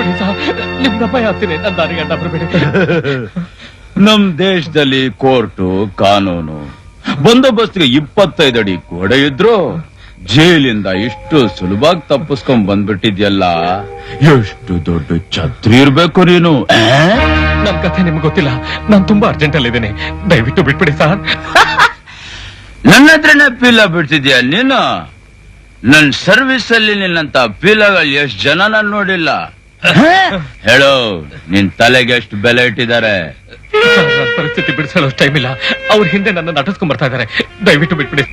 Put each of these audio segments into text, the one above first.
ಬಿಟ್ಬಿಡಿ ಸರ್, ನಿಮ್ನ ಭಯ ಆಗ್ತೀನಿ. ನನ್ನ ದಾರಿಗೆ ಅಡ್ಡ ಬರಬೇಡಿ. ನಮ್ ದೇಶದಲ್ಲಿ ಕೋರ್ಟು ಕಾನೂನು ಬಂದೋಬಸ್ತ್ಗೆ 25 ಅಡಿ ಗೋಡೆ ಇದ್ರು ಜೈಲಿಂದ ಇಷ್ಟು ಸುಲಭವಾಗಿ ತಪ್ಪಿಸ್ಕೊಂಡ್ ಬಂದ್ಬಿಟ್ಟಿದ್ಯಲ್ಲ. ಎಷ್ಟು ದೊಡ್ಡ ಛತ್ರಿ ಇರ್ಬೇಕು ನೀನು. ನನ್ ಕಥೆ ನಿಮ್ಗೆ ಗೊತ್ತಿಲ್ಲ. ನಾನು ತುಂಬಾ ಅರ್ಜೆಂಟ್ ಅಲ್ಲಿ ಇದ್ದೀನಿ. ದಯವಿಟ್ಟು ಬಿಟ್ಬಿಡಿ ಸರ್. ನನ್ನ ಹತ್ರನೇ ಪೀಲ ಬಿಡ್ತಿದ್ಯಾ ನೀನು? ನನ್ ಸರ್ವಿಸ್ ಅಲ್ಲಿ ನಿನ್ನಂತ ಪೀಲಗಳು ಎಷ್ಟು ಜನ ನಾನು ನೋಡಿಲ್ಲ. ಹೇಳು, ನಿನ್ ತಲೆಗೆ ಎಷ್ಟು ಬೆಲೆ ಇಟ್ಟಿದ್ದಾರೆ? ಪರಿಸ್ಥಿತಿ ಬಿಡಿಸಲು ಟೈಮ್ ಇಲ್ಲ. ಅವ್ರ ಹಿಂದೆ ನನ್ನ ನಟಿಸ್ಕೊಂಡ್ ಬರ್ತಾ ಇದಾರೆ. ದಯವಿಟ್ಟು ಬಿಟ್ಬಿಡಿ.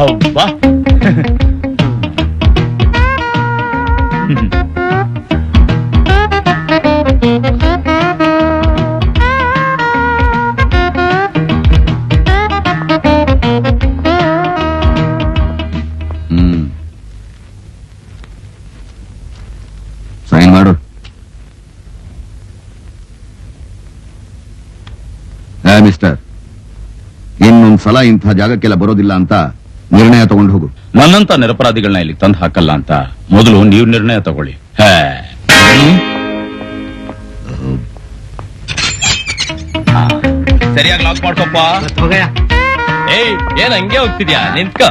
ಅಬ್ಬಾ, ಸೈನ್ ಮಾಡು. ಮಿಸ್ಟರ್, ಇನ್ನೊಂದ್ಸಲ ಇಂಥ ಜಾಗಕ್ಕೆಲ್ಲ ಬರೋದಿಲ್ಲ ಅಂತ ನಿರ್ಣಯ ತಗೊಂಡು ಹೋಗು. ನನ್ನಂತ ನಿರಪರಾಧಿಗಳನ್ನ ಇಲ್ಲಿ ತಂದು ಹಾಕಲ್ಲ ಅಂತ ಮೊದಲು ನೀವು ನಿರ್ಣಯ ತಗೊಳ್ಳಿ. ಸರಿಯಾಗಿ ಲಾಕ್ ಮಾಡ್ಕೊಪ್ಪ. ಏಯ್, ಏನ್ ಹಂಗೆ ಹೋಗ್ತಿದ್ಯಾ? ನಿಂತ್ಕ.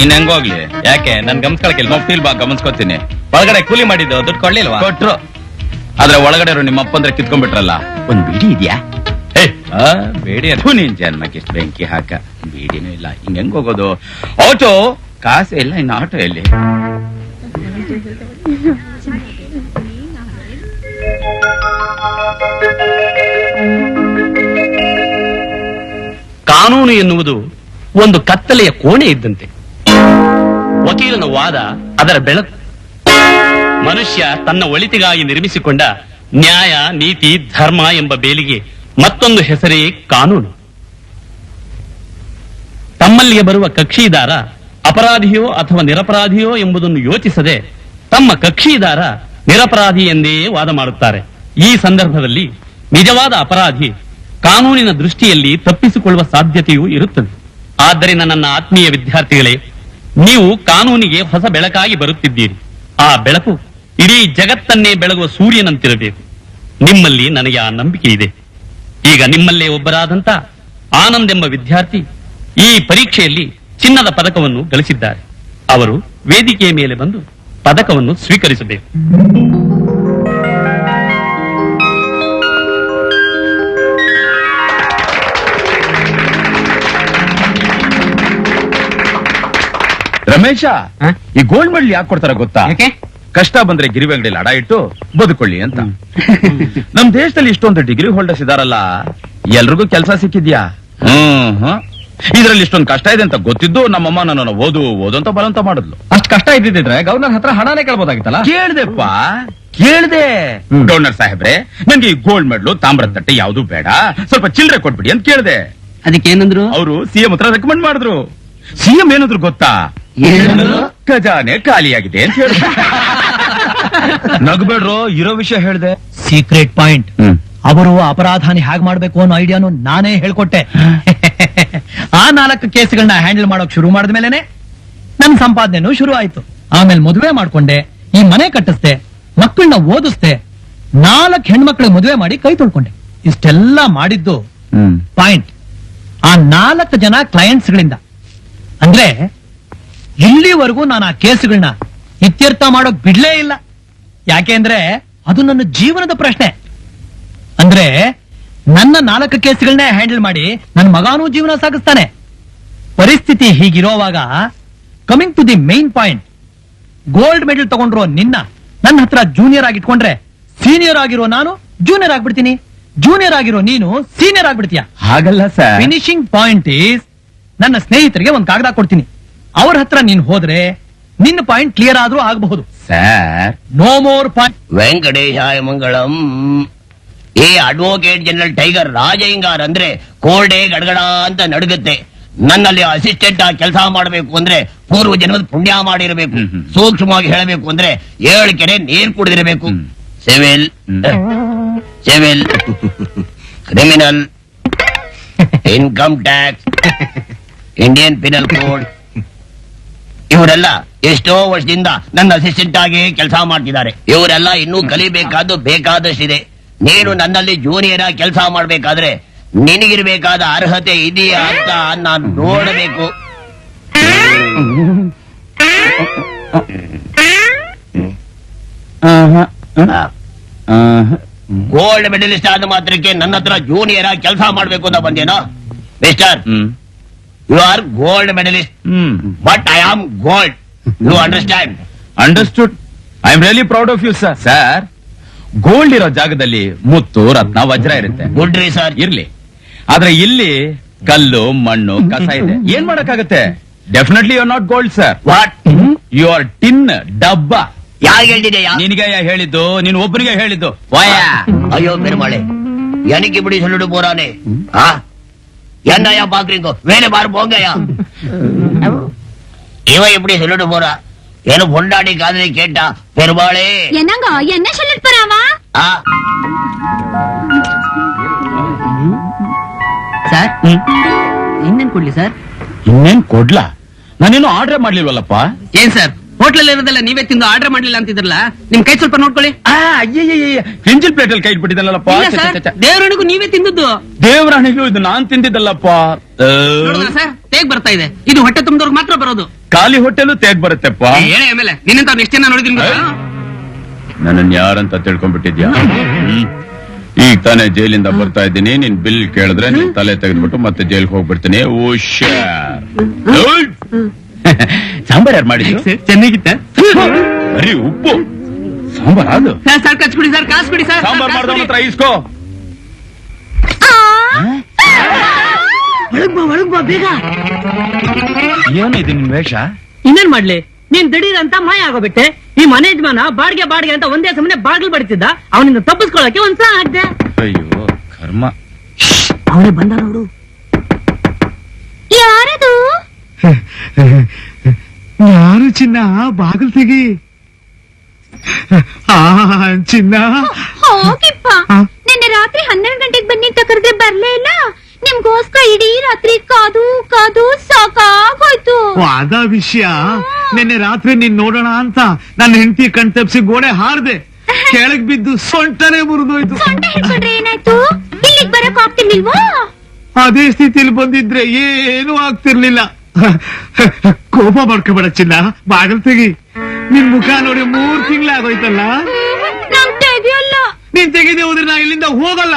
ಇನ್ ಹೆಂಗೋಗ್ಲಿ? ಯಾಕೆ ನನ್ ಗಮನಿಸ್ಕೊಳಕಿಲ್ಲ? ಮೊಫ್ತಿಲ್ ಬಾ, ಗಮನಿಸ್ಕೊತೀನಿ. ಒಳಗಡೆ ಕೂಲಿ ಮಾಡಿದ್ದು ದುಡ್ಡು ಕೊಡ್ಲಿಲ್ವಾ? ಕೊಟ್ರು, ಆದ್ರೆ ಒಳಗಡೆ ನಿಮ್ಮ ಅಪ್ಪಂದ್ರೆ ಕಿತ್ಕೊಂಡ್ಬಿಟ್ರಲ್ಲ. ಒಂದ್ ಬಿಡಿ ಇದೆಯಾ? ಬೇಡಿ ನೀನ್ ಜನ್ಮಕ್ಕೆ ಎಷ್ಟು ಬೆಂಕಿ ಹಾಕ. ಬೀಡಿನೂ ಇಲ್ಲ, ಹಿಂಗ್ ಹೆಂಗ್ ಹೋಗೋದು? ಆಟೋ ಕಾಸೆ ಇಲ್ಲ, ಇನ್ನು ಆಟೋ ಎಲ್ಲಿ? ಕಾನೂನು ಎನ್ನುವುದು ಒಂದು ಕತ್ತಲೆಯ ಕೋಣೆ ಇದ್ದಂತೆ. ವಕೀಲನ ವಾದ ಅದರ ಬೆಳಕು. ಮನುಷ್ಯ ತನ್ನ ಒಳಿತಿಗಾಗಿ ನಿರ್ಮಿಸಿಕೊಂಡ ನ್ಯಾಯ, ನೀತಿ, ಧರ್ಮ ಎಂಬ ಬೇಲಿಗೆ ಮತ್ತೊಂದು ಹೆಸರೇ ಕಾನೂನು. ತಮ್ಮಲ್ಲಿಗೆ ಬರುವ ಕಕ್ಷಿದಾರ ಅಪರಾಧಿಯೋ ಅಥವಾ ನಿರಪರಾಧಿಯೋ ಎಂಬುದನ್ನು ಯೋಚಿಸದೆ ತಮ್ಮ ಕಕ್ಷಿದಾರ ನಿರಪರಾಧಿ ಎಂದೇ ವಾದ ಮಾಡುತ್ತಾರೆ. ಈ ಸಂದರ್ಭದಲ್ಲಿ ನಿಜವಾದ ಅಪರಾಧಿ ಕಾನೂನಿನ ದೃಷ್ಟಿಯಲ್ಲಿ ತಪ್ಪಿಸಿಕೊಳ್ಳುವ ಸಾಧ್ಯತೆಯೂ ಇರುತ್ತದೆ. ಆದ್ದರಿಂದ ನನ್ನ ಆತ್ಮೀಯ ವಿದ್ಯಾರ್ಥಿಗಳೇ, ನೀವು ಕಾನೂನಿಗೆ ಹೊಸ ಬೆಳಕಾಗಿ ಬರುತ್ತಿದ್ದೀರಿ. ಆ ಬೆಳಕು ಇಡೀ ಜಗತ್ತನ್ನೇ ಬೆಳಗುವ ಸೂರ್ಯನಂತಿರಬೇಕು. ನಿಮ್ಮಲ್ಲಿ ನನಗೆ ಆ ನಂಬಿಕೆ ಇದೆ. ಈಗ ನಿಮ್ಮಲ್ಲೇ ಒಬ್ಬರಾದಂತ ಆನಂದ್ ಎಂಬ ವಿದ್ಯಾರ್ಥಿ ಈ ಪರೀಕ್ಷೆಯಲ್ಲಿ ಚಿನ್ನದ ಪದಕವನ್ನು ಗಳಿಸಿದ್ದಾರೆ. ಅವರು ವೇದಿಕೆಯ ಮೇಲೆ ಬಂದು ಪದಕವನ್ನು ಸ್ವೀಕರಿಸಬೇಕು. ರಮೇಶ, ಹ? ಈ ಗೋಲ್ಡ್ ಮೆಡಲ್ ಯಾಕೆ ಕೊಡ್ತಾರ ಗೊತ್ತಾ? ಕಷ್ಟ ಬಂದ್ರೆ ಗಿರಿವಿ ಅಂಗಡಿಯಲ್ಲಿ ಅಡ ಇಟ್ಟು ಬದುಕೊಳ್ಳಿ ಅಂತ. ನಮ್ ದೇಶದಲ್ಲಿ ಇಷ್ಟೊಂದು ಡಿಗ್ರಿ ಹೋಲ್ಡರ್ಸ್ ಇದಾರಲ್ಲ, ಎಲ್ರಿಗೂ ಕೆಲಸ ಸಿಕ್ಕಿದ್ಯಾ? ಇದ್ರಲ್ಲಿ ಇಷ್ಟೊಂದು ಕಷ್ಟ ಇದೆ ಅಂತ ಗೊತ್ತಿದ್ದು ನಮ್ಮಮ್ಮ ನನ್ನನ್ನು ಓದು ಅಂತ ಬಲವಂತ ಮಾಡಿದ್ಲು. ಅಷ್ಟ್ ಕಷ್ಟ ಇದ್ದಿದ್ರೆ ಗವರ್ನರ್ ಹತ್ರ ಹಣನೇ ಕೇಳ್ಬೋದಾಗಿತ್ತಲ್ಲ. ಕೇಳ್ದೆಪ್ಪ, ಕೇಳ್ದೆ. ಗವರ್ನರ್ ಸಾಹೇಬ್ರೆ, ನನ್ಗೆ ಈ ಗೋಲ್ಡ್ ಮೆಡಲ್ ತಾಮ್ರದ ತಟ್ಟೆ ಯಾವ್ದು ಬೇಡ, ಸ್ವಲ್ಪ ಚಿಲ್ಲರೆ ಕೊಟ್ಬಿಡಿ ಅಂತ ಕೇಳ್ದೆ. ಅದಕ್ಕೇನಂದ್ರು? ಅವರು ಸಿಎಂ ಹತ್ರ ರೆಕಮೆಂಡ್ ಮಾಡಿದ್ರು. ಸಿಎಂ ಏನಾದ್ರು ಗೊತ್ತಾ? ಖಜಾನೆ ಖಾಲಿಯಾಗಿದೆ ಅಂತ ಹೇಳಿದ್ರು. ನಗಬೇಡ್ರು, ಇರೋ ವಿಷಯ ಹೇಳ್ದೆ. Secret point. ಅವರು ಅಪರಾಧಾನಿ ಹೇಗ್ ಮಾಡ್ಬೇಕು ಅನ್ನೋ ಐಡಿಯಾನು ನಾನೇ ಹೇಳ್ಕೊಟ್ಟೆ. ಆ 4 ಕೇಸ್ಗಳನ್ನ ಹ್ಯಾಂಡಲ್ ಮಾಡೋಕ್ ಶುರು ಮಾಡಿದ್ಮೇಲೆನೆ ನನ್ ಸಂಪಾದನೆನೂ ಶುರು ಆಯ್ತು. ಆಮೇಲೆ ಮದುವೆ ಮಾಡ್ಕೊಂಡೆ, ಈ ಮನೆ ಕಟ್ಟಿಸ್ದೆ, ಮಕ್ಕಳನ್ನ ಓದಿಸ್ದೆ, 4 ಹೆಣ್ಮಕ್ಳಿಗೆ ಮದುವೆ ಮಾಡಿ ಕೈ ತೊಳ್ಕೊಂಡೆ. ಇಷ್ಟೆಲ್ಲ ಮಾಡಿದ್ದು ಪಾಯಿಂಟ್ ಆ 4 ಜನ ಕ್ಲೈಂಟ್ಸ್ ಗಳಿಂದ. ಅಂದ್ರೆ ಇಲ್ಲಿವರೆಗೂ ನಾನು ಆ ಕೇಸ್ಗಳನ್ನ ಇತ್ಯರ್ಥ ಮಾಡೋಕ್ ಬಿಡ್ಲೇ ಇಲ್ಲ. ಯಾಕೆಂದ್ರೆ ಅದು ನನ್ನ ಜೀವನದ ಪ್ರಶ್ನೆ. ಅಂದ್ರೆ ನನ್ನ 4 ಕೇಸ್ಗಳನ್ನೇ ಹ್ಯಾಂಡಲ್ ಮಾಡಿ ನನ್ನ ಮಗನೂ ಜೀವನ ಸಾಗಿಸ್ತಾನೆ. ಪರಿಸ್ಥಿತಿ ಹೀಗಿರೋವಾಗ coming to the main point, gold medal ತಗೊಂಡ್ರೋ ನನ್ನ ಹತ್ರ ಜೂನಿಯರ್ ಆಗಿ ಇಟ್ಕೊಂಡ್ರೆ ಸೀನಿಯರ್ ಆಗಿರೋ ನಾನು ಜೂನಿಯರ್ ಆಗ್ಬಿಡ್ತೀನಿ, ಜೂನಿಯರ್ ಆಗಿರೋ ನೀನು ಸೀನಿಯರ್ ಆಗ್ಬಿಡ್ತೀಯ. ಹಾಗಲ್ಲ ಸರ್. ಫಿನಿಶಿಂಗ್ ಪಾಯಿಂಟ್ ಈಸ್, ನನ್ನ ಸ್ನೇಹಿತರಿಗೆ ಒಂದು ಕಾಗದ ಕೊಡ್ತೀನಿ, ಅವ್ರ ಹತ್ರ ನೀನ್ ಹೋದ್ರೆ ನಿನ್ನ ಪಾಯಿಂಟ್ ಕ್ಲಿಯರ್ ಆದ್ರೂ ಆಗಬಹುದು. Sir, no more point. ವೆಂಕಟೇಶಾಯ ಮಂಗಳಂ. ಈ ಅಡ್ವೊಕೇಟ್ ಜನರಲ್ ಟೈಗರ್ ರಾಜಯ್ಯಂಗಾರ್ ಅಂದ್ರೆ ಕೋಲ್ಡೆ ಗಡಗಡ ಅಂತ ನಡುಗುತ್ತೆ. ನನ್ನಲ್ಲಿ ಅಸಿಸ್ಟೆಂಟ್ ಆಗಿ ಕೆಲಸ ಮಾಡಬೇಕು ಅಂದ್ರೆ ಪೂರ್ವ ಜನ್ಮದ ಪುಣ್ಯ ಮಾಡಿರಬೇಕು. ಸೂಕ್ಷ್ಮವಾಗಿ ಹೇಳಬೇಕು ಅಂದ್ರೆ 7 ಕೆರೆ ನೀರ್ ಕುಡಿದಿರಬೇಕು. Civil, civil, criminal, income tax, Indian penal code, ಇವರೆಲ್ಲ ಎಷ್ಟೋ ವರ್ಷದಿಂದ ನನ್ನ ಅಸಿಸ್ಟೆಂಟ್ ಆಗಿ ಕೆಲಸ ಮಾಡ್ತಿದ್ದಾರೆ. ಇವರೆಲ್ಲ ಇನ್ನೂ ಬೇಕಾದಷ್ಟಿದೆ. ನೀನು ನನ್ನಲ್ಲಿ ಜೂನಿಯರ್ ಆಗಿ ಕೆಲಸ ಮಾಡ್ಬೇಕಾದ್ರೆ ನಿನಗಿರ್ಬೇಕಾದ ಅರ್ಹತೆ ಇದೆಯಾ ಅಂತ ನಾನು ನೋಡಬೇಕು. ಗೋಲ್ಡ್ ಮೆಡಲಿಸ್ಟ್ ಆದ ಮಾತ್ರಕ್ಕೆ ನನ್ನ ಹತ್ರ ಜೂನಿಯರ್ ಆಗಿ ಕೆಲಸ ಮಾಡ್ಬೇಕು ಅಂತ ಬಂದೇನೋ? Mister, you are gold medalist, but I am gold. You understand? Understood. I am really proud of you sir. Sir, gold ಇರೋ ಜಾಗದಲ್ಲಿ ಮುತ್ತು, ರತ್ನ, ವಜ್ರ ಇರುತ್ತೆ. ಗುಡ್ ರೀ ಸರ್. ಇರ್ಲಿ, ಆದ್ರೆ ಇಲ್ಲಿ ಕಲ್ಲು, ಮಣ್ಣು, ಕಸ ಇದೆ. ಏನ್ ಮಾಡಕ್ಕಾಗತ್ತೆ? Definitely you are not gold sir. What? You are tin, ಡಬ್ಬ. ಯಾರು ಹೇಳಿದೆಯಾ? ನಿನಗೆ ಹೇಳಿದ್ದು, ನೀನು ಒಬ್ಬನಿಗೆ ಹೇಳಿದ್ದು. ವಾಯ. ಅಯ್ಯೋ பெருமாளே, எனக்கு இப்படி சொல்லிட்டு போறானே. என்னையா பாக்குறீங்க? வேலை பாரு போங்கயா. இவன் இப்படி சொல்லிட்டு போறா. என்ன பொண்டாடி காதலி கேட்டா பெருமாளே. என்னங்க என்ன சொல்லிட்டு போறாவா? ಸರ್, ಇನ್ನೇನ್ ಕೊಡ್ಲಿ ಸರ್? ಇನ್ನೇನ್ ಕೊಡ್ಲಾ? ನಾನೇನು ಆರ್ಡರ್ ಮಾಡ್ಲಿಲ್ವಲ್ಲಪ್ಪ. ಏನ್ ಸರ್, ಹೋಟ್ಲಲ್ಲಿ ಇರೋದೆಲ್ಲ ನೀವೇ ತಿಂದು ಆರ್ಡರ್ ಮಾಡ್ಲಿಲ್ಲ ಅಂತಿದ್ರಲ್ಲ, ನಿಮ್ ಕೈ ಸ್ವಲ್ಪ ನೋಡ್ಕೊಳ್ಳಿ. ಕ್ಲಿಂಜಿಲ್ ಪ್ಲೇಟ್ ಅಲ್ಲಿ ಕೈ ಇಟ್ಬಿಟ್ಟಿದ್ದಲ್ಲಪ್ಪ. ದೇವರಣಿಗೂ ನೀವೇ ತಿಂದದ್ದು. ದೇವರಾಣಿಗೂ ಇದು ನಾನ್ ತಿಂದಿದ್ದಲ್ಲಪ್ಪ. ಸರ್, ತೇಗ್ ಬರ್ತಾ ಇದೆ. ಇದು ಹೊಟ್ಟೆ ತುಂಬಿದವ್ರಿಗೆ ಮಾತ್ರ ಬರೋದು. ಖಾಲಿ ಹೊಟ್ಟೆಲು ತೇಗ್ ಬರುತ್ತೆಪ್ಪ. ಹೇಳಿ ಆಮೇಲೆ, ನಿನ್ನಂತ ಎಷ್ಟು ಜನ ನೋಡಿದೀನಿ ಗೊತ್ತಾ? ನನ್ನನ್ನು ಯಾರಂತ ತಿಳ್ಕೊಂಡ್ಬಿಟ್ಟಿದ್ಯಾ? ಈಗ ತಾನೇ ಜೈಲಿಂದ ಬರ್ತಾ ಇದ್ದೀನಿ. ನಿನ್ ಬಿಲ್ ಕೇಳಿದ್ರೆ ನಿನ್ ತಲೆ ತೆಗೆದ್ಬಿಟ್ಟು ಮತ್ತೆ ಜೈಲ್ಗೆ ಹೋಗ್ಬಿಡ್ತೀನಿ. ಸಾಂಬಾರ್ ಯಾರು ಮಾಡಿದ್ರು? ಚೆನ್ನಾಗಿತ್ತ? ಬರೀ ಉಪ್ಪು ಸಾಂಬಾರ್. ಅದು ಸರ್, ಕಚ್ಬಿಡಿ ಸರ್, ಕಾಸು ಬಿಡಿ ಸರ್. ಸಾಂಬಾರ್ ಮಾಡ್ದವನ ಹತ್ರ ಇಸ್ಕೋ. ಒಳಗ್ ಬಾ ಬೇಗ. ಏನಿದೆ ನಿನ್ ವೇಷ? ಇನ್ನೇನ್ ಮಾಡ್ಲಿ, ನೀನ್ ದಿಢೀರ್ ಅಂತ ಮಾಯ ಆಗೋಬಿಟ್ಟೆ. ಈ ಮನೆ ಯಜಮಾನ ಬಾಡಿಗೆ ಅಂತ ಒಂದೇ ಸಮನೆ ಬಾಗಿಲು ಬಡಿತಿದ್ದ. ಅವನಿಂದ ತಪ್ಪಿಸ್ಕೊಳ್ಳಕ್ಕೆ ಒಂದ್ಸಲ ಹಾಕ್ದೆ. ಅಯ್ಯೋ ಕರ್ಮ. ಅವನೇ ಬಂದ ನೋಡು. ಯಾರದು? ಯಾರು ಚಿನ್ನ? ಬಾಗಿಲು ತೆಗಿ. ಚಿನ್ನ ಹೋಗಿಪ್ಪ. ನಿನ್ನೆ ರಾತ್ರಿ 12 ಗಂಟೆಗೆ ಬನ್ನಿ ಅಂತ ಕರೆದ್ರೆ ಬರ್ಲೇ ಇಲ್ಲ. ನಿಮ್ಗೋಸ್ಕರ ಇಡೀ ರಾತ್ರಿ ಕಾದು ಕಾದು ಸಾಕಾಗೋಯ್ತು. ಅದ ವಿಷಯ. ನಿನ್ನೆ ರಾತ್ರಿ ನೀನ್ ನೋಡೋಣ ಅಂತ ನನ್ನ ಹೆಂಡತಿ ಕಣ್ ತಪ್ಪಿಸಿ ಗೋಡೆ ಹಾರ್ದೆ. ಕೆಳಗ್ ಬಿದ್ದು ಸೊಂಟನೆ ಮುರಿದೋಯ್ತು. ಸೊಂಟ ಹಿಡ್ಕೊಂಡ್ರೆ ಏನಾಯ್ತು? ಇಲ್ಲಿಗೆ ಬರಕ್ ಆಗ್ತಿರ್ಲಿಲ್ವಾ? ಅದೇ ಸ್ಥಿತಿಲಿ ಬಂದಿದ್ರೆ ಏನೂ ಆಗ್ತಿರ್ಲಿಲ್ಲ. ಕೋಪ ಮಾಡ್ಕೋಬೇಡ ಚಿನ್ನ, ಬಾಗಲ್ ತೆಗಿ. ನಿನ್ ಮುಖ ನೋಡಿ 3 ತಿಂಗಳಾಗೋಯ್ತಲ್ಲ. ನಾನ್ ತೆಗಿಯಲ್ಲ. ನೀನ್ ತೆಗೆದೇ ಹೋದ್ರೆ ನಾ ಇಲ್ಲಿಂದ ಹೋಗಲ್ಲ.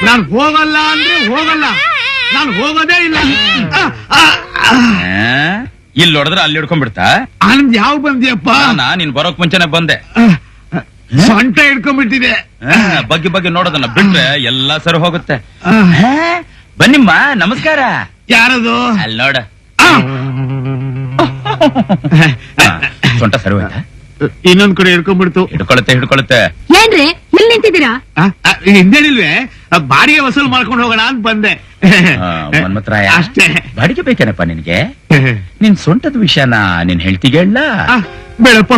ನಾನ್ ಹೋಗಲ್ಲ ಅಂದ್ರೆ ಹೋಗಲ್ಲ, ನಾನ್ ಹೋಗೋದೇ ಇಲ್ಲ. ಇಲ್ಲಿ ಹೊಡೆದ್ರೆ ಅಲ್ಲಿ ಹಿಡ್ಕೊಂಡ್ಬಿಡ್ತಾ? ಆನಂದ್ ಯಾವ ಬಂದಿಯಪ್ಪ? ನೀನ್ ಬರೋಕ್ ಮುಂಚೆನೆ ಬಂದೆ. ಸೊಂಟ ಹಿಡ್ಕೊಂಡ್ಬಿಟ್ಟಿದೆ. ಬಗ್ಗೆ ಬಗ್ಗೆ ನೋಡೋದನ್ನ ಬಿಟ್ರೆ ಎಲ್ಲ ಸರಿ ಹೋಗುತ್ತೆ. ಬನ್ನಿಮ್ಮ, ನಮಸ್ಕಾರ. ಯಾರದು? ಅಲ್ಲಿ ನೋಡ, ಸೊಂಟ ಸರಿ ಹೋಯ್ತಾ? ಇನ್ನೊಂದ್ ಕಡೆ ಹಿಡ್ಕೊಂಡ್ಬಿಡ್ತು. ಹಿಡ್ಕೊಳುತ್ತೆ. ಏನ್ರಿ ಇಲ್ಲಿ ನಿಂತಿದ್ದೀರಾ? ಹಿಂದೇನಿಲ್ವೇ, ಬಾಡಿಗೆ ವಸೂಲ್ ಮಾಡ್ಕೊಂಡು ಹೋಗೋಣ ಅಂತ ಬಂದೆ. ಮನ್ಮತ್ರಾಯ, ಅಷ್ಟೇ. ಬಾಡಿಗೆ ಬೇಕೇನಪ್ಪ ನಿನ್ಗೆ? ನಿನ್ ಸೊಂಟದ ವಿಷಯನ ನೀನ್ ಹೇಳ್ತೀಗ ಹೇಳ? ಬೇಡಪ್ಪ,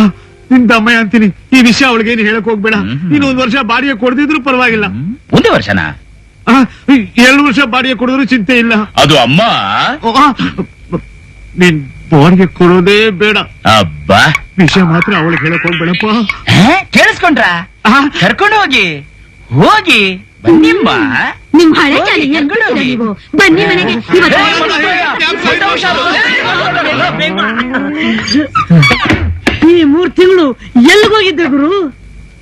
ನಿನ್ ದಮ್ಮಯ್ಯ ಅಂತೀನಿ. ಈ ವಿಷಯ ಅವಳಿಗೇನು ಹೇಳಕ್ ಹೋಗ್ಬೇಡ. ನೀನು 1 ವರ್ಷ ಬಾಡಿಗೆ ಕೊಡ್ದಿದ್ರು ಪರವಾಗಿಲ್ಲ. ಒಂದೇ ವರ್ಷನ? 2 ವರ್ಷ ಬಾಡಿಗೆ ಕೊಡಿದ್ರು ಚಿಂತೆ ಇಲ್ಲ. ಅದು ಅಮ್ಮ. ನೀನ್ ಬಾಡಿಗೆ ಕೊಡೋದೇ ಬೇಡ. ಅಬ್ಬಾ, ವಿಷಯ ಮಾತ್ರ ಅವಳಿಗೆ ಹೇಳಕ್ ಹೋಗ್ಬೇಡಪ್ಪ. ಕೇಳಿಸ್ಕೊಂಡ್ರ? ಕರ್ಕೊಂಡು ಹೋಗಿ ಬನ್ನಿಮ್ಮ. ನಿಮ್ ಹಳೆ ಚಾಲಿ ಎಲ್ಬಿಡ್ತೀರಾ ನೀವು? ಬನ್ನಿ ಮನೆಗೆ. ಈ 3 ತಿಂಗಳು ಎಲ್ಲಿಗೋಗಿದ್ದೆ ಗುರು?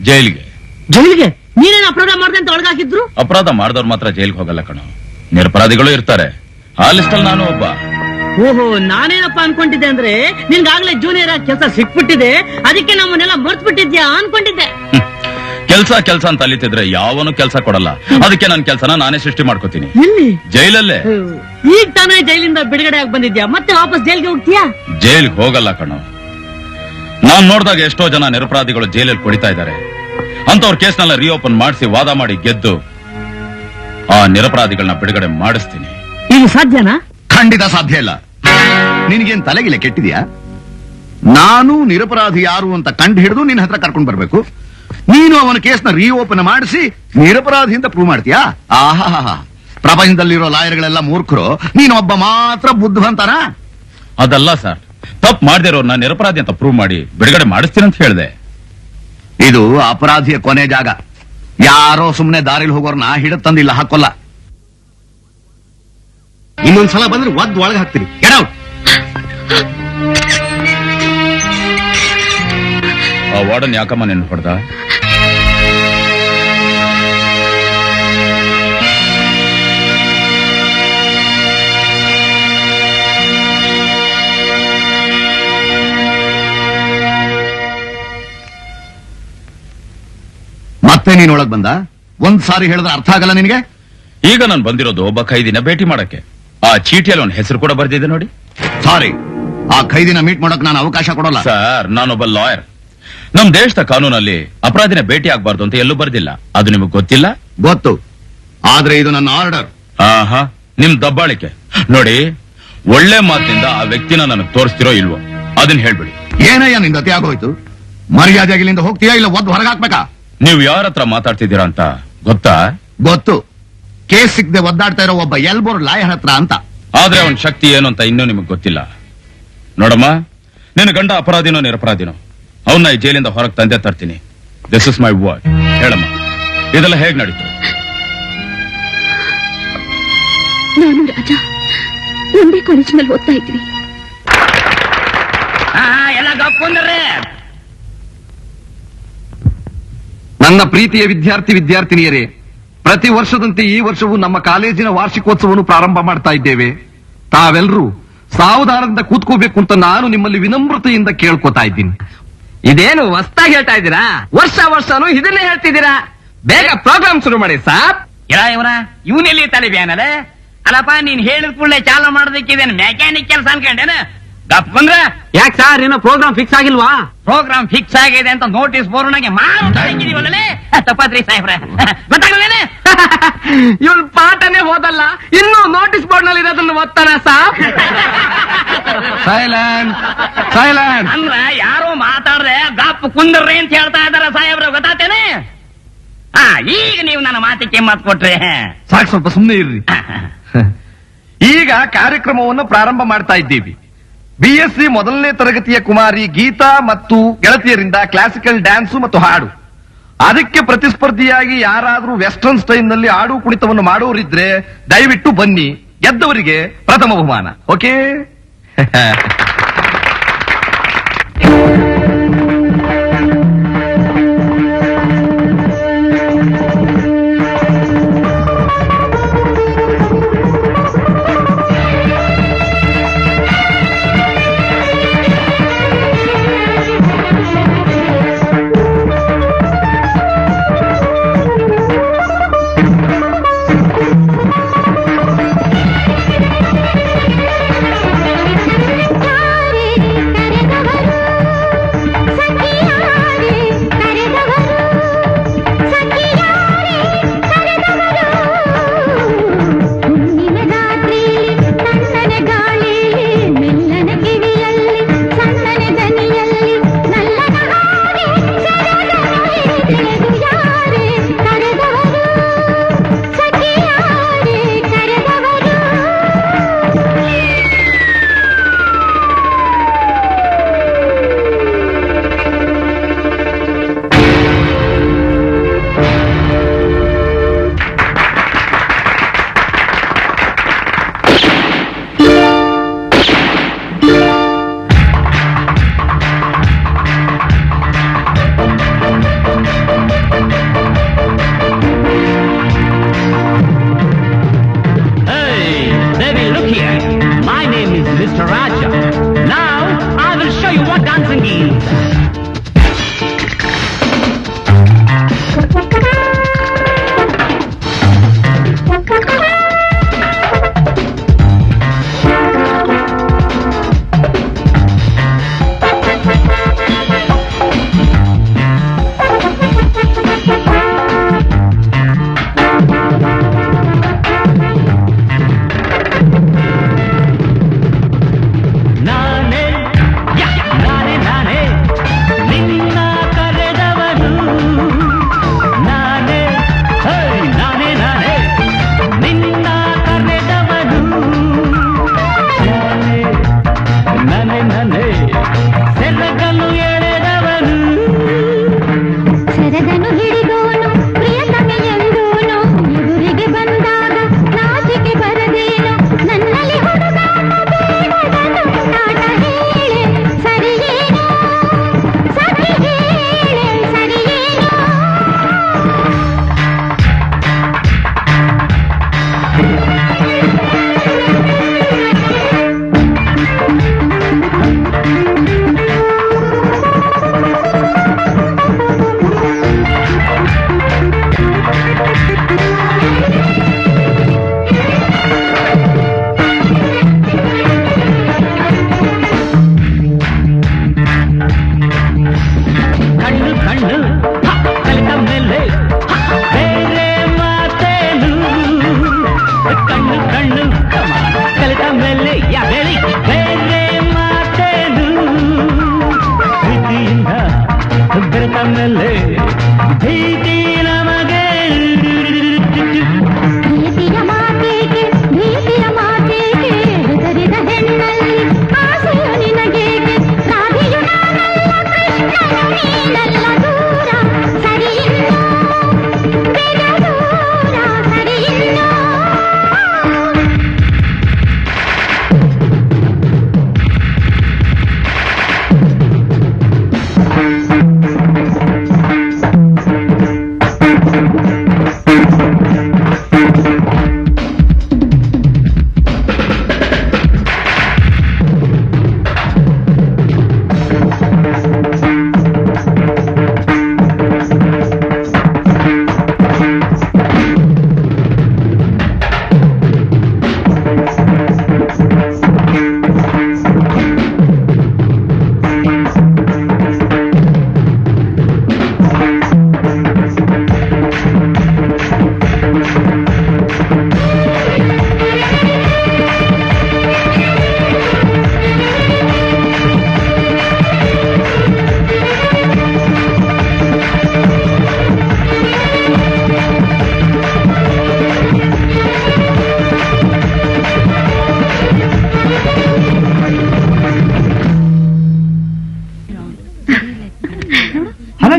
ಜೈಲಿಗೆ. ಜೈಲಿಗೆ? ನೀನೇನು ಅಪರಾಧ ಮಾಡ್ದೆ ಅಂತ ಒಳಗಾಕಿದ್ರು? ಅಪರಾಧ ಮಾಡಿದವ್ರು ಮಾತ್ರ ಜೈಲಿಗೆ ಹೋಗಲ್ಲ ಕಣೋ, ನಿರಪರಾಧಿಗಳು ಇರ್ತಾರೆ. ಆ ಲಿಸ್ಟಲ್ಲಿ ನಾನು ಒಬ್ಬ. ಓಹೋ, ನಾನೇನಪ್ಪ ಅನ್ಕೊಂಡಿದ್ದೆ ಅಂದ್ರೆ ನಿನ್ಗಾಗ್ಲೇ ಜೂನಿಯರ್ ಆಗಿ ಕೆಲಸ ಸಿಕ್ಬಿಟ್ಟಿದೆ, ಅದಕ್ಕೆ ನಮ್ಮನ್ನೆಲ್ಲ ಮರ್ತ್ ಬಿಟ್ಟಿದ್ಯಾ ಅನ್ಕೊಂಡಿದ್ದೆ. ಕೆಲ್ಸ ಅಂತ ಅಲ್ಲಿತಿದ್ರೆ ಯಾವನು ಕೆಲ್ಸ ಕೊಡಲ್ಲ. ಅದಕ್ಕೆ ನನ್ನ ಕೆಲ್ಸನ ನಾನೇ ಸೃಷ್ಟಿ ಮಾಡ್ಕೋತೀನಿ. ಎಲ್ಲಿ? ಜೈಲಲ್ಲೇ. ಈಗ ತಾನೇ ಜೈಲಿಂದ ಬಿಡುಗಡೆ ಆಗಿ ಬಂದಿದ್ಯಾ, ಮತ್ತೆ ವಾಪಸ್ ಜೈಲ್ಗೆ ಹೋಗ್ತೀಯಾ? ಜೈಲ್ಗೆ ಹೋಗಲ್ಲ ಕಣೋ. ನಾನ್ ನೋಡಿದಾಗ ಎಷ್ಟೋ ಜನ ನಿರಪರಾಧಿಗಳು ಜೈಲಲ್ಲಿ ಕುಡಿತಾ ಇದ್ದಾರೆ. ಅಂತವ್ರ ಕೇಸ್ನೆಲ್ಲ ರಿಓಪನ್ ಮಾಡಿಸಿ ವಾದ ಮಾಡಿ ಗೆದ್ದು ಆ ನಿರಪರಾಧಿಗಳನ್ನ ಬಿಡುಗಡೆ ಮಾಡಿಸ್ತೀನಿ. ಇದು ಸಾಧ್ಯನಾ? ಖಂಡಿತ ಸಾಧ್ಯ ಇಲ್ಲ. ನಿನಗೇನ್ ತಲೆಗಿಲ್ಲ ಕೆಟ್ಟಿದ್ಯಾ? ನಾನು ನಿರಪರಾಧಿ ಯಾರು ಅಂತ ಕಂಡು ಹಿಡಿದು ನಿನ್ನ ಹತ್ರ ಕರ್ಕೊಂಡು ಬರ್ಬೇಕು. ನೀನು ಅವನ ಕೇಸ್ನ ರೀಓಪನ್ ಮಾಡಿಸಿ ನಿರಪರಾಧಿ ಅಂತ ಪ್ರೂವ್ ಮಾಡ್ತೀಯಾ? ಆಹಾ, ಪ್ರಪಂಚದಲ್ಲಿರೋ ಲಾಯರ್ಗಳೆಲ್ಲ ಮೂರ್ಖರು, ನೀನು ಒಬ್ಬ ಮಾತ್ರ ಬುದ್ಧಿವಂತನ? ಅದಲ್ಲ ಸರ್, ತಪ್ಪು ಮಾಡದಿರೋರ್ನ ನಿರಪರಾಧಿ ಅಂತ ಪ್ರೂವ್ ಮಾಡಿ ಬಿಡುಗಡೆ ಮಾಡಿಸ್ತೀನಿ ಅಂತ ಹೇಳಿದೆ. ಇದು ಅಪರಾಧಿಯ ಕೊನೆ ಜಾಗ. ಯಾರೋ ಸುಮ್ನೆ ದಾರಿಲಿ ಹೋಗೋರ್ನ ಹಿಡಿದು ತಂದಿಲ್ಲ ಹಾಕೋಲ್ಲ. ಇನ್ನೊಂದ್ಸಲ ಬಂದ್ರೆ ಒದ್ದು ಒಳಗೆ ಹಾಕ್ತೀನಿ. Get out. ಆ ವಾರ್ಡನ್ ಯಾಕಮ್ಮ ನೆನ್ಪು ಹೊಡೆದ? ಮತ್ತೆ ನೀನ್ ಒಳಗ್ ಬಂದ? ಒಂದ್ ಸಾರಿ ಹೇಳಿದ್ರೆ ಅರ್ಥ ಆಗಲ್ಲ ನಿನಗೆ? ಈಗ ನಾನು ಬಂದಿರೋದು ಒಬ್ಬ ಖೈದಿನ ಭೇಟಿ ಮಾಡಕ್ಕೆ. ಆ ಚೀಟಿಯಲ್ಲಿ ಅವನ ಹೆಸರು ಕೂಡ ಬರ್ದಿದೆ ನೋಡಿ. ಸಾರಿ, ಆ ಖೈದಿನ ಮೀಟ್ ಮಾಡಕ್ ನಾನು ಅವಕಾಶ ಕೊಡೋಲ್ಲ. ಸರ್, ನಾನೊಬ್ಬ ಲಾಯರ್. ನಮ್ ದೇಶದ ಕಾನೂನಲ್ಲಿ ಅಪರಾಧಿನ ಭೇಟಿ ಆಗ್ಬಾರ್ದು ಅಂತ ಎಲ್ಲೂ ಬರ್ದಿಲ್ಲ. ಅದು ನಿಮಗೆ ಗೊತ್ತಿಲ್ಲ? ಗೊತ್ತು, ಆದ್ರೆ ಇದು ನನ್ನ ಆರ್ಡರ್. ಆಹಾ, ನಿಮ್ ದಬ್ಬಾಳಿಕೆ ನೋಡಿ. ಒಳ್ಳೆ ಮಾತಿನಿಂದ ಆ ವ್ಯಕ್ತಿನ ನನಗೆ ತೋರಿಸ್ತಿರೋ ಇಲ್ವೋ ಅದನ್ನ ಹೇಳ್ಬಿಡಿ. ಏನಯ್ಯ ನಿಂದ ಅತಿ ಆಗೋಯ್ತು? ಮರ್ಯಾದೆಯಾಗಿ ಇಲ್ಲಿಂದ ಹೋಗ್ತೀಯಾ ಇಲ್ಲ ಒದ್ದು ಹೊರಗೆ ಹಾಕ್ಬೇಕಾ? ನೀವು ಯಾರ ಹತ್ರ ಮಾತಾಡ್ತಿದ್ದೀರಾ ಅಂತ ಗೊತ್ತಾ? ಗೊತ್ತು, ಕೇಸ್ ಸಿಕ್ಕದೆ ಒದ್ದಾಡ್ತಾ ಇರೋ ಒಬ್ಬ ಎಲ್ಬೋರ್ ಲಾಯರ್ ಹತ್ರ ಅಂತ. ಆದ್ರೆ ಅವನ ಶಕ್ತಿ ಏನು ಅಂತ ಇನ್ನೂ ನಿಮಗ್ ಗೊತ್ತಿಲ್ಲ. ನೋಡಮ್ಮ, ನಿನ್ನ ಗಂಡ ಅಪರಾಧಿನೋ ನಿರಪರಾಧಿನೋ ಅವನ್ನ ಈ ಜೈಲಿಂದ ಹೊರಗೆ ತಂದೆ ತರ್ತೀನಿ. This is my word. ಹೇಳಮ್ಮ, ಇದೆಲ್ಲ ಹೇಗ್ ನಡೀತು? ನಾನು ರಾಜ ಒಂದೇ ಕಾಲೇಜಿನಲ್ಲಿ ಓದ್ತಾ ಇದ್ವಿ. ಎಲ್ಲ ಗಪ್ಪಂದ್ರೆ ನನ್ನ ಪ್ರೀತಿಯ ವಿದ್ಯಾರ್ಥಿನಿಯರೇ, ಪ್ರತಿ ವರ್ಷದಂತೆ ಈ ವರ್ಷವೂ ನಮ್ಮ ಕಾಲೇಜಿನ ವಾರ್ಷಿಕೋತ್ಸವವನ್ನು ಪ್ರಾರಂಭ ಮಾಡ್ತಾ ಇದ್ದೇವೆ. ತಾವೆಲ್ಲರೂ ಸಾವಧಾನದಿಂದ ಕೂತ್ಕೋಬೇಕು ಅಂತ ನಾನು ನಿಮ್ಮಲ್ಲಿ ವಿನಮ್ರತೆಯಿಂದ ಕೇಳ್ಕೊತಾ ಇದ್ದೀನಿ. ಇದೇನು ಹೊಸ್ತಾಗಿ ಹೇಳ್ತಾ ಇದ್ದೀರಾ? ವರ್ಷನೂ ಇದನ್ನೇ ಹೇಳ್ತಿದ್ದೀರಾ? ಬೇಗ ಪ್ರೋಗ್ರಾಮ್ ಶುರು ಮಾಡಿ ಸಾಬ್. ಇವನೆಲ್ಲಿ ತಲೆ ಬ್ಯಾನಲ್ಲ? ಅಲ್ಲಪ್ಪ, ನೀನ್ ಹೇಳಿದ ಕೂಡಲೇ ಚಾಲು ಮಾಡೋದಕ್ಕಿದೇನು ಮೆಕ್ಯಾನಿಕ್ ಕೆಲಸ ಅನ್ಕೊಂಡೇನ? ಗಪ್ ಬಂದ್ರ ಯಾಕೆ ಸರ್, ಇನ್ನೂ ಪ್ರೋಗ್ರಾಮ್ ಫಿಕ್ಸ್ ಆಗಿಲ್ವಾ? ಪ್ರೋಗ್ರಾಮ್ ಫಿಕ್ಸ್ ಆಗಿದೆ ಅಂತ ನೋಟಿಸ್ ಬೋರ್ಡ್ನಾಗೆ ಮಾಡಿದೀವಲ್ಲೇ. ತಪ್ಪತ್ರಿ ಸಾಹೇಬ್ರೆ, ಗೊತ್ತಾಗಲೇನೆ? ಇವನ್ ಪಾಠನೇ ಹೋದಲ್ಲ, ಇನ್ನೂ ನೋಟಿಸ್ ಬೋರ್ಡ್ ನಲ್ಲಿ ಇರೋದನ್ನು ಓದ್ತಾನ ಸಾಬ್. ಸೈಲೆಂಟ್. ಅಂದ್ರ ಯಾರೋ ಮಾತಾಡ್ರೆ ಗಪ್ ಕುಂದ್ರಿ ಅಂತ ಹೇಳ್ತಾ ಇದಾರ ಸಾಹೇಬ್ರ, ಗೊತ್ತಾತೇನೆ? ಈಗ ನೀವು ನನ್ನ ಮಾತಿಗೆ ಮಾತು ಕೊಟ್ರೆ ಸಾಕು, ಸ್ವಲ್ಪ ಸುಮ್ಮನೆ ಇರ್ರಿ. ಈಗ ಕಾರ್ಯಕ್ರಮವನ್ನು ಪ್ರಾರಂಭ ಮಾಡ್ತಾ ಇದ್ದೀವಿ. BSc ಮೊದಲನೇ ತರಗತಿಯ ಕುಮಾರಿ ಗೀತಾ ಮತ್ತು ಗೆಳತಿಯರಿಂದ ಕ್ಲಾಸಿಕಲ್ ಡ್ಯಾನ್ಸು ಮತ್ತು ಹಾಡು. ಅದಕ್ಕೆ ಪ್ರತಿಸ್ಪರ್ಧಿಯಾಗಿ ಯಾರಾದ್ರೂ ವೆಸ್ಟರ್ನ್ ಸ್ಟೈಲ್ ನಲ್ಲಿ ಹಾಡು ಕುಣಿತವನ್ನು ಮಾಡೋರಿದ್ರೆ ದಯವಿಟ್ಟು ಬನ್ನಿ, ಗೆದ್ದವರಿಗೆ ಪ್ರಥಮ ಬಹುಮಾನ. Okay?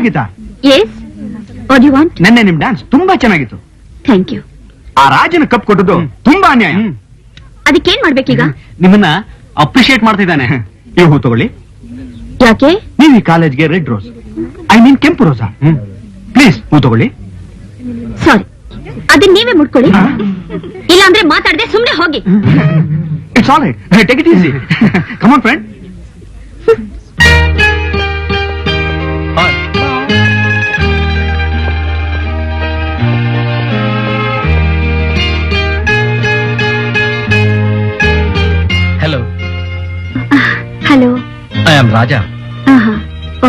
Geeta, Yes. What do you want? ನೆನ್ನೆ ನಿಮ್ ಡ್ಯಾನ್ಸ್ ತುಂಬಾ ಚೆನ್ನಾಗಿತ್ತು. Thank you. ಆ ರಾಜನ ಕಪ್ ಕೊಟ್ಟದ್ದು ತುಂಬಾ ಅನ್ಯಾಯ. ಅದಕ್ಕೇನ್ ಮಾಡ್ಬೇಕೀಗ? ನಿಮ್ಮನ್ನ ಅಪ್ರಿಶಿಯೇಟ್ ಮಾಡ್ತಿದ್ದಾನೆ. ಈ ಹೂ ತಗೊಳ್ಳಿ. ಯಾಕೆ? ನೀವು ಈ ಕಾಲೇಜ್ಗೆ ರೆಡ್ ರೋಸ್, ಐ ಮೀನ್ ಕೆಂಪು ರೋಸಾ? ಪ್ಲೀಸ್ ಹೂ ತಗೊಳ್ಳಿ. ಸಾರಿ, ಅದನ್ನ ನೀವೇ ಮುಟ್ಕೊಳ್ಳಿ. ಇಲ್ಲ ಅಂದ್ರೆ ಮಾತಾಡದೆ ಸುಮ್ನೆ ಹೋಗಿ. It's all right, take it easy. Come on friend. Hello, hello. I am Raja.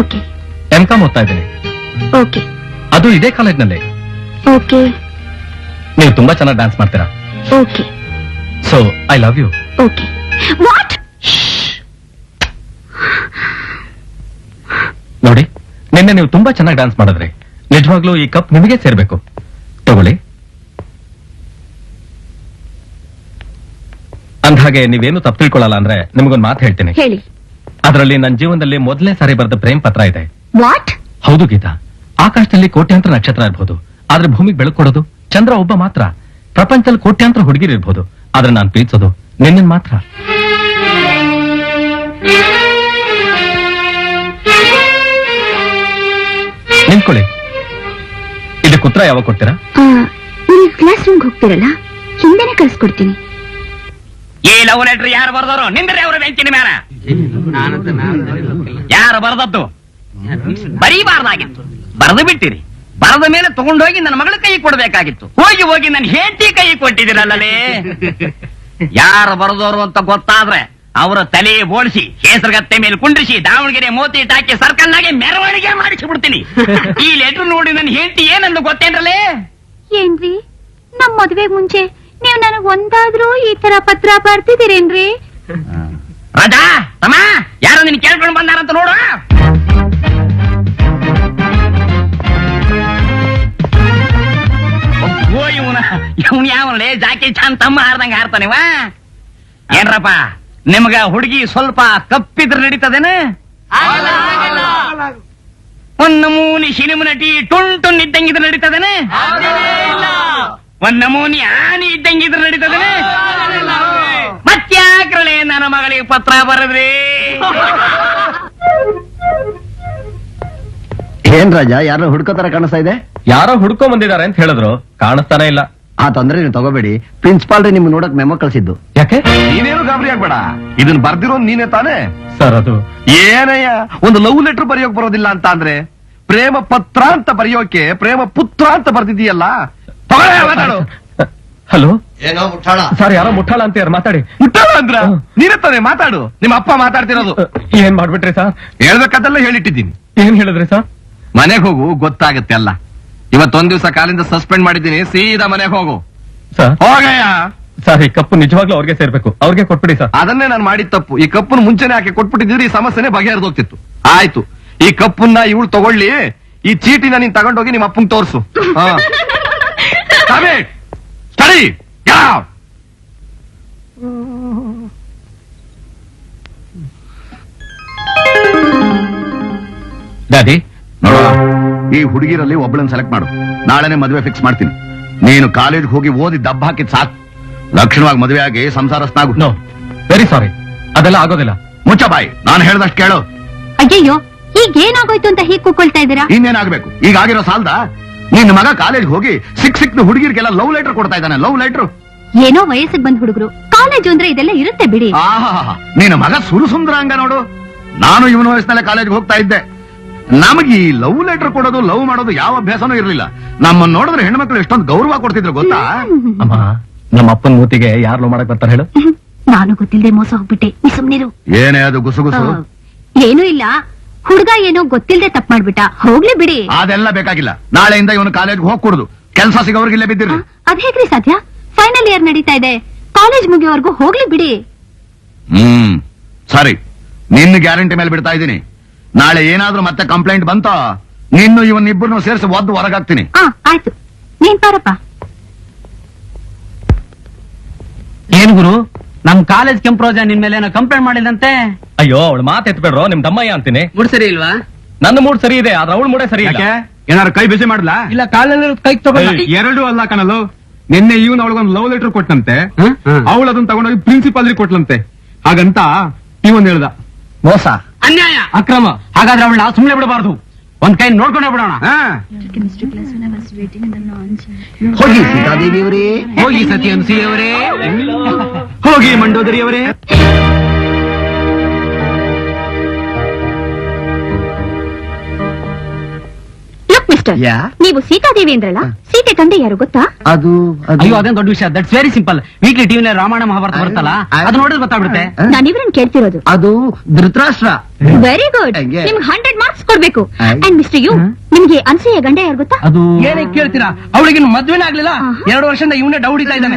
Okay M.Com ಓದ್ತಾ ಇದ್ದೀನಿ. ಓಕೆ ಅದು ಇದೇ ಕಾಲೇಜ್ನಲ್ಲಿ. ಓಕೆ ನೀವು ತುಂಬಾ ಚೆನ್ನಾಗಿ ಡ್ಯಾನ್ಸ್ ಮಾಡ್ತೀರಾ. Okay so I love you. Okay. What? ನೋಡಿ, ನಿನ್ನೆ ನೀವು ತುಂಬಾ ಚೆನ್ನಾಗಿ ಡ್ಯಾನ್ಸ್ ಮಾಡಿದ್ರಿ. ನಿಜವಾಗ್ಲೂ ಈ ಕಪ್ ನಿಮಗೆ ಸೇರ್ಬೇಕು. ತಗೊಳ್ಳಿ. ಅಂದ್ಹಾಗೆ ನೀವೇನು ತಪ್ಪು ತಿಳ್ಕೊಳ್ಳಲ್ಲ ಅಂದ್ರೆ ನಿಮಗೊಂದು ಮಾತು ಹೇಳ್ತೀನಿ. ಹೇಳಿ. ಅದರಲ್ಲಿ ನನ್ನ ಜೀವನದಲ್ಲಿ ಮೊದಲನೇ ಸಾರಿ ಬರೆದ ಪ್ರೇಮ್ ಪತ್ರ ಇದೆ. ವಾಟ್? ಹೌದು ಗೀತಾ, ಆಕಾಶದಲ್ಲಿ ಕೋಟ್ಯಾಂತರ ನಕ್ಷತ್ರ ಇರಬಹುದು, ಆದ್ರೆ ಭೂಮಿಗೆ ಬೆಳಕು ಕೊಡೋದು ಚಂದ್ರ ಒಬ್ಬ ಮಾತ್ರ. ಪ್ರಪಂಚದಲ್ಲಿ ಕೋಟ್ಯಾಂತರ ಹುಡುಗಿರು ಇರಬಹುದು, ಆದ್ರೆ ನಾನು ಪ್ರೀತಿಸೋದು ನಿನ್ನ ಮಾತ್ರ. ನಿಂತ್ಕೊಳ್ಳಿ. ಇದಕ್ಕೆ ಉತ್ತರ ಯಾವಾಗ ಕೊಡ್ತೀರಾ? ನೀವು ಕ್ಲಾಸ್ ರೂಮ್ಗೆ ಹೋಗ್ತೀರಲ್ಲ, ಹಿಂದೆನೆ ಕಳ್ಸ್ಕೊಡ್ತೀನಿ. ಈ ಲವ್ ಲೆಟರ್ ಯಾರು ಬರ್ದವರು? ನಿಂದ್ರೆ ಅವರ ಬೆಂಚಿನ ಮೇಲೆ ಯಾರು ಬರದದ್ದು? ಬರೀಬಾರ್ದಾಗಿತ್ತು, ಬರೆದು ಬಿಟ್ಟಿರಿ. ಬರದ ಮೇಲೆ ತಗೊಂಡೋಗಿ ನನ್ನ ಮಗಳ ಕೈ ಕೊಡ್ಬೇಕಾಗಿತ್ತು. ಹೋಗಿ ಹೋಗಿ ನನ್ನ ಹೆಂಡತಿ ಕೈ ಕೊಟ್ಟಿದ್ದೀರಲ್ಲೇ. ಯಾರು ಬರದವರು ಅಂತ ಗೊತ್ತಾದ್ರೆ ಅವರ ತಲೆ ಬೋಳಿಸಿ ಕೇಸರಗತ್ತೆ ಮೇಲೆ ಕುಂಡ್ರಿಸಿ ದಾವಣಗೆರೆ ಮೋತಿ ಟಾಕಿ ಸರ್ಕಲ್ನಾಗೆ ಮೆರವಣಿಗೆ ಮಾಡಿಸಿ ಬಿಡ್ತೀನಿ. ಈ ಲೆಟರ್ ನೋಡಿ ನನ್ನ ಹೆಂಡತಿ ಏನಂದು ಗೊತ್ತೇನ್ರಲ್ಲೇ? ಏನ್ರಿ, ನಮ್ ಮದ್ವೆಗ್ ಮುಂಚೆ ನೀವ್ ನನಗ್ ಒಂದಾದ್ರೂ ಈ ತರ ಪತ್ರ ಬರ್ತಿದ್ದೀರೇನ್ರಿ? ರಾಜಾ ತಮ್ಮ, ಯಾರು ನಿನ್ ಕೇಳ್ಕೊಂಡು ಬಂದಾರಂತ ನೋಡು. ಓ ಇವನ್ ಯಾವನಲ್ಲೇ ಜಾಕಿ ಚಾನ್ ತಮ್ಮ ಹಾರ್ದಂಗ ಹಾರ್ತಾನಿವ. ಏನ್ರಪ್ಪ ನಿಮ್ಗ ಹುಡುಗಿ ಸ್ವಲ್ಪ ಕಪ್ಪಿದ್ರೆ ನಡೀತದೇನ? ಒಂದ್ ನಮೂನಿ ಸಿನಿಮಾ ನಟಿ ಟುಣ್ ಇದ್ದಂಗಿದ್ರೆ ನಡೀತದೇನೆ? ಒಂದ್ ನಮೂನಿ ಆನಿ ಇದ್ದಂಗಿದ್ರೆ ನಡೀತದೇನೆ? ಮತ್ಯಾಕ್ರಳೆ ನನ್ನ ಮಗಳಿಗೆ ಪತ್ರ ಬರದ್ರಿ? ಏನ್ ರಾಜ, ಯಾರೋ ಹುಡ್ಕೋತರ ಕಾಣಿಸ್ತಾ ಇದೆ? ಯಾರೋ ಹುಡ್ಕೊಂಡ್ ಬಂದಿದ್ದಾರೆ ಅಂತ ಹೇಳಿದ್ರು, ಕಾಣಿಸ್ತಾನೆ ಇಲ್ಲ. ಆ ತೊಂದ್ರೆ ನೀವು ತಗೋಬೇಡಿ, ಪ್ರಿನ್ಸಿಪಾಲ್ ನಿಮ್ ನೋಡಕ್ ಮೆಮೊ ಕಳ್ಸಿದ್ದು. ಯಾಕೆ? ನೀನೇನು ಗಾಬರಿ ಆಗ್ಬೇಡ, ಇದನ್ ಬರ್ದಿರೋ ನೀನೇ ತಾನೇ. ಸರ್ ಅದು ಏನಯ್ಯ, ಒಂದು ಲವ್ ಲೆಟರ್ ಬರೆಯೋಕ್ ಬರೋದಿಲ್ಲ ಅಂತ ಅಂದ್ರೆ ಪ್ರೇಮ ಪತ್ರ ಅಂತ ಬರೆಯೋಕೆ ಪ್ರೇಮ ಪುತ್ರ ಅಂತ ಬರ್ದಿದೀಯಲ್ಲ. ಮಾತಾಡು. ಹಲೋ, ಏನೋ ಮುಟ್ಟಾಳ. ಸರ್ ಯಾರೋ ಮುಟ್ಟಾಳ ಅಂತ ಯಾರು ಮಾತಾಡಿ. ಮುಟ್ಟಾಳ ಅಂದ್ರ ನೀನೇ ತಾನೇ ಮಾತಾಡು. ನಿಮ್ಮ ಅಪ್ಪ ಮಾತಾಡ್ತಿರೋದು. ಏನ್ ಮಾಡ್ಬಿಟ್ರಿ ಸರ್? ಹೇಳ್ಬೇಕಂತೆಲ್ಲ ಹೇಳಿಟ್ಟಿದ್ದೀನಿ. ಏನ್ ಹೇಳಿದ್ರಿ ಸರ್? ಮನೆಗ್ ಹೋಗು, ಗೊತ್ತಾಗತ್ತೆ ಅಲ್ಲ. ಇವತ್ತೊಂದ್ ದಿವಸ ಕಾಲಿಂದ ಸಸ್ಪೆಂಡ್ ಮಾಡಿದ್ದೀನಿ, ಸೀದಾ ಮನೆಗ್ ಹೋಗು. ಸರ್ ಹೋಗಯ್ಯ. ಸರ್ ಈ ಕಪ್ಪು ನಿಜವಾಗ್ಲೂ ಅವ್ರಿಗೆ ಸೇರ್ಬೇಕು, ಅವ್ರಿಗೆ ಕೊಟ್ಬಿಡಿ ಸರ್. ಅದನ್ನೇ ನಾನು ಮಾಡಿದ ತಪ್ಪು. ಈ ಕಪ್ಪನ್ನು ಮುಂಚೆನೆ ಹಾಕಿ ಕೊಟ್ಬಿಟ್ಟಿದ್ರೆ ಈ ಸಮಸ್ಯೆನೆ ಬಗೆಹರಿದೋಗ್ತಿತ್ತು. ಆಯ್ತು, ಈ ಕಪ್ಪನ್ನ ಇವಳು ತಗೊಳ್ಳಿ, ಈ ಚೀಟಿನ ನೀನ್ ತಗೊಂಡೋಗಿ ನಿಮ್ಮ ಅಪ್ಪಂಗ್ ತೋರ್ಸು. ಸ್ಟಡಿ. ಡ್ಯಾಡಿ, ನೋಡುವ, ಈ ಹುಡುಗಿರಲ್ಲಿ ಒಬ್ಬಳನ್ನ ಸೆಲೆಕ್ಟ್ ಮಾಡು. ನಾಳೆನೆ ಮದುವೆ ಫಿಕ್ಸ್ ಮಾಡ್ತೀನಿ. ನೀನು ಕಾಲೇಜ್ ಹೋಗಿ ಓದಿ ದಬ್ಬ ಹಾಕಿದ್ ಸಾಕು. ಲಕ್ಷಣವಾಗಿ ಮದುವೆ ಆಗಿ ಸಂಸಾರಸ್ನಾಗು. ನೋ, ವೆರಿ ಸಾರಿ, ಅದೆಲ್ಲ ಆಗೋದಿಲ್ಲ. ಮುಚ್ಚ ಬಾಯಿ, ನಾನು ಹೇಳ್ದಷ್ಟು ಕೇಳು. ಅಯ್ಯಯ್ಯೋ, ಈಗ ಏನಾಗೋಯ್ತು ಅಂತ ಹೀಗ್ ಕೂಕೊಳ್ತಾ ಇದ್ದೀರಾ? ಇನ್ನೇನಾಗ್ಬೇಕು? ಈಗ ಆಗಿರೋ ಸಾಲ್ದ? ನಿನ್ನ ಮಗ ಕಾಲೇಜ್ ಹೋಗಿ ಸಿಕ್ನ ಹುಡುಗಿರ್ಗೆಲ್ಲ ಲವ್ ಲೆಟರ್ ಕೊಡ್ತಾ ಇದ್ದಾನೆ. ಲವ್ ಲೆಟರ್ ಏನೋ ವಯಸ್ಸಿಗೆ ಬಂದ್ ಹುಡುಗರು, ಕಾಲೇಜು ಅಂದ್ರೆ ಇದೆಲ್ಲ ಇರುತ್ತೆ ಬಿಡಿ. ಆಹಾ, ನಿನ್ನ ಮಗ ಸುಂದರ ಅಂಗ ನೋಡು. ನಾನು ಇವನ ವಯಸ್ಸಿನಲ್ಲೇ ಕಾಲೇಜ್ ಹೋಗ್ತಾ ಇದ್ದೆ. ನಮಗೆ ಈ ಲವ್ ಲೆಟರ್ ಕೊಡೋದು, ಲವ್ ಮಾಡೋದು ಯಾವ ಅಭ್ಯಾಸನೂ ಇರ್ಲಿಲ್ಲ. ನಮ್ಮನ್ನ ನೋಡಿದ್ರೆ ಹೆಣ್ಮಕ್ಳು ಎಷ್ಟೊಂದು ಗೌರವ ಕೊಡ್ತಿದ್ರು ಗೊತ್ತಾ? ಅಮ್ಮ, ನಮ್ಮ ಅಪ್ಪನ ಮೂತಿಗೆ ಯಾರು ಲವ್ ಮಾಡಕ್ ಬರ್ತಾರೆ ಹೇಳು? ನಾನು ಗೊತ್ತಿಲ್ಲದೆ ಮೋಸ ಹೋಗ್ಬಿಟ್ಟೆ, ನೀ ಸುಮ್ನಿರು. ಏನೇ ಅದು ಗುಸುಗುಸು? ಏನೂ ಇಲ್ಲ, ಹುಡುಗ ಏನೋ ಗೊತ್ತಿಲ್ಲದೆ ತಪ್ಪು ಮಾಡ್ಬಿಟ್ಟ, ಹೋಗ್ಲಿ ಬಿಡಿ. ಅದೆಲ್ಲ ಬೇಕಾಗಿಲ್ಲ. ನಾಳೆಯಿಂದ ಇವನು ಕಾಲೇಜ್ ಹೋಗ್ಕೊಡುದು, ಕೆಲಸ ಸಿಗೋರ್ಗಿಲ್ಲೇ ಬಿದ್ದಿರ್ಲಿ. ಅದ್ ಹೇಗ್ರಿ ಸಾಧ್ಯ? ಫೈನಲ್ ಇಯರ್ ನಡೀತಾ ಇದೆ, ಕಾಲೇಜ್ ಮುಗಿಯೋವರೆಗೂ ಹೋಗ್ಲಿ ಬಿಡಿ. ಸರಿ, ನಿನ್ನ ಗ್ಯಾರಂಟಿ ಮೇಲೆ ಬಿಡ್ತಾ ಇದ್ದೀನಿ. ನಾಳೆ ಏನಾದ್ರೂ ಮತ್ತೆ ಕಂಪ್ಲೇಂಟ್ ಬಂತ, ನಿನ್ನು ಇವನ್ನಿಬ್ಬರನ್ನು ಸೇರಿಸಿ ಒದ್ದು ಹೊರಗಾಗ್ತೀನಿ. ಆಯ್ತು, ನೀನ್ ಪಾರಪ್ಪ. ಏನ್ ಗುರು, ನಮ್ ಕಾಲೇಜ್ ಕೆಂಪ್ರೋಜ ನಿನ್ ಮೇಲೆ ಏನೋ ಕಂಪ್ಲೇಂಟ್ ಮಾಡಿದಂತೆ? ಅಯ್ಯೋ, ಅವಳು ಮಾತು ಎತ್ಬೇಡ್ರೋ, ನಿಮ್ ದಮ್ಮಯ್ಯ ಅಂತೀನಿ. ಮೂಡ್ ಸರಿ ಇಲ್ವಾ? ನನ್ನ ಮೂಡ್ ಸರಿ ಇದೆ, ಆದ್ರೆ ಅವಳು ಮೂಡೇ ಸರಿ ಇಲ್ಲ. ಏನಾರು ಕೈ ಬಿಸಿ ಮಾಡ್ಲಾ? ಇಲ್ಲ, ಕಾಲಲ್ಲಿ ಕೈ ತಗೊಂಡು ಎರಡು ಅಲ್ಲ ಕಣಲು, ನಿನ್ನೆ ಇವನು ಅವಳಿಗೊಂದು ಲವ್ ಲೆಟರ್ ಕೊಟ್ಟಂತೆ ಅವಳು ಅದನ್ನ ತಗೊಂಡೋಗಿ ಪ್ರಿನ್ಸಿಪಾಲ್ ಕೊಟ್ಲಂತೆ ಹಾಗಂತ ಇವನ್ ಹೇಳ್ದ ಮೋಸ, ಅನ್ಯಾಯ, ಅಕ್ರಮ. ಹಾಗಾದ್ರೆ ಅವಳನ್ನ ಸುಮ್ಮನೆ ಬಿಡಬಾರ್ದು, ಒಂದ್ ಕೈ ನೋಡ್ಕೊಂಡೇ ಬಿಡೋಣ. ಹೋಗಿ ಸೀತಾದೇವಿ ಅವರೇ, ಹೋಗಿ ಸತ್ಯಂಸಿ ಅವರೇ, ಹೋಗಿ ಮಂಡೋದರಿ ಅವರೇ. ಲುಕ್ ಮಿಸ್ಟರ್, ನೀವು ಸೀತಾದೇವಿ ಅಂದ್ರಲ್ಲ, ಸೀತೆ ತಂದೆ ಯಾರು ಗೊತ್ತಾ? ಅದು ಅಯ್ಯೋ ಅದೇನ್ ದೊಡ್ಡ ವಿಷಯ, ದಟ್ಸ್ ವೆರಿ ಸಿಂಪಲ್. ವೀಕ್ಲಿ ಟಿವಿನ ರಾಮಾಯಣ ಮಹಾಭಾರತ ಬರುತ್ತಲ್ಲ, ಅದು ನೋಡಿದ್ರೆ ಗೊತ್ತಾಗ್ಬಿಡುತ್ತೆ. ನಾನು ಇವ್ರನ್ನ ಕೇಳ್ತಿರೋದು. ಅದು ಧೃತರಾಷ್ಟ್ರ. ವೆರಿ ಗುಡ್, ಹಂಗೆ. ನಿಮ್ಗೆ 100 ಮಾರ್ಕ್ಸ್ ಕೊಡ್ಬೇಕು. ಆಯ್ತು. ಅಂಡ್ ಮಿಸ್ಟರ್ ಯು, ನಿಮ್ಗೆ ಅನ್ಸೂಯ ಗಂಡ ಯಾರು ಗೊತ್ತಾ? ಅದು ಏನಕ್ಕೆ ಕೇಳ್ತೀರಾ? ಅವಳಿಗೆ ಮದ್ವೆನೇ ಆಗ್ಲಿಲ್ಲ, 2 ವರ್ಷದಿಂದ ಇವನೇ ಡೌಡಿತಾ ಇದ್ದಾನೆ.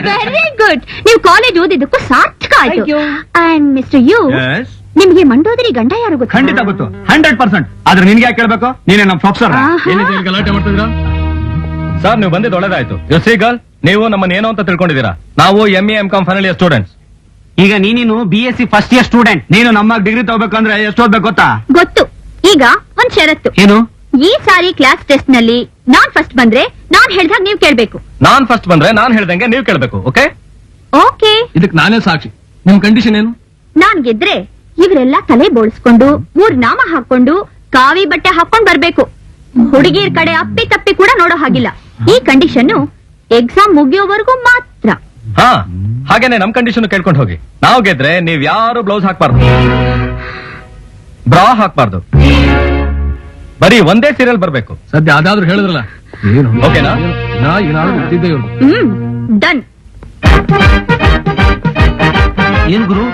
ವೆರಿ ಗುಡ್, ನೀವು ಕಾಲೇಜ್ ಓದಿದ್ದಕ್ಕೂ ಸಾರ್ಥಕ ಆಯ್ತು. Thank you. And mister you, ನಿಮ್ಗೆ ಮಂಡೋದರಿ ಗಂಡ ಯಾರು ಗೊತ್ತಾ? ಖಂಡಿತ ಗೊತ್ತು, 100%. ಆದ್ರೆ ನಿನ್ಗೆ ಯಾಕೆ ಕೇಳ್ಬೇಕು? ನೀನೇ ನಮ್ಮ ಪ್ರೊಫೆಸರ್. ಆಹಾ. ಗಲಾಟೆ ಮಾಡ್ತಿದ್ರ? ಸರ್, ನೀವು ಬಂದಿದ್ದು ಒಳ್ಳೇದಾಯ್ತು. ಯು ಸಿ ಗರ್ಲ್, ನೀವು ನಮ್ಮನ್ನ ಏನೋ ಅಂತ ತಿಳ್ಕೊಂಡಿದ್ದೀರಾ. ನಾವು MA MCom final year students. ಈಗ ನೀನು BSc ಫಸ್ಟ್ ಇಯರ್ ಸ್ಟೂಡೆಂಟ್. ನೀನು ನಮ್ಮ ಡಿಗ್ರಿ ತಗೋಬೇಕಂದ್ರೆ ಎಷ್ಟು ಓದ್ಬೇಕು ಗೊತ್ತಾ? ಗೊತ್ತು. ಈಗ ಒಂದ್ ಷರತ್ತು. ಏನು? ಈ ಸಾರಿ ಕ್ಲಾಸ್ ಟೆಸ್ಟ್ ನಲ್ಲಿ ನಾನ್ ಫಸ್ಟ್ ಬಂದ್ರೆ ನಾನ್ ಹೇಳ್ದಾಗ ನೀವ್ ಕೇಳ್ಬೇಕು. ನಾನ್ ಫಸ್ಟ್ ಬಂದ್ರೆ ನಾನ್ ಹೇಳ್ದಂಗೆ ನೀವು ಕೇಳ್ಬೇಕು. ಓಕೆ? ಓಕೆ. ಇದಕ್ಕೆ ನಾನೇ ಸಾಕ್ಷಿ. ನಿಮ್ ಕಂಡೀಷನ್ ಏನು? ನಾನ್ ಗೆದ್ರೆ ಇವರೆಲ್ಲ ತಲೆ ಬೋಳ್ಸ್ಕೊಂಡು 3 ನಾಮ ಹಾಕೊಂಡು ಕಾವಿ ಬಟ್ಟೆ ಹಾಕೊಂಡ್ ಬರ್ಬೇಕು. ಹುಡುಗಿಯರ್ ಕಡೆ ಅಪ್ಪಿ ತಪ್ಪಿ ಕೂಡ ನೋಡೋ ಹಾಗಿಲ್ಲ. ಈ ಕಂಡೀಷನ್ ಎಕ್ಸಾಮ್ ಮುಗಿಯೋವರೆಗೂ ಮಾತ್ರ. ಹಾ, ಹಾಗೇನೆ ನಮ್ ಕಂಡೀಷನ್ ಕೇಳ್ಕೊಂಡು ಹೋಗಿ. ನಾವು ಗೆದ್ರೆ ನೀವ್ ಯಾರು ಬ್ಲೌಸ್ ಹಾಕ್ಬಾರ್ದು, ಬ್ರಾ ಹಾಕ್ಬಾರ್ದು, ಬರೀ ಒಂದೇ ಸೀರಿಯಲ್ ಬರ್ಬೇಕು. ಸದ್ಯ ಅದಾದ್ರೂ ಹೇಳಿದ್ರಲ್ಲ. ಏನು ಓಕೆನಾ? ಡನ್. ಏನ್ ಗುರು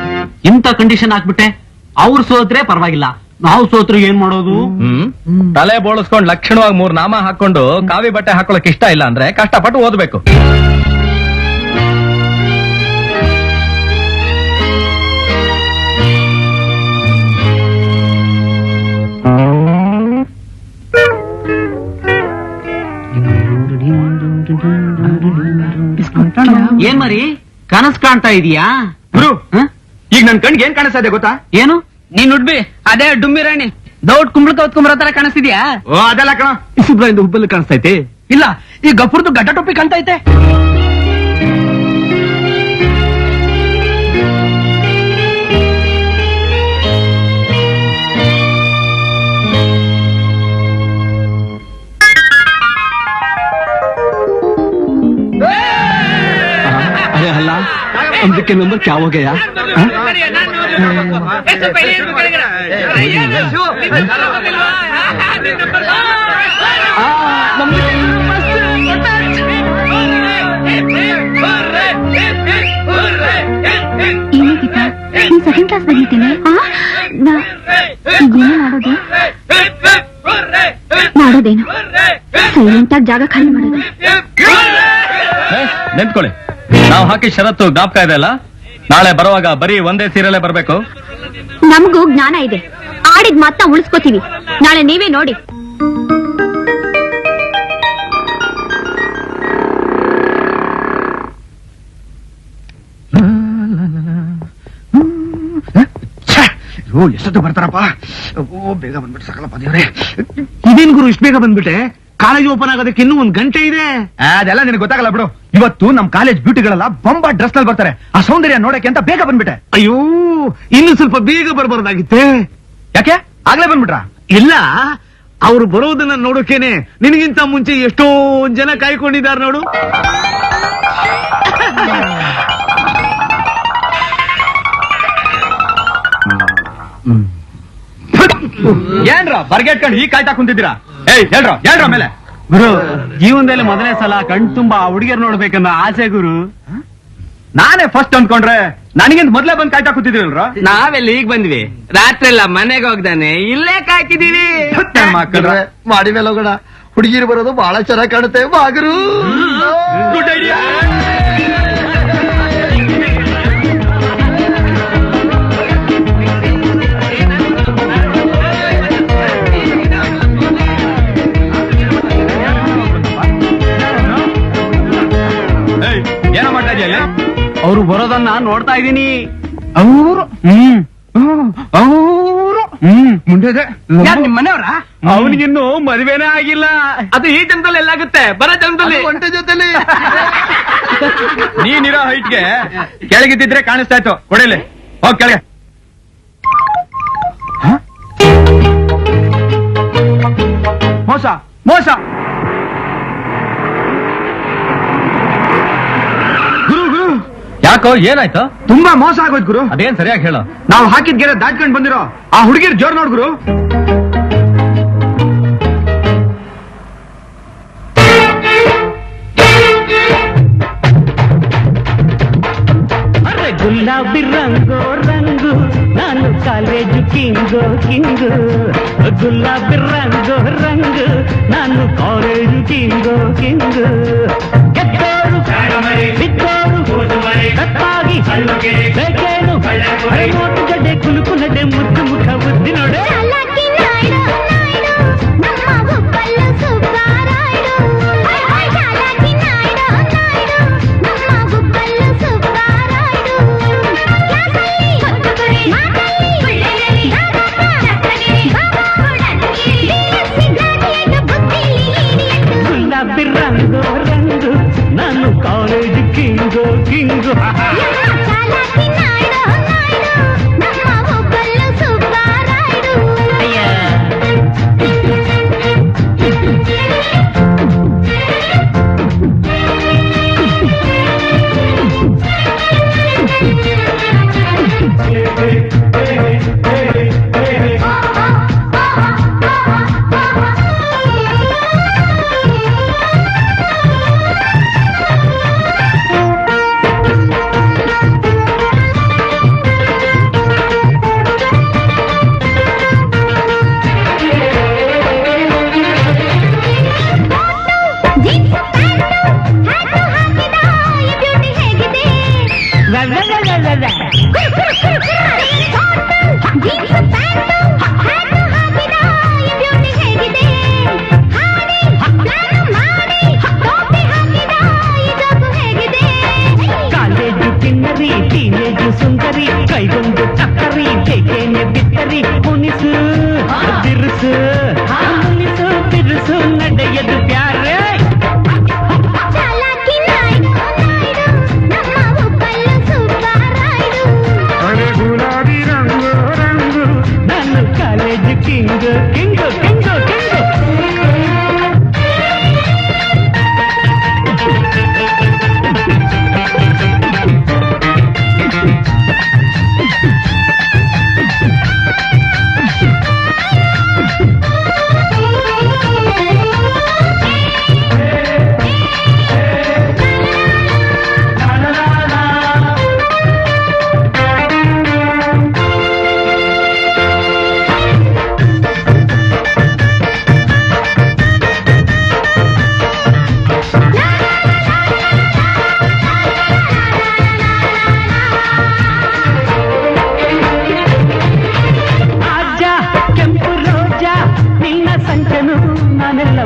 ಇಂತ ಕಂಡೀಷನ್ ಹಾಕ್ಬಿಟ್ಟೆ? ಅವ್ರು ಸೋತ್ರೆ ಪರವಾಗಿಲ್ಲ, ನಾವು ಸೋತ್ರು ಏನ್ ಮಾಡೋದು? ತಲೆ ಬೋಳಿಸ್ಕೊಂಡ್ ಲಕ್ಷಣವಾಗಿ 3 ನಾಮ ಹಾಕೊಂಡು ಕಾವಿ ಬಟ್ಟೆ ಹಾಕೊಳಕ್ ಇಷ್ಟ ಇಲ್ಲ ಅಂದ್ರೆ ಕಷ್ಟಪಟ್ಟು ಓದ್ಬೇಕು. ಏನ್ ಮರಿ ಕನಸ್ ಕಾಣ್ತಾ ಇದೀಯಾ? ಗುರು, ಈಗ ನನ್ ಕಣ್ಗೆ ಏನ್ ಕಾಣಿಸ್ತಾ ಇದೆ ಗೊತ್ತಾ? ಏನು ನೀನ್ ಉಡ್ಬಿ ಅದೇ ಡುಮ್ಮಿ ರಾಣಿ ದೌಡ್ ಕುಂಬಳ ತರ ಕಾಣಿಸ್ತಿದ್ಯಾ? ಓ ಅದೆಲ್ಲ ಕಣ, ಸುಬ್ರಾಯಿಂದ ಹುಬ್ಬಲ್ಲಿ ಕಾಣಿಸ್ತೈತೆ. ಇಲ್ಲ, ಈ ಗಫುರ್ದು ಗಡ್ಡ ಟೊಪ್ಪಿ ಕಾಣ್ತೈತೆ. अरे हल्ला, अमृत के नंबर क्या हो गया? ಏನಾಗಿತ್ತ? ನೀನ್ ಸೆಕೆಂಡ್ ಕ್ಲಾಸ್ ಬಂದಿದ್ದೀನಿ. ಏನು ಮಾಡೋದೇನು? ಸೈಲೆಂಟ್ ಆಗಿ ಜಾಗ ಖಾಲಿ ಮಾಡೋದು. ನೆನ್ಕೊಳ್ಳಿ, ನಾವು ಹಾಕಿ ಷರತ್ತು ಜ್ಞಾಪಕ ಇದೆ ಅಲ್ಲ? ನಾಳೆ ಬರುವಾಗ ಬರೀ ಒಂದೇ ಸೀರಿಯಲ್ಲೇ ಬರ್ಬೇಕು. ನಮಗೂ ಜ್ಞಾನ ಇದೆ, ಆಡಿದ್ ಮಾತ್ರ ಉಳಿಸ್ಕೋತೀವಿ. ನಾಳೆ ನೀವೇ ನೋಡಿ. ಎಷ್ಟೊತ್ತು ಬರ್ತಾರಪ್ಪ? ಓ, ಬೇಗ ಬಂದ್ಬಿಟ್ಟು ಸಕಲಪ್ಪ ದೇವ್ರೆ. ಇದೇನ್ ಗುರು ಇಷ್ಟ ಬೇಗ ಬಂದ್ಬಿಟ್ಟೆ? ಕಾಲೇಜ್ ಓಪನ್ ಆಗೋದಕ್ಕೆ ಇನ್ನೂ 1 ಗಂಟೆ ಇದೆ. ಅದೆಲ್ಲ ನಿನಗೆ ಗೊತ್ತಾಗಲ್ಲ ಬಿಡು. ಇವತ್ತು ನಮ್ ಕಾಲೇಜ್ ಬ್ಯೂಟಿಗಳೆಲ್ಲ ಬೊಂಬಾ ಡ್ರೆಸ್ ನಲ್ಲಿ ಬರ್ತಾರೆ. ಆ ಸೌಂದರ್ಯ ನೋಡಕ್ಕೆ ಅಂತ ಬೇಗ ಬಂದ್ಬಿಟ್ಟೆ. ಅಯ್ಯೋ, ಇನ್ನು ಸ್ವಲ್ಪ ಬೇಗ ಬರಬಾರ್ದಾಗಿತ್ತೆ. ಯಾಕೆ ಆಗ್ಲೇ ಬಂದ್ಬಿಟ್ರ? ಇಲ್ಲ, ಅವ್ರು ಬರೋದನ್ನ ನೋಡೋಕೇನೆ ನಿನಗಿಂತ ಮುಂಚೆ ಎಷ್ಟೋ ಜನ ಕಾಯ್ಕೊಂಡಿದ್ದಾರೆ ನೋಡು. ಏನ್ರ ಬರ್ಗೆಟ್ಕೊಂಡು ಈ ಕಾಯ್ತಾ ಕುಂತಿದ್ದೀರಾ? ಏಯ್ ಹೇಳ್ರ ಮೇಲೆ. ಗುರು, ಜೀವನದಲ್ಲಿ ಮೊದಲನೇ ಸಲ ಕಣ್ ತುಂಬಾ ಹುಡುಗಿಯರ್ ನೋಡ್ಬೇಕನ್ನ ಆಸೆ ಗುರು. ನಾನೇ ಫಸ್ಟ್ ಅಂದ್ಕೊಂಡ್ರೆ ನನಗಿಂತ ಮೊದ್ಲೇ ಬಂದ್ ಕಾಯ್ತಾ ಕೂತಿದ್ದೀರಲ್ರ? ನಾವೆಲ್ಲ ಈಗ ಬಂದ್ವಿ, ರಾತ್ರಿ ಎಲ್ಲ ಮನೆಗೆ ಹೋಗ್ದಾನೆ ಇಲ್ಲೇ ಕಾಯ್ತಿದೀವಿ. ಮಕ್ಕಳ್ರೆ ಮಾಡಿ ಮೇಲೆ ಹೋಗೋಣ. ಹುಡುಗಿರು ಬರೋದು ಬಹಳ ಚೆನ್ನಾಗಿ ಕಾಣುತ್ತೆ. ಬಾಗರು ಗುಡ್ ಐಡಿಯಾ. ಏನೋ ಮಾಡ್ತಾ ಇದೆಯಲ್ಲ? ಅವ್ರು ಬರೋದನ್ನ ನೋಡ್ತಾ ಇದೀನಿ. ಅವರು ನಿಮ್ ಮನೆಯವರ ಅವನಿಗಿನ್ನು ಮದುವೆನೇ ಆಗಿಲ್ಲ. ಅದು ಈ ಜನ್ಮದಲ್ಲಿ ಎಲ್ಲಾಗುತ್ತೆ, ಬರೋ ಜನ್ಮದಲ್ಲಿ. ಒಂಟೆ ಜೊತೆಲಿ ನೀನಿರೋ ಹೈಟ್ಗೆ ಕೆಳಗಿದ್ದಿದ್ರೆ ಕಾಣಿಸ್ತಾ ಇತ್ತು. ಕೊಡಿಲಿ, ಹೋಗ್ ಕೆಳಗೆ. ಮೋಸ ಮೋಸ. ಗುರು ಗುರು ಯಾಕೋ ಏನಾಯ್ತು? ತುಂಬಾ ಮೋಸ ಆಗೋಯ್ತು ಗುರು. ಅದೇನ್ ಸರಿಯಾಗಿ ಹೇಳೋ. ನಾವು ಹಾಕಿದ ಗೆರೆ ದಾಟ್ಕೊಂಡ್ ಬಂದಿರೋ ಆ ಹುಡುಗಿರ್ ಜೋರ್ ನೋಡ್ ಗುರು. ಅರೆ ಗುಲಾಬಿ ರಂಗೋ ರಂಗು, ನಾನು ಕಾಲೇಜು ಕಿಂಗೋ ಕಿಂಗು. ಗುಲಾಬಿ ರಂಗೋ ರಂಗು, ನಾನು ಕಾಲೇಜು ಕಿಂಗೋ ಕಿಂಗು. ಗೆದ್ದೋರು ಬಿದ್ದೋರು ಕತ್ತಾಗಿ ಬೇಕೇನು ನೋಟು ಗಡ್ಡೆ ಕುಲುಕು ನಡೆ ಮುದ್ದು ಮುಖ ಬುದ್ಧಿ ನೋಡೆ. ಗುಲಾಬಿ ರಂಗೋ ರಂಗು, ನಾನು ಕಾಲೇಜು ಕಿಂಗೋ ಕಿಂಗು. ಕಾಲೇಜು ಕಿನ್ನರಿ ಟೀನೇಜು ಸುಂದರಿ, ಕೈಗೊಂದು ಚಕ್ಕರಿ ಬೇಕೇನೆ ಬಿತ್ತರಿ. ಮುನಿಸು ಬಿರುಸು ಮುನಿಸು ಬಿರುಸು ನಡೆಯದು ಪ್ಯಾರೆ. ಗುಲಾಬಿ ರಂಗು ರಂಗು, ನಾನು college king king king king.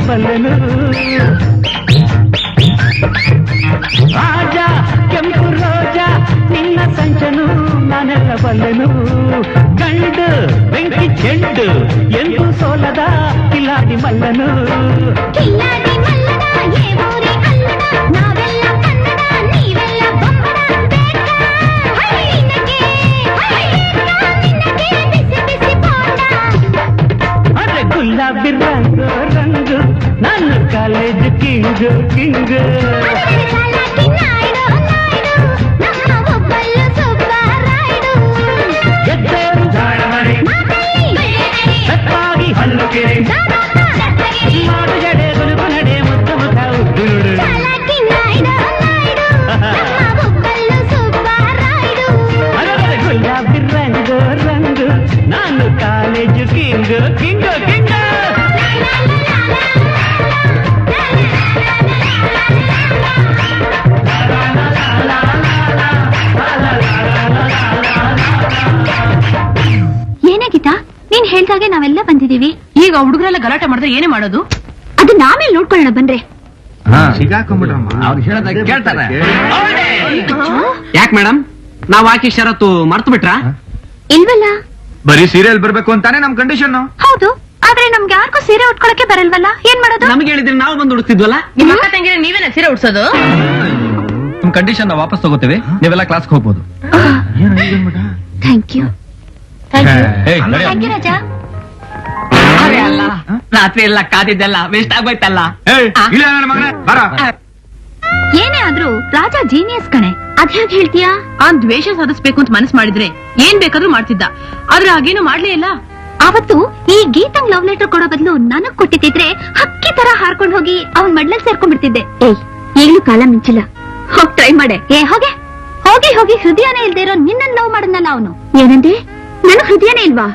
ಬಲ್ಲನು ರಾಜ ಕೆಂಪು ರೋಜ ನಿನ್ನ ಸಂಚನು ನಾನೆಲ್ಲ ಬಲ್ಲನು. ಗಂಡು ಬೆಂಕಿ ಚೆಂಡು ಎಂದು ಸೋಲದ ಕಿಲಾಡಿ ಮಲ್ಲನು. ಅರೆ ಗುಲಾಬಿ ರಂಗು ರಂಗು, ನಾನು ಕಾಲೇಜ್ ಕಿಂಗು ಕಿಂಗು. ಗೆದ್ದೋರು ಸತ್ತಾಗಿ ಮಾಡು ಜಡೆ ಗುರುಗು ನಡೆ ಮುತ್ತ ಮುಖ ಉದ್ದು ಅರೆ ಗುಲಾಬಿ ರಂಗು ರಂಗು, ನಾನು ಕಾಲೇಜು ಕಿಂಗು ಕಿಂಗು ಕಿಂಗು. ಏನಾಗಿತ್ತಾ? ನೀನ್ ಹೇಳ್ದಾಗೆ ನಾವೆಲ್ಲ ಬಂದಿದೀವಿ. ಈಗ ಹುಡುಗರೆಲ್ಲ ಗಲಾಟೆ ಮಾಡಿದ್ರೆ ಏನೇ ಮಾಡೋದು? ಅದು ನಾಮೇಲೆ ನೋಡ್ಕೊಳ್ಳೋಣ ಬನ್ರಿ. ಅವ್ರು ಹೇಳೋದಾಗ ಕೇಳ್ತಾರೆ. ಯಾಕೆ ಮೇಡಮ್, ನಾವ್ ಹಾಕಿ ಷರತ್ತು ಮರ್ತು ಬಿಟ್ರಾ? ಇಲ್ವಲ್ಲ, ಬರೀ ಸೀರಿಯಲ್ ಬರ್ಬೇಕು ಅಂತಾನೆ ನಮ್ ಕಂಡೀಷನ್. ಹೌದು, ಆದ್ರೆ ನಮ್ಗೆ ಯಾರಿಗೂ ಸೀರೆ ಉಟ್ಕೊಳಕ್ಕೆ ಬರಲ್ವಲ್ಲ, ಏನ್ ಮಾಡೋದು? ನಮ್ಗೆ ಹೇಳಿದ್ರೆ ನಾವು ಬಂದು ಉಡ್ತಿದ್ವಲ್ಲ. ನಿಮ್ಮ ಅಕ್ಕ ತಂಗಿರ ನೀವೇನ ಸೀರೆ ಉಡ್ಸೋದು? ನಿಮ್ ಕಂಡೀಷನ್ ನಾವು ವಾಪಸ್ ತಗೋತೀವಿ, ನೀವೆಲ್ಲ ಕ್ಲಾಸ್ಗೆ ಹೋಗ್ಬೋದು. Thank you. ಏಯ್, ನಡೆಯೋ. ಥ್ಯಾಂಕ್ ಯು ರಾಜಾ. ಅಲ್ಲ, ರಾತ್ರಿ ಎಲ್ಲ ಕಾದಿದ್ದೆಲ್ಲ ವೇಸ್ಟ್ ಆಗೋಯ್ತಲ್ಲ. ಏನೇ ಆದ್ರೂ ರಾಜಾ ಜೀನಿಯಸ್ ಕಣೆ, ಅದ್ಯಾಕ್ ಹೇಳ್ತೀಯಾ? ಆ ದ್ವೇಷ ಸಾಧಿಸ್ಬೇಕು ಅಂತ ಮನಸ್ಸು ಮಾಡಿದ್ರೆ ಏನ್ ಬೇಕಾದ್ರೂ ಮಾಡ್ತಿದ್ದ, ಆದ್ರೆ ಹಾಗೇನು ಮಾಡ್ಲೇ ಇಲ್ಲ. ಅವತ್ತು ಈ ಗೀತಂಗ್ ಲವ್ ಲೆಟರ್ ಕೊಡೋ ಬದಲು ನನಗ್ ಕೊಟ್ಟಿದ್ರೆ ಹಕ್ಕಿ ತರ ಹಾರ್ಕೊಂಡ್ ಹೋಗಿ ಅವನ್ ಮಡ್ಲಲ್ಲಿ ಸೇರ್ಕೊಂಡ್ಬಿಡ್ತಿದ್ದೆ. ಏಯ್, ಈಗ್ಲೂ ಕಾಲ ಮಿಂಚಿಲ್ಲ, ಹೋಗ್ ಟ್ರೈ ಮಾಡೆ. ಹೋಗಿ ಹೋಗಿ ಹೋಗಿ ಹೃದಯನೇ ಇಲ್ದೇ ಇರೋ ನಿನ್ನ ಲವ್ ಮಾಡದ್ನಲ್ಲ ಅವನು. ಏನಂದೆ? ನನ್ ಹೃದಯನೇ ಇಲ್ವಾ?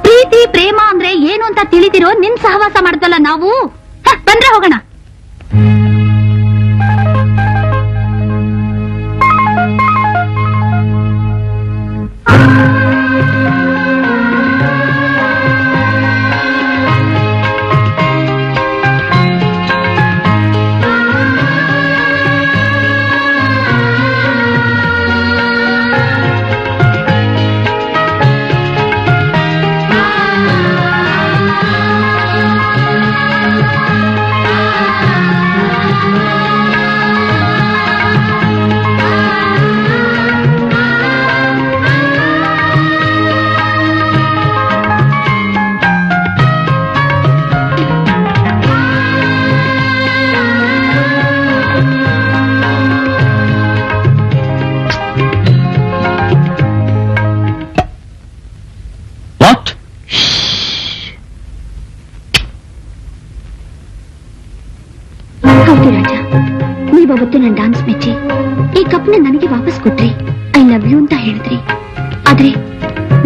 ಪ್ರೀತಿ ಪ್ರೇಮ ಅಂದ್ರೆ ಏನು ಅಂತ ತಿಳಿದಿರೋ ನಿನ್ ಸಹವಾಸ ಮಾಡ್ದಲ್ಲ ನಾವು. ಬಂದ್ರೆ ಹೋಗೋಣ. ವಾಟ್? ಹೌದು ರಾಜಾ, ನೀವವತ್ತು ನನ್ನ ಡಾನ್ಸ್ ಮೆಚ್ಚಿ ಈ ಕಪ್ನ ನನಗೆ ವಾಪಸ್ ಕೊಟ್ರಿ, ಐ ಲವ್ ಯು ಅಂತ ಹೇಳಿದ್ರಿ. ಆದ್ರೆ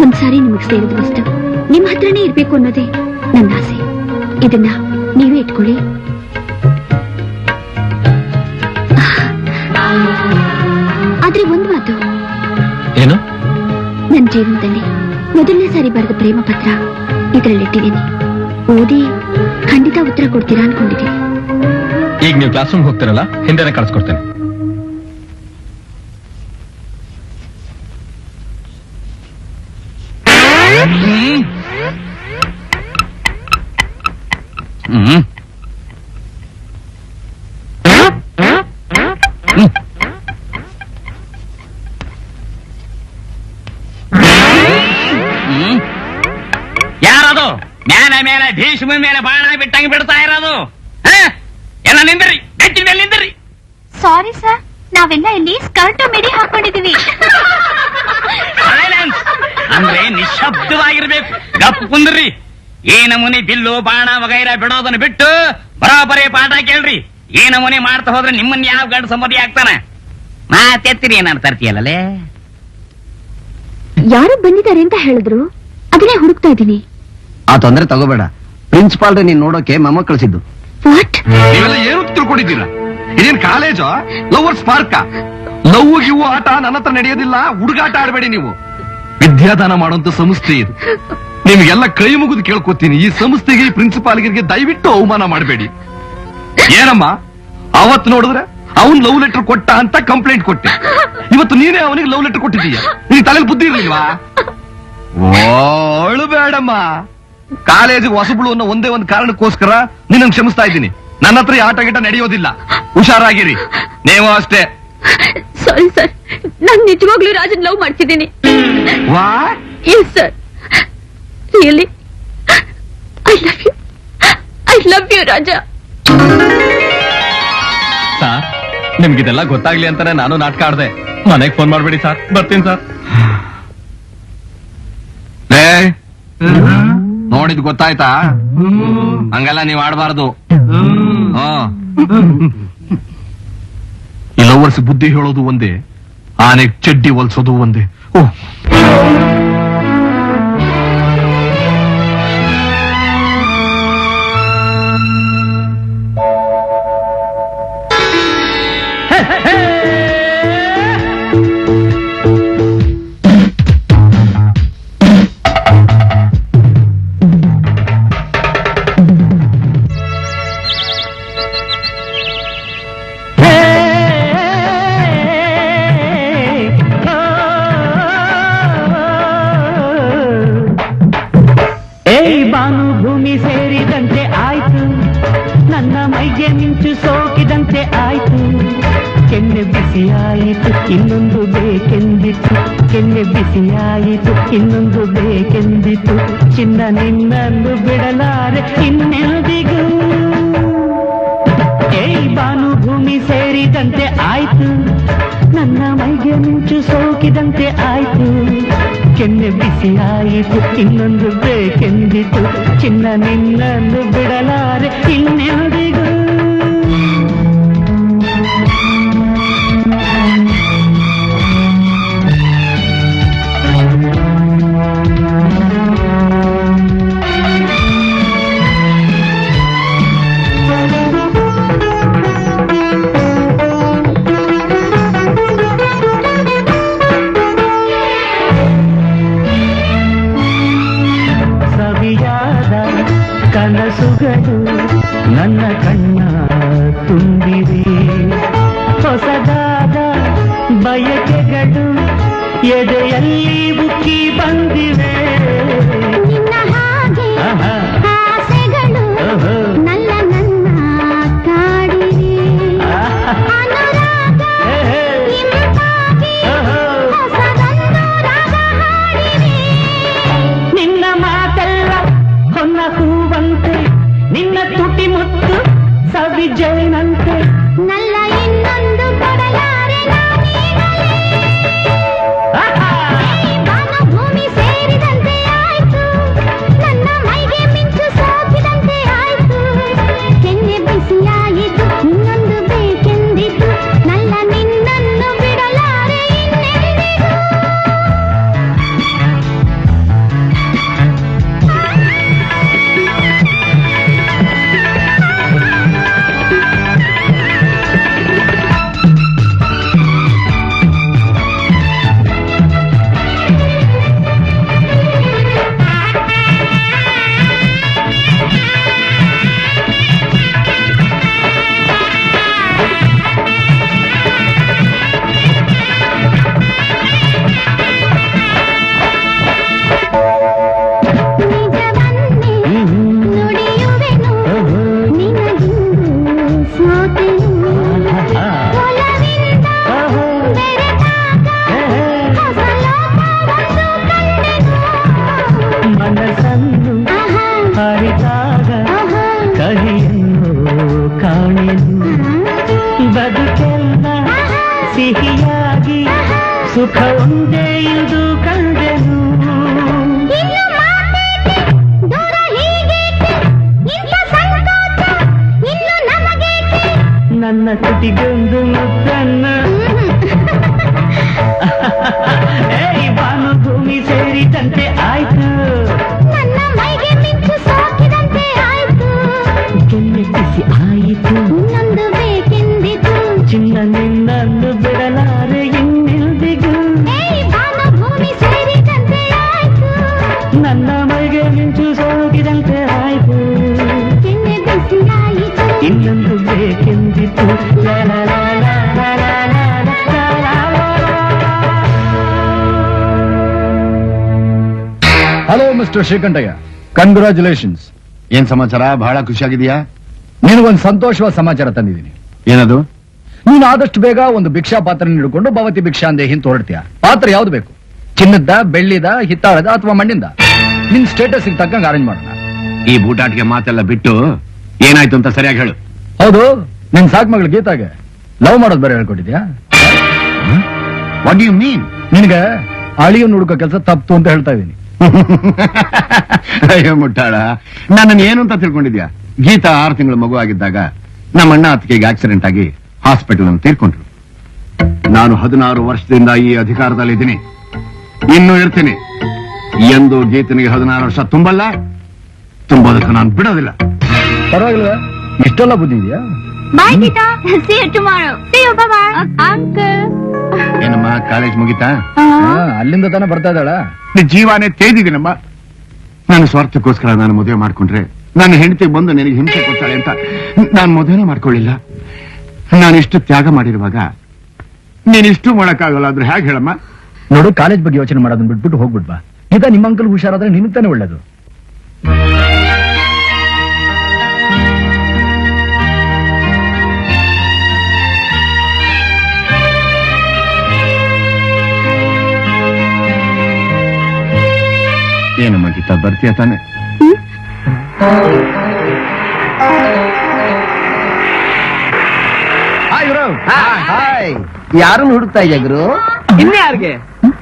ಒಂದ್ಸಾರಿ ನಿಮಗ್ ಸೇರಿದ ವಸ್ತು ನಿಮ್ ಹತ್ರನೇ ಇರ್ಬೇಕು ಅನ್ನೋದೇ ನನ್ನ ಆಸೆ. ಇದನ್ನ ನೀವೇ ಇಟ್ಕೊಳ್ಳಿ. ಆದ್ರೆ ಒಂದ್ ಮಾತು, ಏನು? ನನ್ನ ಜೀವನದಲ್ಲಿ ಮೊದಲನೇ ಸಾರಿ ಬರೆದ ಪ್ರೇಮ ಪತ್ರ ಇದರಲ್ಲಿಟ್ಟಿದ್ದೀನಿ. ಓದಿ ಖಂಡಿತ ಉತ್ತರ ಕೊಡ್ತೀರಾ ಅನ್ಕೊಂಡಿದ್ದೀನಿ. ಈಗ ನೀವು ಕ್ಲಾಸ್ ರೂಮ್ ಹೋಗ್ತಿರಲ್ಲ, ಹಿಂದೆನೆ ಕಳ್ಸ್ಕೊಡ್ತೇನೆ. ಯಾರದು ಮೇಲೆ ಮೇಲೆ ಭೀಷ್ಮ ಮೇಲೆ ಬಾಣ ಬಿಟ್ಟಂಗೆ ಬಿಡ್ತಾ ಇರೋದು? ಎಲ್ಲ ನಿಂದ್ರಿ, ಬೆಚ್ಚಿನ ಮೇಲೆ ನಿಂದ್ರಿ. ಸಾರಿ ಸರ್, ನಾವೆಲ್ಲ ಇಲ್ಲಿ ಸ್ಕರ್ಟ್ ಮಿಡಿ ಹಾಕೊಂಡಿದೀವಿ. Silence! ಅಂದ್ರೆ ನಿಶಬ್ದವಾಗಿರ್ಬೇಕು, ಗಪ್ ಕುಂದ್ರಿ. ಈ ನಮೂನಿ ಬಿಲ್ಲು ಬಾಣ ವಗೈರ ಬಿಡೋದನ್ನ ಬಿಟ್ಟು ಬರಾಬರಿ ಪಾಠ ಕೇಳ್ರಿ. ಈ ನಮೂನಿ ಮಾಡ್ತಾ ಹೋದ್ರೆ ನಿಮ್ಮನ್ನ ಯಾವ ಗಂಡ ಸಂಬಂಧಿ ಆಗ್ತಾನ? ಮಾತೆತ್ತಿರಿ ಏನಾರು ತರ್ತೀಯಲ್ಲೇ? ಯಾರು ಬಂದಿದ್ದಾರೆ ಅಂತ ಹೇಳಿದ್ರು, ಅದನ್ನೇ ಹುಡುಕ್ತಾ ಇದ್ದೀನಿ. ಆ ತೊಂದ್ರೆ ತಗೋಬೇಡ, ಪ್ರಿನ್ಸಿಪಾಲ್ ನೀನ್ ನೋಡೋಕೆ ಮಮ್ಮ ಕಳಿಸಿದ್ದು. ವಾಟ್? ನೀವೆಲ್ಲ ಏನು ತಿಳ್ಕೊಂಡಿದ್ದೀರಾ? ಇದೇನ್ college? Lovers park? Love give ಆಟ ನನ್ನ ಹತ್ರ ನಡೆಯೋದಿಲ್ಲ, ಹುಡುಗಾಟ ಆಡಬೇಡಿ ನೀವು. ವಿದ್ಯಾದಾನ ಮಾಡುವಂತ ಸಂಸ್ಥೆ ಇದು. ನಿಮ್ಗೆಲ್ಲ ಕೈ ಮುಗಿದು ಕೇಳ್ಕೊತೀನಿ, ಈ ಸಂಸ್ಥೆಗೆ ಈ ಪ್ರಿನ್ಸಿಪಾಲ್ಗೆ ದಯವಿಟ್ಟು ಅವಮಾನ ಮಾಡಬೇಡಿ. ಏನಮ್ಮ ಅವತ್ ನೋಡಿದ್ರೆ ಅವನ್ ಲವ್ ಲೆಟರ್ ಕೊಟ್ಟ ಅಂತ ಕಂಪ್ಲೇಂಟ್ ಕೊಟ್ಟೆ, ಇವತ್ತು ನೀನೇ ಅವನಿಗೆ ಲವ್ ಲೆಟರ್ ಕೊಟ್ಟಿದೀಯ. ನಿನ್ ತಲೆಯಲ್ಲಿ ಬುದ್ಧಿ ಇರ್ಲಿಲ್ವಾ? ಓಳು ಬೇಡಮ್ಮ, ಕಾಲೇಜಿಗೆ ಹೊಸಬಳು ಅನ್ನೋ ಒಂದೇ ಒಂದು ಕಾರಣಕ್ಕೋಸ್ಕರ ನಿನ್ನ ಕ್ಷಮಿಸ್ತಾ ಇದ್ದೀನಿ. ನನ್ನ ಹತ್ರ ಈ ಆಟ ಗಿಟ ನಡೆಯೋದಿಲ್ಲ, ಹುಷಾರಾಗಿರಿ. ನೀವು ಅಷ್ಟೇ. ಸಾರಿ ಸರ್, ನಾನ್ ನಿಜವಾಗ್ಲೂ ರಾಜನ್ ಲವ್ ಮಾಡ್ತಿದ್ದೀನಿ. ವಾ yes sir, really I love you. I love you ರಾಜಾ. ಸರ್, ನಿಮ್ಗಿದೆಲ್ಲ ಗೊತ್ತಾಗ್ಲಿ ಅಂತಾನೆ ನಾನು ನಾಟಕ ಆಡ್ದೆ. ಮನೆಗೆ ಫೋನ್ ಮಾಡ್ಬೇಡಿ ಸರ್, ಬರ್ತೀನಿ ಸರ್. ಲೇ, ನೋಡಿದ್ ಗೊತ್ತಾಯ್ತಾ? ಹಂಗೆಲ್ಲ ನೀವ್ ಆಡ್ಬಾರ್ದು. ಈ ಲವರ್ಸ್ ಬುದ್ಧಿ ಹೇಳೋದು ಒಂದೇ, ಆನೆಗ್ ಚಡ್ಡಿ ಹೊಲ್ಸೋದು ಒಂದೇ. ಓಹ್, ಕೆನ್ನೆ ಬಿಸಿಯಾಯಿತು ಇನ್ನೊಂದು ಬೇಕೆಂದಿತು ಚಿನ್ನ ನಿನ್ನನ್ನು ಬಿಡಲಾರೆ ಇನ್ನೆಂದಿಗೂ ಏಯ್ ಭಾನುಭೂಮಿ ಸೇರಿದಂತೆ ಆಯ್ತು ನನ್ನ ಮೈಗೆ ಮಿಂಚು ಸೋಕಿದಂತೆ ಆಯ್ತು ಕೆನ್ನೆ ಬಿಸಿಯಾಯಿತು ಇನ್ನೊಂದು ಬೇಕೆಂದಿತು ಚಿನ್ನ ನಿನ್ನನ್ನು ಬಿಡಲಾರೆ ಇನ್ನೆಂದಿಗೂ ಕನಸುಗಳು ನನ್ನ ಕಣ್ಣ ತುಂಬಿವೆ ಹೊಸದಾದ ಬಯಕೆಗಳು ಎದೆಯಲ್ಲಿ ಉಕ್ಕಿ ಬಂದಿವೆ ನಿನ್ನ ಹಾಗೆ ಆಸೆಗಳು ನನ್ನ ಕಾಡಿವೆ ಅನುರಾಗ ಇಂಪಾಗಿ ಹೊಸದೊಂದು ರಾಗ ಹಾಡಿವೆ ನಿನ್ನ ಮಾತೆಲ್ಲ ಹೊನ್ನ ಹೂವಂತೆ ನಿನ್ನ ತುಟಿ ಮುತ್ತು ಸವಿಜೇನಂತೆ ನಲ್ಲ ಇನ್ನೊಂದು ಕೊಡಲಾರೆ ಭೂಮಿ ಸೇರಿದಂತೆ ಆಯ್ತು ನನ್ನ ಮೈಗೆ ಮಿಂಚು ಸೋಕಿದಂತೆ ಆಯ್ತು ಕೆನ್ನೆ ಬಿಸಿಯಾಯಿತು ಇನ್ನೊಂದು ಬೇಕೆಂದಿತು ನಲ್ಲ ನಿನ್ನನ್ನು ಬಿಡಲಾರೆ ಇನ್ನೆಂದಿಗೂ ನುಡಿಯುವೆನು ನಿನಗಿಂದು ಸೋತೆನು ಒಲವಿಂದ ಬೆರೆತಾಗ ಹೊಸ ಲೋಕವೊಂದು ಕಂಡೆನು ಮನಸ್ಸನ್ನು ಹರಿದಾಗ ಕಹಿಯನ್ನು ಕಾಣೆನು ಬದುಕೆಲ್ಲ ಸಿಹಿಯಾಗಿ ಸುಖ ಒಂದೇ ಇದು ಕಂಡೆನು ಇನ್ನು ಮಾತೇಕೆ ದೂರ ಹೀಗೇಕೆ ಇಂಥ ಸಂಕೋಚ ಇನ್ನು ನಮಗೇಕೆ ನನ್ನ ತುಟಿಗೊಂದು ಮುತ್ತನ್ನ ಏಯ್ ಭಾನುಭೂಮಿ ಸೇರಿದಂತೆ ಆಯ್ತು ನನ್ನ ಮೈಗೆ ಮಿಂಚು ಸೋಕಿದಂತೆ ಆಯ್ತು ಕೆನ್ನೆ ಬಿಸಿ ಆಯಿತು ಇನ್ನೊಂದು ಬೇಕೆಂದಿತು ಚಿನ್ನ ನಿನ್ನನ್ನು ಬಿಡಲಾರೆ ಇನ್ನೆಂದಿಗೂ ಏಯ್ ಭಾನುಭೂಮಿ ಸೇರಿದಂತೆ ಆಯ್ತು ನನ್ನ ಮೈಗೆ ಮಿಂಚು ಸೋಗಿದಂತೆ ಆಯ್ತು ಕೆನ್ನೆ ಬಿಸಿಯಾಯಿತು ಇನ್ನೊಂದು ಬೇಕೆಂದಿತು ಲಾ ಲಾ ಲಾ ಲಾ ಲಾ ಲಾ ಲಾ ಲಾ ಲಾ ಲಾ ಲಾ. Hello mister Shrikantaiah, congratulations. ಏನ್ ಸಮಾಚಾರ? ಬಹಳ ಖುಷಿಯಾಗಿದೆಯಾ? ನಿನಗೊಂದು ಸಂತೋಷವಾದ ಸಮಾಚಾರ ತಂದಿದ್ದೀನಿ. ಏನದು? ನೀನು ಆದಷ್ಟು ಬೇಗ ಒಂದು ಭಿಕ್ಷಾ ಪಾತ್ರ ಹಿಡ್ಕೊಂಡು ಭವತಿ ಭಿಕ್ಷಾ ಅಂದೆ ಹಿಂತ ಹೊರಡ್ತೀಯ. ಪಾತ್ರ ಯಾವ್ದು ಬೇಕು? ಚಿನ್ನದ, ಬೆಳ್ಳಿದ, ಹಿತ್ತಾಳದ ಅಥವಾ ಮಣ್ಣಿಂದ? ನಿನ್ ಸ್ಟೇಟಸ್ ತಕ್ಕಂಗೆ ಅರೇಂಜ್ ಮಾಡೋಣ. ಈ ಬೂಟಾಟಿಗೆ ಮಾತೆಲ್ಲ ಬಿಟ್ಟು ಏನಾಯ್ತು ಅಂತ ಸರಿಯಾಗಿ ಹೇಳು. ಹೌದು, ನಿನ್ ಸಾಕ್ ಮಗಳು ಗೀತಾಗೆ ಲವ್ ಮಾಡೋದು ಬೇರೆ ಹೇಳ್ಕೊಟ್ಟಿದ್ಯಾ? What you mean? ನಿನ್ಗೆ ಅಳಿಯನ್ ಹುಡುಕೋ ಕೆಲಸ ತಪ್ಪು ಅಂತ ಹೇಳ್ತಾ ಇದೀನಿ. ಅಯ್ಯೋ ಮುಟ್ಟಾಳ, ನನ್ನನ್ನು ಏನು ಅಂತ ತಿಳ್ಕೊಂಡಿದ್ಯಾ? ಗೀತಾ 6 ತಿಂಗಳ ಮಗು ಆಗಿದ್ದಾಗ ನಮ್ಮ ಅಣ್ಣ ಅತ್ತಿಗೆಗೆ ಆಕ್ಸಿಡೆಂಟ್ ಆಗಿ ಹಾಸ್ಪಿಟಲ್ ಅನ್ನು ತೀರ್ಕೊಂಡ್ರು. ನಾನು 16 ವರ್ಷದಿಂದ ಈ ಅಧಿಕಾರದಲ್ಲಿದ್ದೀನಿ, ಇನ್ನೂ ಇರ್ತೀನಿ. ಎಂದು ಗೀತನಿಗೆ 16 ವರ್ಷ ತುಂಬಲ್ಲ, ತುಂಬೋದಕ್ಕೆ ನಾನು ಬಿಡೋದಿಲ್ಲ. ಪರವಾಗಿಲ್ಲ, ಇಷ್ಟೆಲ್ಲ ಬುದ್ಧಿ ಇದೆಯಾ? Bye Geeta, see you tomorrow. See you, bye-bye. Uncle. ಏನಮ್ಮ, ಕಾಲೇಜ್ ಮುಗಿತಾ? ಅಲ್ಲಿಂದ ತಾನೇ ಬರ್ತಾ ಇದ್ದಾಳ. ಜೀವಾನೇ ತೇದಿದ್ದೀನಮ್ಮ. ನನ್ನ ಸ್ವಾರ್ಥಕ್ಕೋಸ್ಕರ ನಾನು ಮದುವೆ ಮಾಡ್ಕೊಂಡ್ರೆ ನನ್ನ ಹೆಂಡತಿ ಬಂದು ನನಗೆ ಹಿಂಸೆ ಕೊಡ್ತಾಳೆ ಅಂತ ನಾನು ಮದುವೆನೇ ಮಾಡ್ಕೊಳ್ಳಿಲ್ಲ. ನಾನಿಷ್ಟು ತ್ಯಾಗ ಮಾಡಿರುವಾಗ ನೀನಿಷ್ಟು ಮಾಡಕ್ಕಾಗಲ್ಲ ಅಂದ್ರೆ ಹೇಗೆ ಹೇಳಮ್ಮ? ನೋಡು, ಕಾಲೇಜ್ ಬಗ್ಗೆ ಯೋಚನೆ ಮಾಡೋದನ್ನ ಬಿಟ್ಬಿಟ್ಟು ಹೋಗ್ಬಿಡ್ಬಾ. ಈಗ ನಿಮ್ಮ ಅಂಕಲ್ ಹುಷಾರಾದ್ರೆ ನಿನಗೆ ತಾನೇ ಒಳ್ಳೇದು. ಏನಮ್ಮ ಗೀತಾ ಬರ್ತೀಯ ತಾನೆ? ಯಾರನ್ನು ಹುಡುಕ್ತಾ ಇದ್ಯಾ ಗುರು? ಇನ್ಯಾರಿಗೆ?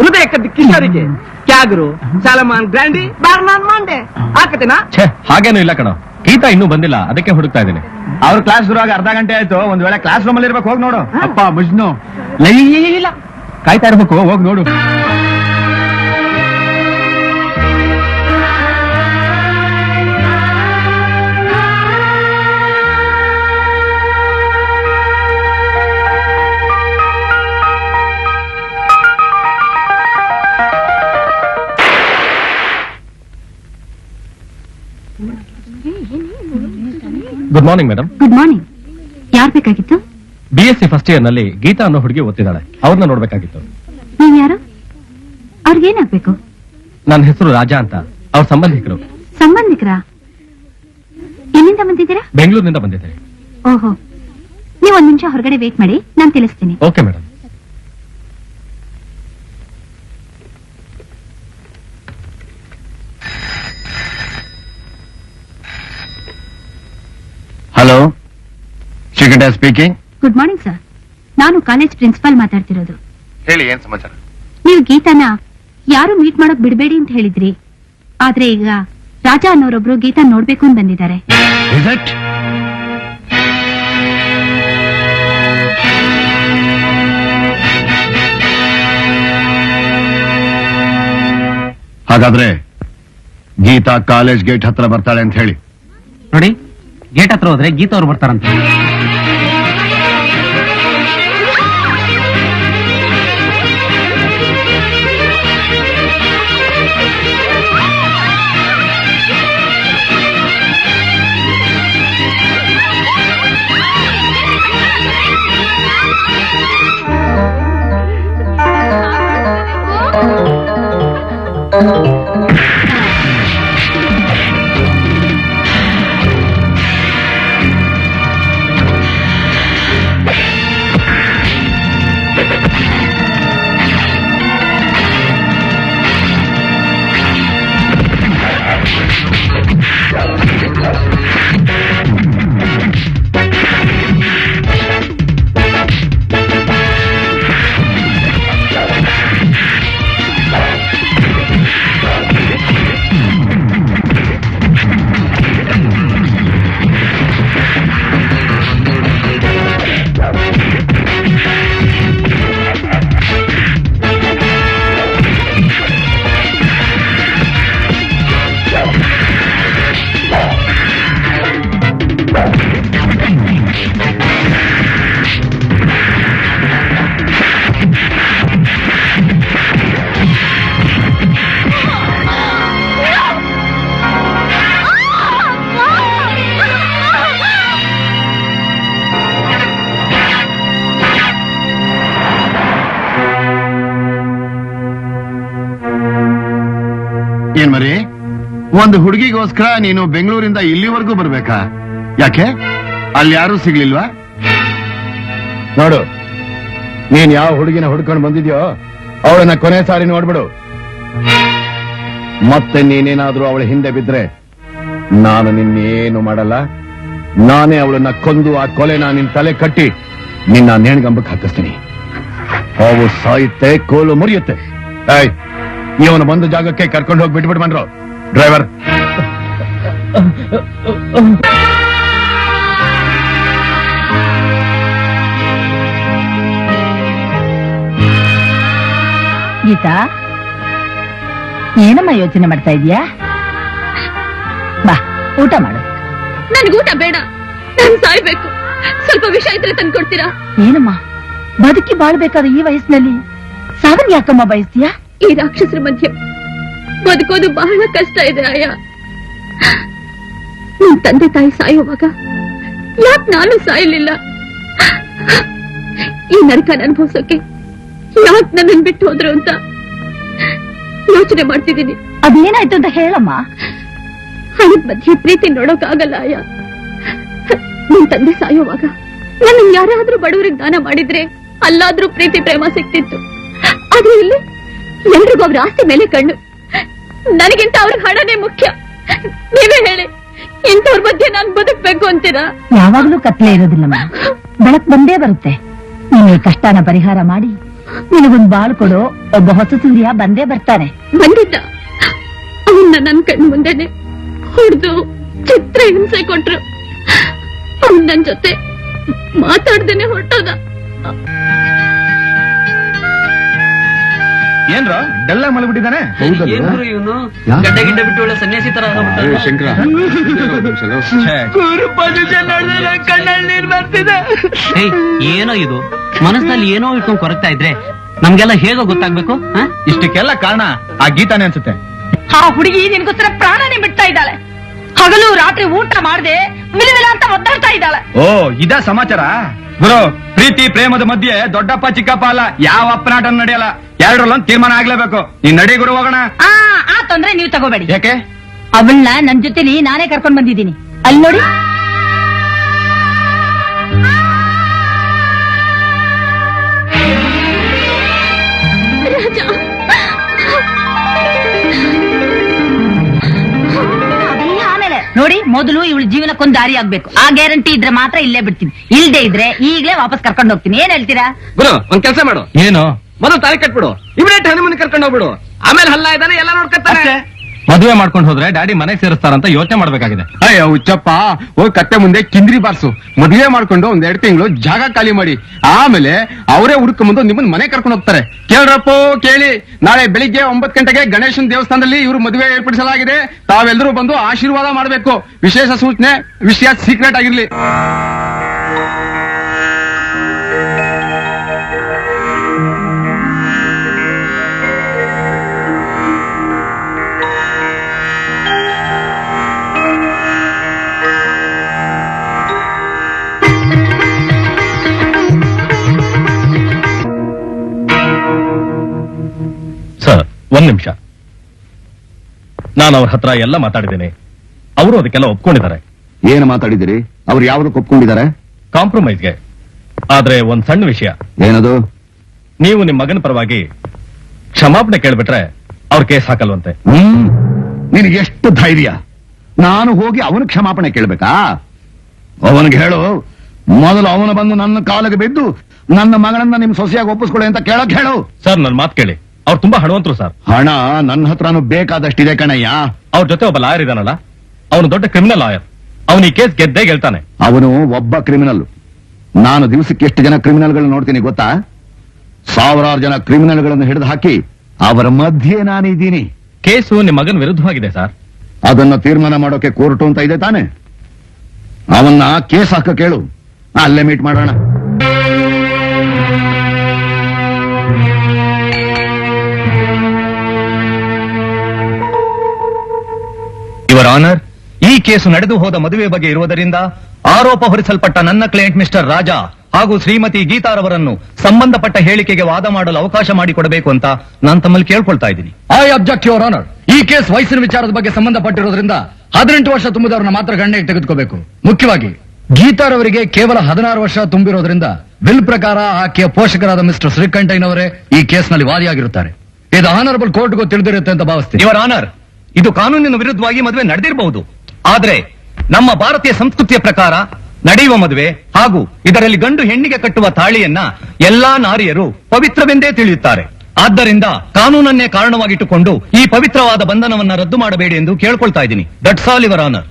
ಹೃದಯ ಕದ್ದು ಕಿಶೋರಿಗೆ ಕ್ಯಾಗ್ರು ಸಾಲಮಾನ್ ಗ್ರ್ಯಾಂಡಿ ಬಾರ್ಮಾನ್ ಮಾಂಡೆ ಹಾಕತೇನಾ? ಛೇ, ಹಾಗೇನೂ ಇಲ್ಲ ಕಣೋ. ಗೀತಾ ಇನ್ನೂ ಬಂದಿಲ್ಲ, ಅದಕ್ಕೆ ಹುಡುಕ್ತಾ ಇದ್ದೀನಿ. ಅವ್ರ ಕ್ಲಾಸ್ ಶುರುವಾಗಿ ಅರ್ಧ ಗಂಟೆ ಆಯ್ತು. ಒಂದ್ ವೇಳೆ ಕ್ಲಾಸ್ ರೂಮ್ ಅಲ್ಲಿ ಇರ್ಬೇಕು, ಹೋಗಿ ನೋಡು. ಅಪ್ಪ ಮಜ್ನು ಇಲ್ಲ, ಕಾಯ್ತಾ ಇರ್ಬೇಕು, ಹೋಗಿ ನೋಡು. Good morning madam. Good morning. ಯಾರ್ ಬೇಕಾಗಿತ್ತು? BSc ಫಸ್ಟ್ ಇಯರ್ ನಲ್ಲಿ ಗೀತಾ ಅನ್ನೋ ಹುಡುಗಿ ಓದ್ತಿದ್ದಾಳೆ, ಅವ್ರನ್ನ ನೋಡ್ಬೇಕಾಗಿತ್ತು. ನೀವ್ ಯಾರು? ಅವ್ರಿಗೇನಾಗ್ಬೇಕು? ನನ್ನ ಹೆಸರು ರಾಜಾ ಅಂತ, ಅವ್ರ ಸಂಬಂಧಿಕರು. ಸಂಬಂಧಿಕರ? ಎಲ್ಲಿಂದ ಬಂದಿದ್ದೀರಾ? ಬೆಂಗಳೂರಿನಿಂದ ಬಂದಿದ್ದಾರೆ. ಓಹೋ, ನೀವ್ ಒಂದ್ ನಿಮಿಷ ಹೊರಗಡೆ ವೇಟ್ ಮಾಡಿ, ನಾನ್ ತಿಳಿಸ್ತೀನಿ. Okay madam. ಹಲೋ, ಶ್ರೀಕಂಠ ಸ್ಪೀಕಿಂಗ್. ಗುಡ್ ಮಾರ್ನಿಂಗ್ ಸರ್, ನಾನು ಕಾಲೇಜ್ ಪ್ರಿನ್ಸಿಪಾಲ್ ಮಾತಾಡ್ತಿರೋದು. ಹೇಳಿ, ಏನ್ ಸಮಾಚಾರ? ನೀವು ಗೀತಾನ ಯಾರು ಮೀಟ್ ಮಾಡೋಕ್ ಬಿಡಬೇಡಿ ಅಂತ ಹೇಳಿದ್ರಿ, ಆದ್ರೆ ಈಗ ರಾಜಾ ಅನ್ನೋರೊಬ್ರು ಗೀತಾ ನೋಡ್ಬೇಕು ಅಂತ ಬಂದಿದ್ದಾರೆ. ಹಾಗಾದ್ರೆ ಗೀತಾ ಕಾಲೇಜ್ ಗೇಟ್ ಹತ್ರ ಬರ್ತಾಳೆ ಅಂತ ಹೇಳಿ. ನೋಡಿ, ಗೇಟ್ ಹತ್ರ ಹೋದ್ರೆ ಗೀತಾ ಅವ್ರು ಬರ್ತಾರಂತ. ಏನ್ ಮರಿ, ಒಂದು ಹುಡುಗಿಗೋಸ್ಕರ ನೀನು ಬೆಂಗಳೂರಿಂದ ಇಲ್ಲಿವರೆಗೂ ಬರ್ಬೇಕಾ? ಯಾಕೆ, ಅಲ್ಲಿ ಯಾರೂ ಸಿಗ್ಲಿಲ್ವಾ? ನೋಡು, ನೀನ್ ಯಾವ ಹುಡುಗಿನ ಹುಡ್ಕೊಂಡು ಬಂದಿದ್ಯೋ ಅವಳನ್ನ ಕೊನೆ ಸಾರಿ ನೋಡ್ಬಿಡು. ಮತ್ತೆ ನೀನೇನಾದ್ರೂ ಅವಳ ಹಿಂದೆ ಬಿದ್ರೆ ನಾನು ನಿನ್ನೇನು ಮಾಡಲ್ಲ. ನಾನೇ ಅವಳನ್ನ ಕೊಂದು ಆ ಕೊಲೆನ ನಿನ್ ತಲೆ ಕಟ್ಟಿ ನಿನ್ನ ನೇಣ್ಗಂಬಕ್ಕೆ ಹಾಕಿಸ್ತೀನಿ. ಅವು ಸಾಯುತ್ತೆ, ಕೋಲು ಮುರಿಯುತ್ತೆ. ಏಯ್, ಇವನು ಬಂದ ಜಾಗಕ್ಕೆ ಕರ್ಕೊಂಡು ಹೋಗಿ ಬಿಟ್ಬಿಟ್ಟು ಬಂದ್ರು. ಡ್ರೈವರ್, ಗೀತಾ, ಏನಮ್ಮ ಯೋಚನೆ ಮಾಡ್ತಾ ಇದೀಯಾ? ಬಾ, ಊಟ ಮಾಡು. ನನ್ಗೂಟ ಬೇಡ, ನಾನ್ ಸಾಯ್ಬೇಕು. ಸ್ವಲ್ಪ ವಿಷ ಇದ್ರೆ ತಂದ್ಕೊಡ್ತೀರಾ? ಏನಮ್ಮ, ಬದುಕಿ ಬಾಳ್ಬೇಕಾದ ಈ ವಯಸ್ಸಿನಲ್ಲಿ ಸಾವನ್ ಯಾಕಮ್ಮ ಬಯಸ್ತೀಯಾ? ಈ ರಾಕ್ಷಸರ ಮಧ್ಯೆ ಬದುಕೋದು ಬಹಳ ಕಷ್ಟ ಇದೆ ಅಯ್ಯ. ನಿನ್ ತಂದೆ ತಾಯಿ ಸಾಯುವಾಗ ಯಾಕೆ ನಾನು ಸಾಯಲಿಲ್ಲ? ಈ ನರಕನ ಅನುಭವಿಸೋಕೆ ಯಾಕೆ ನನ್ನನ್ನು ಬಿಟ್ಟು ಹೋದ್ರು ಅಂತ ಯೋಚನೆ ಮಾಡ್ತಿದ್ದೀನಿ. ಅದೇನಾಯ್ತು ಅಂತ ಹೇಳಮ್ಮ. ಹಣದ ಮಧ್ಯೆ ಪ್ರೀತಿ ನೋಡೋಕ್ ಆಗಲ್ಲ ಅಯ್ಯ. ನಿನ್ ತಂದೆ ಸಾಯೋವಾಗ ನನ್ನ ಯಾರಾದ್ರೂ ಬಡವರಿಗೆ ದಾನ ಮಾಡಿದ್ರೆ ಅಲ್ಲಾದ್ರೂ ಪ್ರೀತಿ ಪ್ರೇಮ ಸಿಕ್ತಿತ್ತು. ಆದ್ರೆ ಇಲ್ಲಿ ಎಲ್ರಿಗೂ ಅವ್ರ ಆಸ್ತಿ ಮೇಲೆ ಕಣ್ಣು. ನನಗಿಂತ ಅವ್ರಿಗೆ ಹಣನೇ ಮುಖ್ಯ. ನೀವೇ ಹೇಳಿ, ಇಂಥವ್ರ ಮಧ್ಯೆ ನಾನು ಬದುಕ್ಬೇಕು ಅಂತೀರಾ? ಯಾವಾಗ್ಲೂ ಕತ್ಲೆ ಇರೋದಿಲ್ಲಮ್ಮ, ಬೆಳಕ್ ಬಂದೇ ಬರುತ್ತೆ. ನೀನು ಈ ಕಷ್ಟನ ಪರಿಹಾರ ಮಾಡಿ ನಿನಗೊಂದು ಬಾಳು ಕೊಡೋ ಒಬ್ಬ ಹೊಸ ಸೂರ್ಯ ಬಂದೇ ಬರ್ತಾನೆ. ಬಂದಿದ್ದ, ಅವನ್ನ ನನ್ ಕಣ್ ಮುಂದೆನೆ ಹೊಡೆದು ಚಿತ್ರ ಹಿಂಸೆ ಕೊಟ್ರು. ಅವ್ನ್ ನನ್ ಜೊತೆ ಮಾತಾಡ್ದೇನೆ ಹೊರಟೋದ. ಏನ್ರ ಬೆಲ್ಲ ಮಲಗ್ಬಿಟ್ಟಿದ್ದಾನೆ? ಇವನು ಗಡ್ಡೆ ಗಿಡ್ಡೆ ಬಿಟ್ಟು ಒಳ್ಳೆ ಸನ್ಯಾಸಿ ತರ ಶಂಕರ ಕಣ್ಣಲ್ಲಿ ನೀರ್ ಬರ್ತಿದೆ. ಏನೋ ಇದು, ಮನಸ್ಸಿನಲ್ಲಿ ಏನೋ ಇಟ್ಕೊಂಡು ಕೊರಗ್ತಾ ಇದ್ರೆ ನಮ್ಗೆಲ್ಲ ಹೇಗೋ ಗೊತ್ತಾಗ್ಬೇಕು? ಇಷ್ಟಕ್ಕೆಲ್ಲ ಕಾರಣ ಆ ಗೀತಾನೆ ಅನ್ಸುತ್ತೆ. ಆ ಹುಡುಗಿ ನಿನ್ಗೋಸ್ಕರ ಪ್ರಾಣನೇ ಬಿಡ್ತಾ ಇದ್ದಾಳೆ. ಹಗಲು ರಾತ್ರಿ ಊಟ ಮಾಡದೆ ವಿಲವಿಲ ಅಂತ ಒದ್ದಾಡ್ತಾ ಇದ್ದಾಳೆ. ಓ ಇದ ಸಮಾಚಾರ? ಗುರು, ಪ್ರೀತಿ ಪ್ರೇಮದ ಮಧ್ಯೆ ದೊಡ್ಡಪ್ಪ ಚಿಕ್ಕಪ್ಪ ಅಲ್ಲ, ಯಾವ ಅಪ್ಪನಾಟ ನಡೆಯಲ್ಲ. ಎರಡರಲ್ಲೊಂದು ತೀರ್ಮಾನ ಆಗ್ಲೇಬೇಕು. ನೀನ್ ನಡಿ ಗುರು, ಹೋಗೋಣ. ಆ ತೊಂದ್ರೆ ನೀವು ತಗೋಬೇಡಿ. ಯಾಕೆ? ಅವಳನ್ನ ನನ್ ಜೊತೆಲಿ ನಾನೇ ಕರ್ಕೊಂಡ್ ಬಂದಿದ್ದೀನಿ. ಅಲ್ಲಿ ನೋಡಿ. ಅದೆಲ್ಲ ಆಮೇಲೆ ನೋಡಿ, ಮೊದಲು ಇವಳ ಜೀವನಕ್ಕೊಂದು ದಾರಿ ಆಗ್ಬೇಕು. ಆ ಗ್ಯಾರಂಟಿ ಇದ್ರೆ ಮಾತ್ರ ಇಲ್ಲೇ ಬಿಡ್ತೀನಿ. ಇಲ್ದೇ ಇದ್ರೆ ಈಗಲೇ ವಾಪಸ್ ಕರ್ಕೊಂಡು ಹೋಗ್ತೀನಿ. ಏನ್ ಹೇಳ್ತೀರಾ? ಗುರು ಒಂದ್ ಕೆಲಸ ಮಾಡು, ಏನು? ಮೊದಲು ತಾಳಿ ಕಟ್ಬಿಡು, ಇಮಿಡಿಯೇಟ್ ಹನಿಮೂನ್ ಕರ್ಕೊಂಡು ಹೋಗ್ಬಿಡು. ಆಮೇಲೆ ಹಲ್ಲ ಇದ್ದಾನೆ ಎಲ್ಲ ನೋಡ್ಕೊತಾರೆ. ಮದುವೆ ಮಾಡ್ಕೊಂಡು ಹೋದ್ರೆ ಡ್ಯಾಡಿ ಮನೆಗೆ ಸೇರಿಸ್ತಾರಂತ ಯೋಚನೆ ಮಾಡ್ಬೇಕಾಗಿದೆ. ಅಯ್ಯೋ ಹುಚ್ಚಪ್ಪ, ಹೋಗಿ ಕತ್ತೆ ಮುಂದೆ ಕಿಂದ್ರಿ ಬಾರ್ಸು. ಮದುವೆ ಮಾಡ್ಕೊಂಡು ಒಂದ್ 2 ತಿಂಗಳು ಜಾಗ ಖಾಲಿ ಮಾಡಿ, ಆಮೇಲೆ ಅವರೇ ಹುಡುಕೊಂಬಂದು ನಿಮ್ಮನ್ನ ಮನೆ ಕರ್ಕೊಂಡು ಹೋಗ್ತಾರೆ. ಕೇಳ್ರಪ್ಪೋ ಕೇಳಿ, ನಾಳೆ ಬೆಳಿಗ್ಗೆ 9 ಗಂಟೆಗೆ ಗಣೇಶನ್ ದೇವಸ್ಥಾನದಲ್ಲಿ ಇವರು ಮದುವೆ ಏರ್ಪಡಿಸಲಾಗಿದೆ. ತಾವೆಲ್ಲರೂ ಬಂದು ಆಶೀರ್ವಾದ ಮಾಡಬೇಕು. ವಿಶೇಷ ಸೂಚನೆ, ವಿಷಯ ಸೀಕ್ರೆಟ್ ಆಗಿರ್ಲಿ. ಸರ್, 1 ನಿಮಿಷ. ನಾನು ಅವ್ರ ಹತ್ರ ಎಲ್ಲ ಮಾತಾಡಿದ್ದೇನೆ. ಅವರು ಅದಕ್ಕೆಲ್ಲ ಒಪ್ಕೊಂಡಿದ್ದಾರೆ. ಏನು ಮಾತಾಡಿದಿರಿ? ಅವ್ರು ಯಾವ್ದಕ್ಕೆ ಒಪ್ಕೊಂಡಿದ್ದಾರೆ? ಕಾಂಪ್ರಮೈಸ್ಗೆ. ಆದ್ರೆ ಒಂದ್ ಸಣ್ಣ ವಿಷಯ. ಏನದು? ನೀವು ನಿಮ್ ಮಗನ ಪರವಾಗಿ ಕ್ಷಮಾಪಣೆ ಕೇಳ್ಬಿಟ್ರೆ ಅವ್ರ ಕೇಸ್ ಹಾಕಲ್ವಂತೆ. ನಿನಗೆ ಎಷ್ಟು ಧೈರ್ಯ? ನಾನು ಹೋಗಿ ಅವನ ಕ್ಷಮಾಪಣೆ ಕೇಳ್ಬೇಕಾ? ಅವನಿಗೆ ಹೇಳು, ಮೊದಲು ಅವನು ಬಂದು ನನ್ನ ಕಾಲಿಗೆ ಬಿದ್ದು ನನ್ನ ಮಗಳನ್ನ ನಿಮ್ ಸೊಸೆಯಾಗಿ ಒಪ್ಪಿಸ್ಕೊಳ್ಳಿ ಅಂತ ಕೇಳಕ್ ಹೇಳು. ಸರ್, ನನ್ ಮಾತು ಕೇಳಿ. ಅವ್ರು ತುಂಬಾ ಹಣವಂತರು ಸರ್. ಹಣ ನನ್ನ ಹತ್ರನೂ ಬೇಕಾದಷ್ಟಿದೆ ಕಣಯ್ಯ. ಅವ್ರ ಜೊತೆ ಒಬ್ಬ ಲಾಯರ್ ಇದಾನಲ್ಲ, ಅವನು ದೊಡ್ಡ ಕ್ರಿಮಿನಲ್ ಲಾಯರ್. ಅವನು ಈ ಕೇಸ್ ಗೆದ್ದೇ ಗೆಲ್ತಾನೆ. ಅವನು ಒಬ್ಬ ಕ್ರಿಮಿನಲ್. ನಾನು ದಿವಸಕ್ಕೆ ಎಷ್ಟು ಜನ ಕ್ರಿಮಿನಲ್ಗಳನ್ನ ನೋಡ್ತೀನಿ ಗೊತ್ತಾ? 1000 ಜನ ಕ್ರಿಮಿನಲ್ಗಳನ್ನು ಹಿಡಿದು ಹಾಕಿ ಅವರ ಮಧ್ಯೆ ನಾನಿದ್ದೀನಿ. ಕೇಸು ನಿಮ್ ಮಗನ ವಿರುದ್ಧವಾಗಿದೆ ಸರ್. ಅದನ್ನ ತೀರ್ಮಾನ ಮಾಡೋಕೆ ಕೋರ್ಟು ಅಂತ ಇದೆ ತಾನೆ? ಅವನ್ನ ಕೇಸ್ ಹಾಕ ಕೇಳು, ಅಲ್ಲೇ ಮೀಟ್ ಮಾಡೋಣ. ಯುವರ್ ಆನರ್, ಈ ಕೇಸು ನಡೆದು ಹೋದ ಮದುವೆ ಬಗ್ಗೆ ಇರುವುದರಿಂದ ಆರೋಪ ಹೊರಿಸಲ್ಪಟ್ಟ ನನ್ನ ಕ್ಲೈಂಟ್ ಮಿಸ್ಟರ್ ರಾಜಾ ಹಾಗೂ ಶ್ರೀಮತಿ ಗೀತಾರವರನ್ನು ಸಂಬಂಧಪಟ್ಟ ಹೇಳಿಕೆಗೆ ವಾದ ಮಾಡಲು ಅವಕಾಶ ಮಾಡಿಕೊಡಬೇಕು ಅಂತ ನಾನು ತಮ್ಮಲ್ಲಿ ಕೇಳ್ಕೊಳ್ತಾ ಇದ್ದೀನಿ. I object your honour. ಈ ಕೇಸ್ ವಯಸ್ಸಿನ ವಿಚಾರದ ಬಗ್ಗೆ ಸಂಬಂಧಪಟ್ಟಿರೋದ್ರಿಂದ 18 ವರ್ಷ ತುಂಬಿದವರನ್ನ ಮಾತ್ರ ಗಣನೆಗೆ ತೆಗೆದುಕೋಬೇಕು. ಮುಖ್ಯವಾಗಿ ಗೀತಾರವರಿಗೆ ಕೇವಲ 16 ವರ್ಷ ತುಂಬಿರೋದ್ರಿಂದ ಬಿಲ್ ಪ್ರಕಾರ ಆಕೆಯ ಪೋಷಕರಾದ ಮಿಸ್ಟರ್ ಶ್ರೀಕಂಠಯ್ಯನವರೇ ಈ ಕೇಸ್ನಲ್ಲಿ ವಾದಿಯಾಗಿರುತ್ತಾರೆ. ಇದು ಆನರಬಲ್ ಕೋರ್ಟ್ಗೂ ತಿಳಿದಿರುತ್ತೆ ಅಂತ ಭಾವಿಸ್ತೀನಿ. ಯುವರ್ ಆನರ್, ಇದು ಕಾನೂನಿನ ವಿರುದ್ಧವಾಗಿ ಮದುವೆ ನಡೆದಿರಬಹುದು. ಆದ್ರೆ ನಮ್ಮ ಭಾರತೀಯ ಸಂಸ್ಕೃತಿಯ ಪ್ರಕಾರ ನಡೆಯುವ ಮದುವೆ ಹಾಗೂ ಇದರಲ್ಲಿ ಗಂಡು ಹೆಣ್ಣಿಗೆ ಕಟ್ಟುವ ತಾಳಿಯನ್ನ ಎಲ್ಲಾ ನಾರಿಯರು ಪವಿತ್ರವೆಂದೇ ತಿಳಿಯುತ್ತಾರೆ. ಆದ್ದರಿಂದ ಕಾನೂನನ್ನೇ ಕಾರಣವಾಗಿಟ್ಟುಕೊಂಡು ಈ ಪವಿತ್ರವಾದ ಬಂಧನವನ್ನ ರದ್ದು ಮಾಡಬೇಡಿ ಎಂದು ಕೇಳ್ಕೊಳ್ತಾ ಇದ್ದೀನಿ. That's all your honour.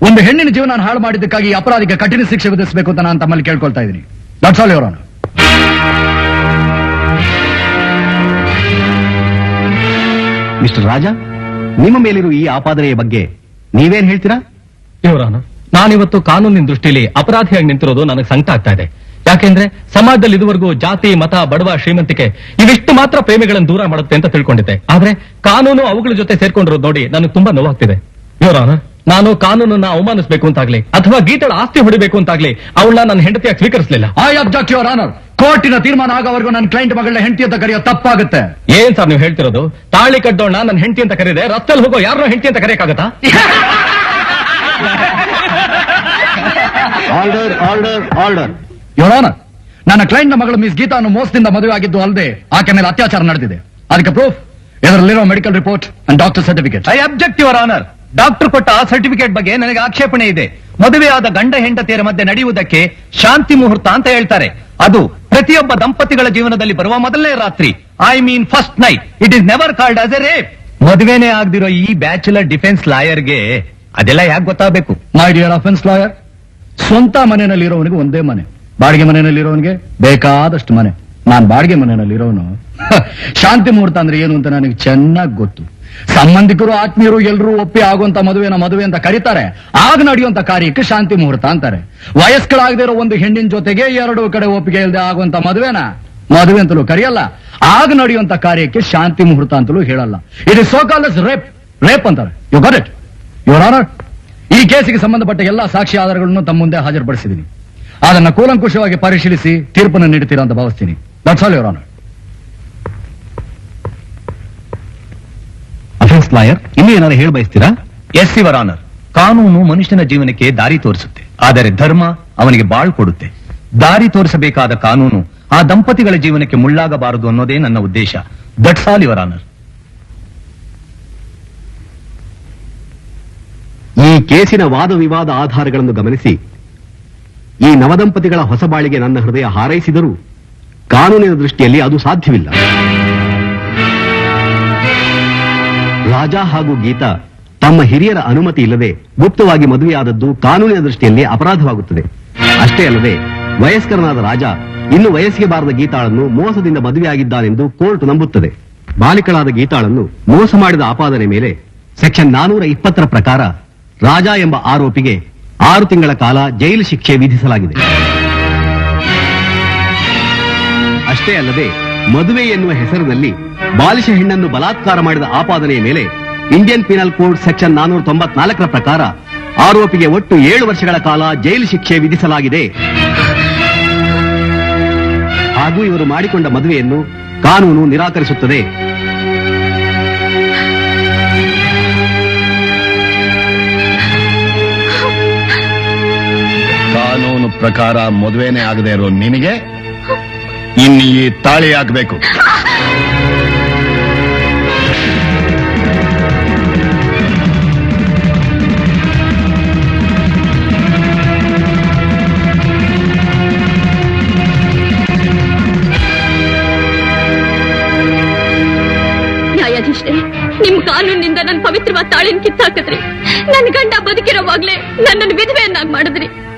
ಒಂದು ಹೆಣ್ಣಿನ ಜೀವನ ಹಾಳು ಮಾಡಿದ್ದಕ್ಕಾಗಿ ಅಪರಾಧಿಗೆ ಕಠಿಣ ಶಿಕ್ಷೆ ವಿಧಿಸಬೇಕು ಅಂತ ನಾನು ತಮ್ಮಲ್ಲಿ ಕೇಳ್ಕೊಳ್ತಾ ಇದ್ದೀನಿ. That's all your honour. Mister Raja, ನಿಮ್ಮ ಮೇಲಿರುವ ಈ ಆಪಾದನೆಯ ಬಗ್ಗೆ ನೀವೇನ್ ಹೇಳ್ತೀರಾ? ಯುವರ್ ಆನರ್, ನಾನಿವತ್ತು ಕಾನೂನಿನ ದೃಷ್ಟಿಯಲ್ಲಿ ಅಪರಾಧಿಯಾಗಿ ನಿಂತಿರೋದು ನನಗೆ ಸಂಕಟ ಆಗ್ತಾ ಇದೆ. ಯಾಕೆಂದ್ರೆ ಸಮಾಜದಲ್ಲಿ ಇದುವರೆಗೂ ಜಾತಿ, ಮತ, ಬಡವ, ಶ್ರೀಮಂತಿಕೆ ಇವಿಷ್ಟು ಮಾತ್ರ ಪ್ರೇಮಿಗಳನ್ನು ದೂರ ಮಾಡುತ್ತೆ ಅಂತ ತಿಳ್ಕೊಂಡಿದ್ದೆ. ಆದ್ರೆ ಕಾನೂನು ಅವುಗಳ ಜೊತೆ ಸೇರ್ಕೊಂಡಿರೋದು ನೋಡಿ ನನಗೆ ತುಂಬಾ ನೋವಾಗ್ತಿದೆ. ಯುವರ್ ಆನರ್, ನಾನು ಕಾನೂನನ್ನ ಅವಮಾನಿಸಬೇಕು ಅಂತಾಗ್ಲಿ ಅಥವಾ ಗೀತಳ ಆಸ್ತಿ ಹೊಡಿಬೇಕು ಅಂತಾಗ್ಲಿ ಅವಳನ್ನ ನನ್ನ ಹೆಂಡತಿಯಾಗಿ ಸ್ವೀಕರಿಸಲಿಲ್ಲ. I object your honour. ಕೋರ್ಟಿನ ತೀರ್ಮಾನ ಆಗೋವರೆಗೂ ನನ್ನ ಕ್ಲೈಂಟ್ ಮಗಳನ್ನ ಹೆಂಡತಿ ಅಂತ ಕರೆಯೋ ತಪ್ಪಾಗುತ್ತೆ. ಏನ್ ಸರ್ ನೀವು ಹೇಳ್ತಿರೋದು? ತಾಳಿ ಕಟ್ಟೋಣ ನನ್ನ ಹೆಂಡತಿ ಅಂತ ಕರೀದೆ, ರಸ್ತೆಯಲ್ಲಿ ಹೋಗೋ ಯಾರನ್ನೋ ಹೆಂಡತಿ ಅಂತ ಕರೆಯಕ್ಕಾಗತ್ತಾ? Order order order. Your honour, ನನ್ನ ಕ್ಲೈಂಟ್ ನ ಮಗಳು ಮಿಸ್ ಗೀತಾನು ಮೋಸದಿಂದ ಮದುವೆ ಆಗಿದ್ದು ಅಲ್ಲದೆ ಆಕೆ ಮೇಲೆ ಅತ್ಯಾಚಾರ ನಡೆದಿದೆ. ಅದಕ್ಕೆ ಪ್ರೂಫ್ ಇದರಲ್ಲಿರೋ medical report and doctor certificate. I object your honour. Doctor ಕೊಟ್ಟ ಆ ಸರ್ಟಿಫಿಕೇಟ್ ಬಗ್ಗೆ ನನಗೆ ಆಕ್ಷೇಪಣೆ ಇದೆ. ಮದುವೆಯಾದ ಗಂಡ ಹೆಂಡತಿಯರ ಮಧ್ಯೆ ನಡೆಯುವುದಕ್ಕೆ ಶಾಂತಿ ಮುಹೂರ್ತ ಅಂತ ಹೇಳ್ತಾರೆ. ಅದು ಪ್ರತಿಯೊಬ್ಬ ದಂಪತಿಗಳ ಜೀವನದಲ್ಲಿ ಬರುವ ಮೊದಲನೇ ರಾತ್ರಿ. I mean first night. It is never called as a rape. ಮದುವೆನೇ ಆಗದಿರೋ ಈ ಬ್ಯಾಚುಲರ್ ಡಿಫೆನ್ಸ್ ಲಾಯರ್ಗೆ ಅದೆಲ್ಲ ಯಾಕೆ ಗೊತ್ತಾಗಬೇಕು? ಮೈ ಡಿಯರ್ ಅಫೆನ್ಸ್ ಲಾಯರ್, ಸ್ವಂತ ಮನೆಯಲ್ಲಿರೋವನಿಗೆ ಒಂದೇ ಮನೆ, ಬಾಡಿಗೆ ಮನೆಯಲ್ಲಿರೋವನಿಗೆ ಬೇಕಾದಷ್ಟು ಮನೆ. ನಾನ್ ಬಾಡಿಗೆ ಮನೆಯಲ್ಲಿರೋನು. ಶಾಂತಿ ಮುಹೂರ್ತ ಅಂದ್ರೆ ಏನು ಅಂತ ನನಗೆ ಚೆನ್ನಾಗಿ ಗೊತ್ತು. ಸಂಬಂಧಿಕರು ಆತ್ಮೀಯರು ಎಲ್ಲರೂ ಒಪ್ಪಿ ಆಗುವಂತ ಮದುವೆ ಅಂತ ಕರೀತಾರೆ. ಆಗ ನಡೆಯುವಂತ ಕಾರ್ಯಕ್ಕೆ ಶಾಂತಿ ಮುಹೂರ್ತ ಅಂತಾರೆ. ವಯಸ್ಕಳಾಗದಿರೋ ಒಂದು ಹೆಣ್ಣಿನ ಜೊತೆಗೆ ಎರಡೂ ಕಡೆ ಒಪ್ಪಿಗೆ ಇಲ್ಲದೆ ಆಗುವಂತ ಮದುವೆ ಅಂತಲೂ ಕರೆಯಲ್ಲ. ಆಗ ನಡೆಯುವಂತ ಕಾರ್ಯಕ್ಕೆ ಶಾಂತಿ ಮುಹೂರ್ತ ಅಂತಲೂ ಹೇಳಲ್ಲ. It is so called as rape ಅಂತಾರೆ. You got it your honour. ಈ ಕೇಸಿಗೆ ಸಂಬಂಧಪಟ್ಟ ಎಲ್ಲಾ ಸಾಕ್ಷಿ ಆಧಾರಗಳನ್ನು ತಮ್ಮ ಮುಂದೆ ಹಾಜರುಪಡಿಸಿದ್ದೀನಿ. ಅದನ್ನ ಕೂಲಂಕುಷವಾಗಿ ಪರಿಶೀಲಿಸಿ ತೀರ್ಪನ್ನು ನೀಡುತ್ತೀರಾ ಅಂತ ಭಾವಿಸ್ತೀನಿ. That's all your honour. Offence lawyer, ಇನ್ನೂ ಏನಾದ್ರು ಹೇಳ ಬಯಸ್ತೀರಾ? Yes your honour. ಕಾನೂನು ಮನುಷ್ಯನ ಜೀವನಕ್ಕೆ ದಾರಿ ತೋರಿಸುತ್ತೆ, ಆದರೆ ಧರ್ಮ ಅವನಿಗೆ ಬಾಳ್ ಕೊಡುತ್ತೆ. ದಾರಿ ತೋರಿಸಬೇಕಾದ ಕಾನೂನು ಆ ದಂಪತಿಗಳ ಜೀವನಕ್ಕೆ ಮುಳ್ಳಾಗಬಾರದು ಅನ್ನೋದೇ ನನ್ನ ಉದ್ದೇಶ. That's all your honour. ಈ ಕೇಸಿನ ವಾದ ವಿವಾದ ಆಧಾರಗಳನ್ನು ಗಮನಿಸಿ ಈ ನವದಂಪತಿಗಳ ಹೊಸ ಬಾಳಿಗೆ ನನ್ನ ಹೃದಯ ಹಾರೈಸಿದರೂ ಕಾನೂನಿನ ದೃಷ್ಟಿಯಲ್ಲಿ ಅದು ಸಾಧ್ಯವಿಲ್ಲ. ರಾಜಾ ಹಾಗೂ ಗೀತಾ ತಮ್ಮ ಹಿರಿಯರ ಅನುಮತಿ ಇಲ್ಲದೆ ಗುಪ್ತವಾಗಿ ಮದುವೆಯಾದದ್ದು ಕಾನೂನಿನ ದೃಷ್ಟಿಯಲ್ಲಿ ಅಪರಾಧವಾಗುತ್ತದೆ. ಅಷ್ಟೇ ಅಲ್ಲದೆ ವಯಸ್ಕರನಾದ ರಾಜ ಇನ್ನು ವಯಸ್ಸಿಗೆ ಬಾರದ ಗೀತಾಳನ್ನು ಮೋಸದಿಂದ ಮದುವೆಯಾಗಿದ್ದಾನೆಂದು ಕೋರ್ಟ್ ನಂಬುತ್ತದೆ. ಬಾಲಿಕಳಾದ ಗೀತಾಳನ್ನು ಮೋಸ ಮಾಡಿದ ಆಪಾದನೆ ಮೇಲೆ ಸೆಕ್ಷನ್ 420 ಪ್ರಕಾರ ರಾಜಾ ಎಂಬ ಆರೋಪಿಗೆ 6 ತಿಂಗಳ ಕಾಲ ಜೈಲು ಶಿಕ್ಷೆ ವಿಧಿಸಲಾಗಿದೆ. ಅಷ್ಟೇ ಅಲ್ಲದೆ ಮದುವೆ ಎನ್ನುವ ಹೆಸರಿನಲ್ಲಿ ಬಾಲಿಶ ಹೆಣ್ಣನ್ನು ಬಲಾತ್ಕಾರ ಮಾಡಿದ ಆಪಾದನೆಯ ಮೇಲೆ ಇಂಡಿಯನ್ ಪೀನಲ್ ಕೋಡ್ ಸೆಕ್ಷನ್ 494 ಪ್ರಕಾರ ಆರೋಪಿಗೆ ಒಟ್ಟು 7 ವರ್ಷಗಳ ಕಾಲ ಜೈಲು ಶಿಕ್ಷೆ ವಿಧಿಸಲಾಗಿದೆ. ಹಾಗೂ ಇವರು ಮಾಡಿಕೊಂಡ ಮದುವೆಯನ್ನು ಕಾನೂನು ನಿರಾಕರಿಸುತ್ತದೆ. ಕಾನೂನು ಪ್ರಕಾರ ಮದುವೆನೇ ಆಗದೆ ಇರೋ ನಿನಗೆ ಇನ್ನು ಈ ತಾಳಿ ಹಾಕಬೇಕು. ನ್ಯಾಯಾಧೀಶರೇ, ನಿಮ್ ಕಾನೂನಿನಿಂದ ನನ್ನ ಪವಿತ್ರವಾದ ತಾಳಿನ ಕಿತ್ತಾಕಿದ್ರಿ. ನನ್ನ ಗಂಡ ಬದುಕಿರೋವಾಗ್ಲೇ ನನ್ನನ್ನು ವಿಧವೆಯನ್ನಾಗಿ ಮಾಡಿದ್ರಿ.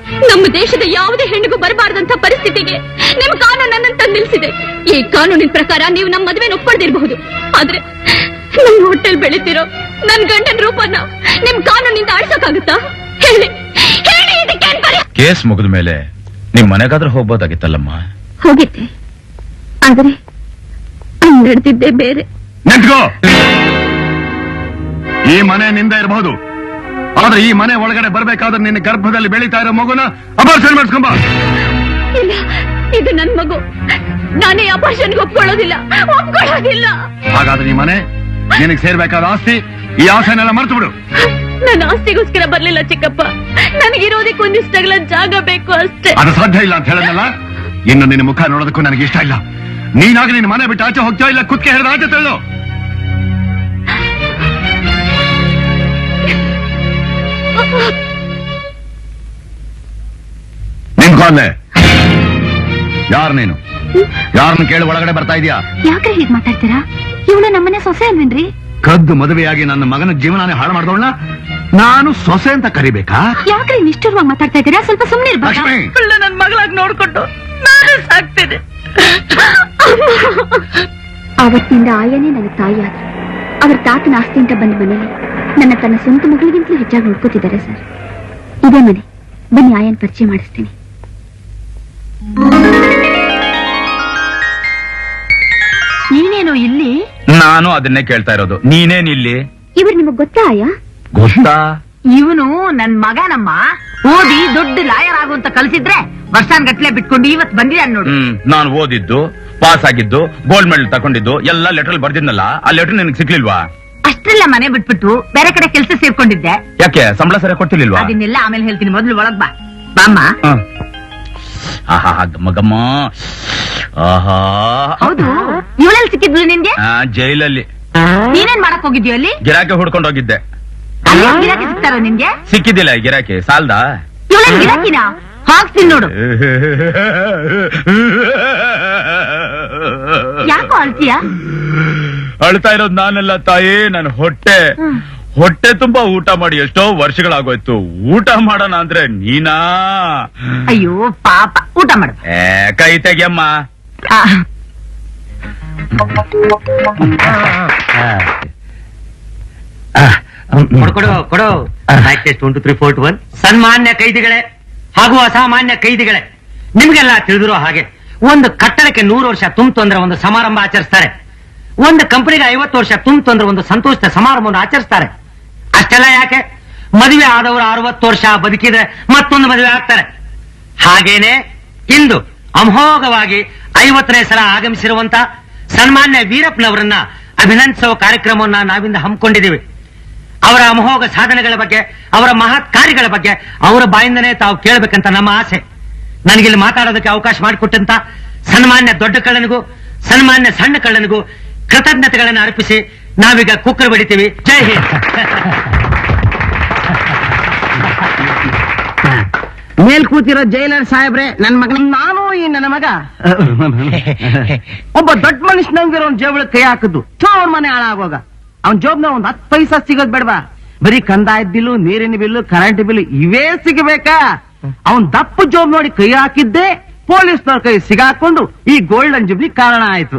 ನಮ್ಮ ದೇಶದ ಯಾವುದೇ ಹೆಣ್ಣಿಗೂ ಬರಬಾರದಂತ ಪರಿಸ್ಥಿತಿಗೆ ನಿಮ್ ಕಾನೂನು ನನ್ನನ್ನು ತಂದು ನಿಲ್ಸಿದೆ. ಈ ಕಾನೂನಿನ ಪ್ರಕಾರ ನೀವು ನಮ್ಮ ಮದುವೆ ಒಪ್ಪಡ್ದಿರಬಹುದು, ಆದ್ರೆ ನಮ್ಮ ಹೊಟ್ಟೆಲ್ ಬೆಳಿತಿರೋ ನನ್ ಗಂಡನ ರೂಪನ ನಿಮ್ ಕಾನೂನಿಂದ ಅಳಿಸೋಕಾಗುತ್ತಾ? ಹೇಳಿ ಹೇಳಿ, ಇದಕ್ಕೇನ್ ಪರಿಹಾರ? ಕೇಸ್ ಮುಗಿದ ಮೇಲೆ ನಿಮ್ ಮನೆಗಾದ್ರೂ ಹೋಗ್ಬೋದಾಗಿತ್ತಲ್ಲಮ್ಮ. ಹೋಗಿದ್ದೆ, ಆದ್ರೆ ಅಲ್ಲಿ ನಡೆದಿದ್ದೇ ಬೇರೆ. ನಿಂತ್ಕೋ. ಈ ಮನೆ ನಿಂದ ಇರಬಹುದು, ಆದ್ರೆ ಈ ಮನೆ ಒಳಗಡೆ ಬರ್ಬೇಕಾದ್ರೆ ನಿನ್ನ ಗರ್ಭದಲ್ಲಿ ಬೆಳೀತಾ ಇರೋ ಮಗುನ ಅಪರ್ಷನ್ ಮಾಡಿಸ್ಕೊಂಬ. ಇಲ್ಲ, ಇದು ನನ್ ಮಗು. ನಾನೇ ಅಪರ್ಷನ್ಗೆ ಒಪ್ಕೊಳ್ಳೋದಿಲ್ಲ. ಹಾಗಾದ್ರೆ ಈ ಮನೆ ನಿನಗೆ ಸೇರ್ಬೇಕಾದ ಆಸ್ತಿ, ಈ ಆಸೆನೆಲ್ಲ ಮರ್ತು ಬಿಡು. ನನ್ನ ಆಸ್ತಿಗೋಸ್ಕರ ಬರ್ಲಿಲ್ಲ ಚಿಕ್ಕಪ್ಪ, ನನಗಿರೋದಕ್ಕೆ ಒಂದಿಷ್ಟಗಳ ಜಾಗ ಬೇಕು ಅಷ್ಟೇ. ಅದು ಸಾಧ್ಯ ಇಲ್ಲ ಅಂತ ಹೇಳಲ್ಲ. ಇನ್ನು ನಿನ್ನ ಮುಖ ನೋಡೋದಕ್ಕೂ ನನಗೆ ಇಷ್ಟ ಇಲ್ಲ. ನೀನಾಗ ನಿನ್ನ ಮನೆ ಬಿಟ್ಟು ಆಚೆ ಹೋಗ್ತಾ ಇಲ್ಲ, ಕುತ್ಕೆ ಹಿಡಿದು ಆಚೆ ತಳ್ಳು. ನಿಂತ್ಕೊಂಡೆ. ಯಾರು ನೀನು? ಯಾರನ್ನ ಕೇಳಿ ಒಳಗಡೆ ಬರ್ತಾ ಇದೀಯಾ? ಯಾಕ್ರಿ ಹೀಗ್ ಮಾತಾಡ್ತೀರಾ? ಇವಳು ನಮ್ಮನೆ ಸೊಸೆ ಅಲ್ವೇನ್ರಿ? ಕದ್ದು ಮದುವೆಯಾಗಿ ನನ್ನ ಮಗನ ಜೀವನಾನೇ ಹಾಳು ಮಾಡಿದವಳನ್ನ ನಾನು ಸೊಸೆ ಅಂತ ಕರಿಬೇಕಾ? ಯಾಕ್ರಿ ನಿಷ್ಠುರವಾಗಿ ಮಾತಾಡ್ತಾ ಇದ್ದೀರಾ? ಸ್ವಲ್ಪ ಸುಮ್ಮನೆ ಇರ್ಬೇಕಾ? ಲಕ್ಷ್ಮಿ, ನನ್ ಮಗಳಾಗಿ ನೋಡ್ಕೊಂಡು ನಾನು ಸಾಕ್ತೇನೆ. ಆವತ್ತಿನಿಂದ ಆಯನೇ ನನ್ನ ತಾಯಿ ಆದ್ರು. ಅವ್ರ ತಾತನ ಆಸ್ತಿ ಅಂತ ಬಂದ ಮನೇಲಿ ನನ್ನ ತನ್ನ ಸ್ವಂತ ಮಗಳಿಗಿಂತಲೂ ಹೆಚ್ಚಾಗಿ ನೋಡ್ಕೋತಿದ್ದಾರೆ ಸರ್. ಇದೇ ಮನೆ, ಬನ್ನಿ ಆಯನ್ ಪರಿಚಯ ಮಾಡಿಸ್ತೀನಿ. ನೀನೇನು ಇಲ್ಲಿ? ನಾನು ಅದನ್ನೇ ಕೇಳ್ತಾ ಇರೋದು. ನೀನೇನ್ ಇಲ್ಲಿ? ಇವ್ರು ನಿಮಗ್ ಗೊತ್ತಾ ಆಯ? ಗೊತ್ತಾ? ಇವನು ನನ್ ಮಗನಮ್ಮ. ಓದಿ ದೊಡ್ಡ ಲಾಯರ್ ಆಗು ಅಂತ ಕಲ್ಸಿದ್ರೆ ವರ್ಷಾನ್ಗಟ್ಲೆ ಬಿಟ್ಕೊಂಡು ಇವತ್ ಬಂದಿದ್ದಾನೆ ನೋಡು. ನಾನು ಓದಿದ್ದು, ಪಾಸ್ ಆಗಿದ್ದು, ಗೋಲ್ಡ್ ಮೆಡಲ್ ತಗೊಂಡಿದ್ದು ಎಲ್ಲ ಲೆಟರ್ ಬರ್ದಿದ್ನಲ್ಲ, ಆ ಲೆಟರ್ ನಿನಗೆ ಸಿಕ್ಲಿಲ್ವಾ? ಅಷ್ಟೆಲ್ಲ ಮನೆ ಬಿಟ್ಬಿಟ್ಟು ಬೇರೆ ಕಡೆ ಕೆಲಸ ಸೇರ್ಕೊಂಡಿದ್ದೆ. ಯಾಕೆ ಸಂಬಳ ಸರಿ ಕೊಡ್ತಿರ್ಲಿಲ್ವಾ? ಅದನ್ನೆಲ್ಲ ಆಮೇಲೆ ಹೇಳ್ತೀನಿ, ಮೊದಲು ಒಳಗ್ ಬಾ. ಬಾಮ್ಮ. ಆಹಾ ಗಮ್ಮ. ಆಹಾ. ಹೌದು, ಇವಳೆಲ್ಲಿ ಸಿಕ್ಕಿದ್ಲು ನಿನ್ಗೆ? ಜೈಲಲ್ಲಿ. ನೀನೇನ್ ಮಾಡಕ್ ಹೋಗಿದ್ಯೋ ಅಲ್ಲಿ? ಗಿರಾಕಿ ಹುಡ್ಕೊಂಡು ಹೋಗಿದ್ದೆ. ಅಲ್ಲಿ ಗಿರಾಕಿ ಸಿಗ್ತಾರ ನಿನ್ಗೆ? ಸಿಕ್ಕಿದ್ದಿಲ್ಲ ಈ ಗಿರಾಕಿ ಸಾಲ್ದ. ಇವಳೇನ್ ಗಿರಾಕಿನ? ಹಾಕ್ತೀನಿ ನೋಡು. ಯಾಕೋ ಅಳ್ತೀಯ? ಅಳ್ತಾ ಇರೋದು ನಾನೆಲ್ಲ ತಾಯಿ, ನನ್ನ ಹೊಟ್ಟೆ ತುಂಬಾ ಊಟ ಮಾಡಿ ಎಷ್ಟೋ ವರ್ಷಗಳಾಗೋಯ್ತು. ಊಟ ಮಾಡೋಣ ಅಂದ್ರೆ ನೀನಾ? ಅಯ್ಯೋ ಪಾಪ, ಊಟ ಮಾಡು. ಕೈ ತೆಗಿಯಮ್ಮ. ಆ, ಕೊಡು 1 2 3 4 1. ಸನ್ಮಾನ್ಯ ಕೈದಿಗಳೇ ಹಾಗೂ ಅಸಾಮಾನ್ಯ ಕೈದಿಗಳೇ, ನಿಮ್ಗೆಲ್ಲ ತಿಳಿದಿರೋ ಹಾಗೆ ಒಂದು ಕಟ್ಟಡಕ್ಕೆ 100 ವರ್ಷ ತುಂಬಿತು ಅಂದ್ರೆ ಒಂದು ಸಮಾರಂಭ ಆಚರಿಸ್ತಾರೆ. ಒಂದು ಕಂಪನಿಗೆ 50 ವರ್ಷ ತುಂಬಿತು ಅಂದ್ರೆ ಒಂದು ಸಂತೋಷದ ಸಮಾರಂಭವನ್ನು ಆಚರಿಸ್ತಾರೆ. ಅಷ್ಟೆಲ್ಲ ಯಾಕೆ, ಮದುವೆ ಆದವರು 60 ವರ್ಷ ಬದುಕಿದ್ರೆ ಮತ್ತೊಂದು ಮದುವೆ ಆಗ್ತಾರೆ. ಹಾಗೇನೆ ಇಂದು ಅಮೋಘವಾಗಿ 50ನೇ ಸಲ ಆಗಮಿಸಿರುವಂತ ಸನ್ಮಾನ್ಯ ವೀರಪ್ಪನವರನ್ನ ಅಭಿನಂದಿಸುವ ಕಾರ್ಯಕ್ರಮವನ್ನ ನಾವಿಂದ ಹಮ್ಮಿಕೊಂಡಿದ್ದೀವಿ. ಅವರ ಅಮೋಘ ಸಾಧನೆಗಳ ಬಗ್ಗೆ, ಅವರ ಮಹತ್ ಕಾರ್ಯಗಳ ಬಗ್ಗೆ ಅವರ ಬಾಯಿಂದನೇ ತಾವು ಕೇಳಬೇಕಂತ ನಮ್ಮ ಆಸೆ. ನನಗಿಲ್ಲಿ ಮಾತಾಡೋದಕ್ಕೆ ಅವಕಾಶ ಮಾಡಿಕೊಟ್ಟಂತ ಸನ್ಮಾನ್ಯ ದೊಡ್ಡ ಕಳ್ಳನಿಗೂ ಸನ್ಮಾನ್ಯ ಸಣ್ಣ ಕಳ್ಳನಿಗೂ ಕೃತಜ್ಞತೆಗಳನ್ನು ಅರ್ಪಿಸಿ ನಾವೀಗ ಕುಕ್ಕರ್ ಬಡಿತೀವಿ. ಜೈ ಹಿಂದ್. ಮೇಲ್ ಕೂತಿರೋ ಜೈಲರ್ ಸಾಹೇಬ್ರೆ, ನನ್ ಮಗ ನಾನು ಈ ನನ್ನ ಮಗ ಒಬ್ಬ ದೊಡ್ಡ ಮನುಷ್ಯನಂಗಿರೋ ಅವ್ನ ಜೇಬಳ ಕೈ ಹಾಕದ್ದು ಅವ್ರ ಮನೆ ಹಾಳಾಗೋಗ. ಅವ್ನ ಜೋಬ್ನ ಒಂದ್ 10 ಪೈಸಾ ಸಿಗೋದ್ ಬೇಡವಾ? ಬರೀ ಕಂದಾಯದ ಬಿಲ್ಲು, ನೀರಿನ ಬಿಲ್ಲು, ಕರೆಂಟ್ ಬಿಲ್ಲು ಇವೇ ಸಿಗಬೇಕಾ? ಅವನ್ ದಪ್ಪ ಜೋಬ್ ನೋಡಿ ಕೈ ಹಾಕಿದ್ದೆ ಪೊಲೀಸ್ನವ್ರ ಕೈ ಸಿಗಾಕೊಂಡು ಈ ಗೋಲ್ಡನ್ ಜುಬ್ಲಿ ಕಾರಣ ಆಯ್ತು.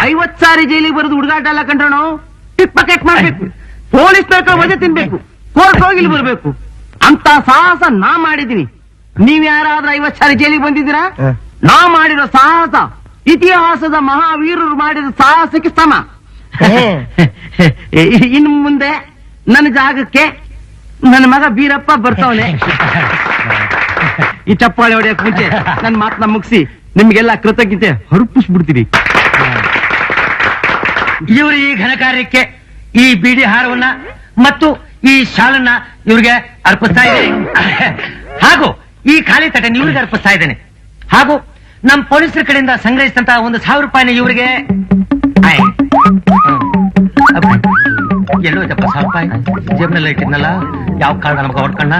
50 ಸಾರಿ ಜೈಲಿಗೆ ಬರೋದು ಹುಡುಗಾಟ ಎಲ್ಲ ಕಂಡ್ರು ನಾವು ಟಿಪ್ ಪಕೆಟ್ ಮಾಡ್ಬೇಕು, ಪೊಲೀಸ್ನವ್ರ ಕೈ ವಜೆ ತಿನ್ಬೇಕು, ಕೋರ್ಟ್ ಹೋಗಿ ಇಲ್ಲಿ ಬರ್ಬೇಕು ಅಂತ ಸಾಹಸ ನಾ ಮಾಡಿದೀನಿ. ನೀವ್ ಯಾರಾದ್ರೂ 50 ಸಾರಿ ಜೈಲಿಗೆ ಬಂದಿದ್ದೀರಾ? ನಾ ಮಾಡಿರೋ ಸಾಹಸ ಇತಿಹಾಸದ ಮಹಾವೀರರು ಮಾಡಿದ ಸಾಹಸಕ್ಕೆ ಸಮ. ಇನ್ನು ಮುಂದೆ ನನ್ನ ಜಾಗಕ್ಕೆ ನನ್ನ ಮಗ ಬೀರಪ್ಪ ಬರ್ತಾವನೆ. ಈ ಚಪ್ಪಾಳೆ ಹೊಡೆಯಕ್ ಮುಂಚೆ ನನ್ನ ಮಾತನ್ನ ಮುಗಿಸಿ ನಿಮ್ಗೆಲ್ಲ ಕೃತಜ್ಞತೆ ಹೊರಪಿಸ್ಬಿಡ್ತೀರಿ. ಇವರು ಈ ಘನ ಕಾರ್ಯಕ್ಕೆ ಈ ಬೀಡಿ ಹಾರವನ್ನ ಮತ್ತು ಈ ಶಾಲನ್ನ ಇವ್ರಿಗೆ ಅರ್ಪಿಸ್ತಾ ಇದ್ದೇನೆ. ಹಾಗೂ ಈ ಖಾಲಿ ತಟ್ಟೆ ಇವ್ರಿಗೆ ಅರ್ಪಿಸ್ತಾ ಇದ್ದೇನೆ. ಹಾಗೂ ನಮ್ಮ ಪೊಲೀಸರ ಕಡೆಯಿಂದ ಸಂಗ್ರಹಿಸಿದಂತ 1,000 ರೂಪಾಯಿನ ಇವರಿಗೆ ಎಲ್ಲೋ ಇದಪ್ಪ 1,000 ರೂಪಾಯಿ ಜೇಬ್ನೆಲ್ಲ ಇಟ್ಟಿದ್ನಲ್ಲ, ಯಾವ ಕಾರಣ ನಮ್ಗೆ ಹೊಡ್ಕಣ್ಣ